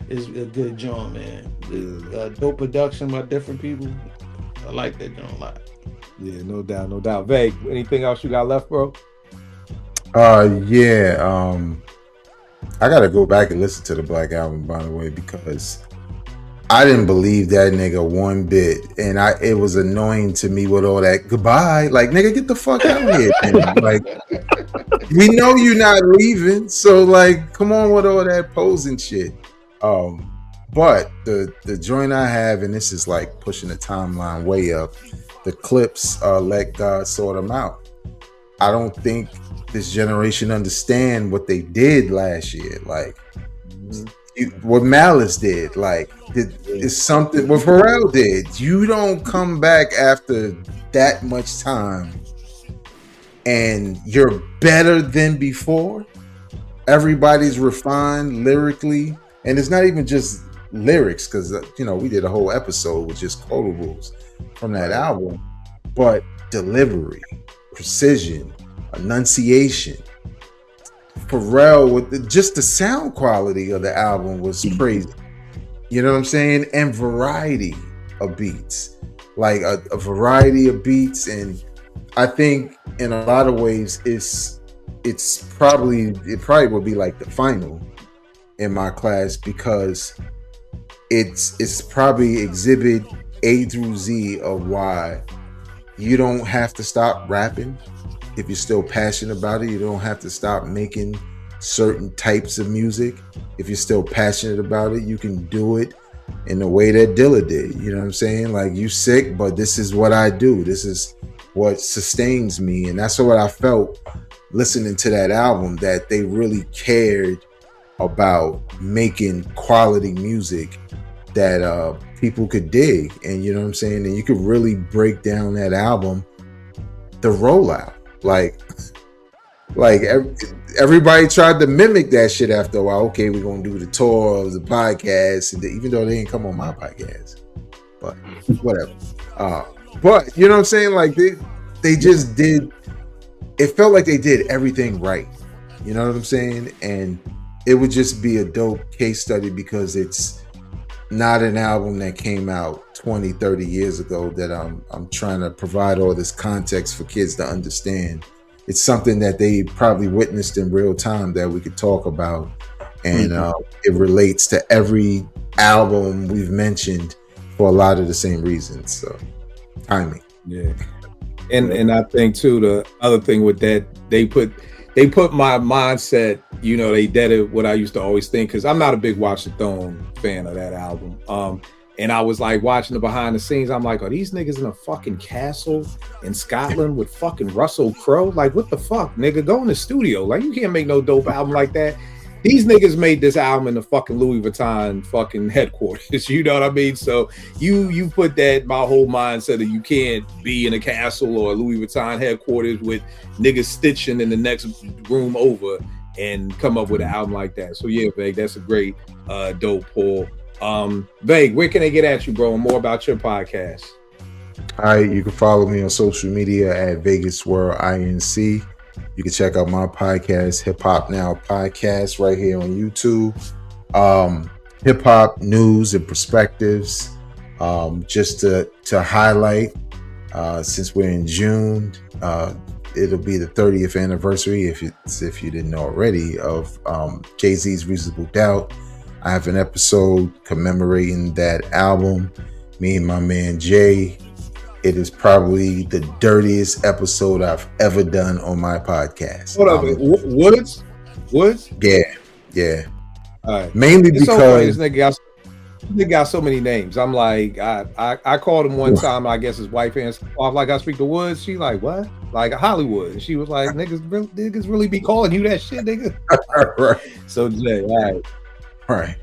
it's a good joint, man. Dope production by different people. I like that joint a lot. Yeah, no doubt. Vague, anything else you got left, bro? Yeah. I gotta go back and listen to the Black album, by the way, because I didn't believe that nigga one bit, and it was annoying to me with all that goodbye. Like, nigga, get the fuck out of here, man. Like, we know you're not leaving, so like, come on with all that posing shit. But the joint I have, and this is like pushing the timeline way up, the Clips, Let God Sort Them Out. I don't think this generation understand what they did last year. Like, what Malice did, like, it's something what Pharrell did. You don't come back after that much time and you're better than before. Everybody's refined lyrically, and it's not even just lyrics, because you know, we did a whole episode with just quotables from that album, but delivery, precision, enunciation. Pharrell, with just the sound quality of the album was crazy. You know what I'm saying? And variety of beats, like a variety of beats. And I think in a lot of ways, it probably would be like the final in my class, because it's probably exhibit A through Z of why you don't have to stop rapping. If you're still passionate about it, you don't have to stop making certain types of music. If you're still passionate about it, you can do it in the way that Dilla did. You know what I'm saying? Like, you sick, but this is what I do. This is what sustains me. And that's what I felt listening to that album, that they really cared about making quality music that people could dig. And you know what I'm saying? And you could really break down that album, the rollout. Like, Like everybody tried to mimic that shit after a while. Okay, we're gonna do the tour of the podcast, and even though they didn't come on my podcast, but whatever. But you know what I'm saying? Like they just did. It felt like they did everything right. You know what I'm saying? And it would just be a dope case study because it's not an album that came out 20, 30 years ago that I'm trying to provide all this context for kids to understand. It's something that they probably witnessed in real time that we could talk about. And it relates to every album we've mentioned for a lot of the same reasons. So timing. Yeah. And I think too, the other thing with that, they put my mindset, you know, they did it what I used to always think, because I'm not a big Watch the Throne fan of that album. And I was like watching the behind the scenes. I'm like, are these niggas in a fucking castle in Scotland with fucking Russell Crowe? Like, what the fuck, nigga? Go in the studio. Like, you can't make no dope album like that. These niggas made this album in the fucking Louis Vuitton fucking headquarters. You know what I mean? So you put that, my whole mindset that you can't be in a castle or a Louis Vuitton headquarters with niggas stitching in the next room over and come up with an album like that. So yeah, Vague, that's a great dope pull. Vague, where can they get at you, bro? And more about your podcast. All right, you can follow me on social media at Vegas World INC. You can check out my podcast, Hip Hop Now Podcast, right here on YouTube. Hip hop news and perspectives, just to highlight. Since we're in June, it'll be the 30th anniversary, if you didn't know already, of Jay-Z's Reasonable Doubt. I have an episode commemorating that album. Me and my man Jay. It is probably the dirtiest episode I've ever done on my podcast. Hold on, Woods? Yeah. All right. Mainly It's because so funny, this nigga got so many names. I'm like, I called him one time. I guess his wife answered off like, I speak to Woods. She like, what? Like Hollywood. And she was like, niggas really be calling you that shit, nigga. right. So Jay, all right.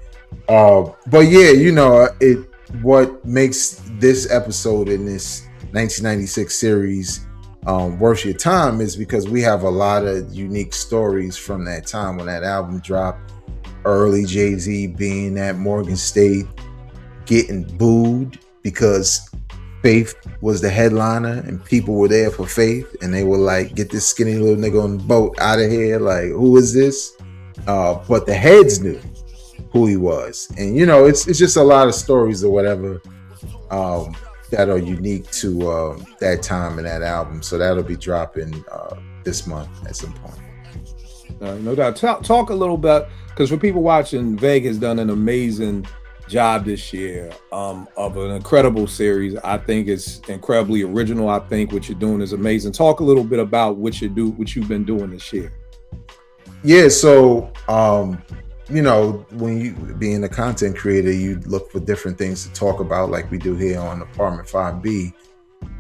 But yeah, you know, what makes this episode in this 1996 series worth your time is because we have a lot of unique stories from that time when that album dropped. Early Jay-Z being at Morgan State, getting booed because Faith was the headliner and people were there for Faith, and they were like, get this skinny little nigga on the boat out of here, like, who is this? But the heads knew who he was. And you know, it's just a lot of stories or whatever that are unique to that time in that album. So that'll be dropping this month at some point. No doubt. Talk a little bit, because for people watching, Vague has done an amazing job this year of an incredible series. I think it's incredibly original. I think what you're doing is amazing. Talk a little bit about what you've been doing this year. Yeah, so you know, when you being a content creator, you look for different things to talk about, like we do here on Apartment 5B.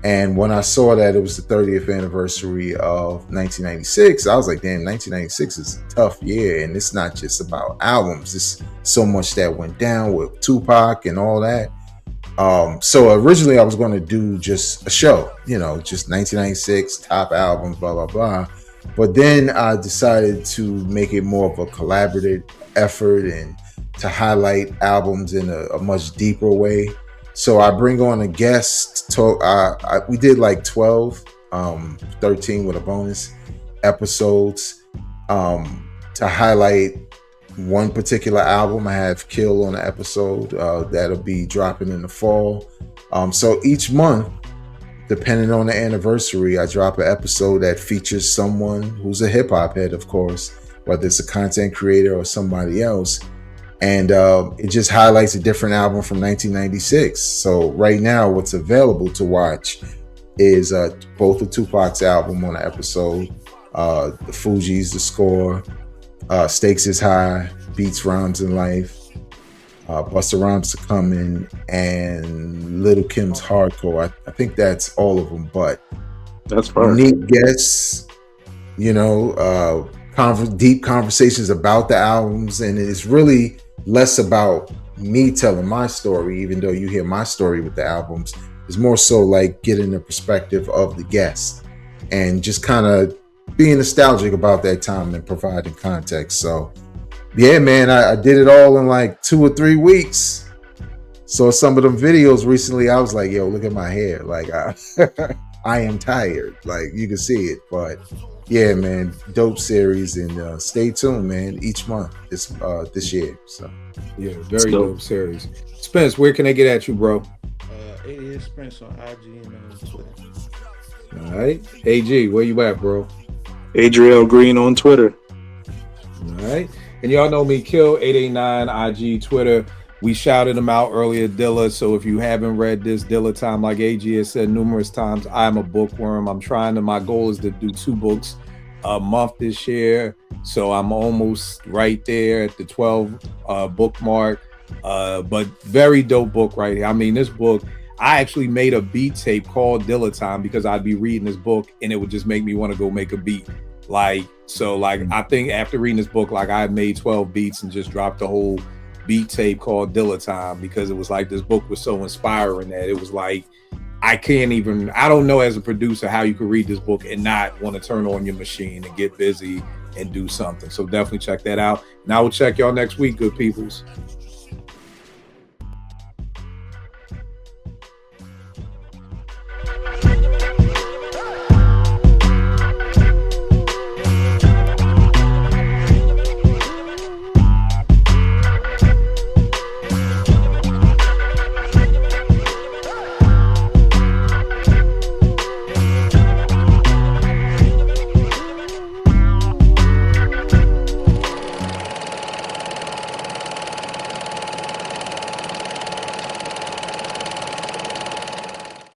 And when I saw that it was the 30th anniversary of 1996, I was like, damn, 1996 is a tough year. And it's not just about albums. It's so much that went down with Tupac and all that. So originally I was going to do just a show, you know, just 1996 top albums, blah, blah, blah. But then I decided to make it more of a collaborative effort and to highlight albums in a much deeper way. So I bring on a guest. We did like 12, 13 with a bonus episodes to highlight one particular album. I have Kill on the episode that'll be dropping in the fall. So each month, depending on the anniversary, I drop an episode that features someone who's a hip hop head, of course, whether it's a content creator or somebody else. And it just highlights a different album from 1996. So right now, what's available to watch is both of Tupac's album on the episode, the Fugees, The Score, Stakes is High, Beats, Rhymes, and Life, Busta Rhymes Coming, and Little Kim's Hardcore. I think that's all of them, but that's fine. Unique guests, you know, deep conversations about the albums, and it's really less about me telling my story, even though you hear my story with the albums. It's more so like getting the perspective of the guests and just kind of being nostalgic about that time and providing context. So yeah, man, I did it all in like 2 or 3 weeks. So some of them videos recently, I was like, yo, look at my hair. Like I am tired. Like you can see it. But yeah, man, dope series, and stay tuned, man, each month this year. So Yeah, very dope series. Spence, where can they get at you, bro? It is Spence on IG and on Twitter. All right. AG, where you at, bro? Adriel Green on Twitter. All right. And y'all know me, Kill889 IG, Twitter. We shouted him out earlier, Dilla. So if you haven't read this, Dilla Time, like AG has said numerous times, I'm a bookworm. My goal is to do 2 books a month this year. So I'm almost right there at the 12 book mark. But very dope book right here. I mean, this book, I actually made a beat tape called Dilla Time because I'd be reading this book and it would just make me want to go make a beat. I think after reading this book, like I made 12 beats and just dropped the whole beat tape called Dilla Time because it was like this book was so inspiring that it was like I don't know as a producer how you could read this book and not want to turn on your machine and get busy and do something. So definitely check that out. And I will check y'all next week, good peoples.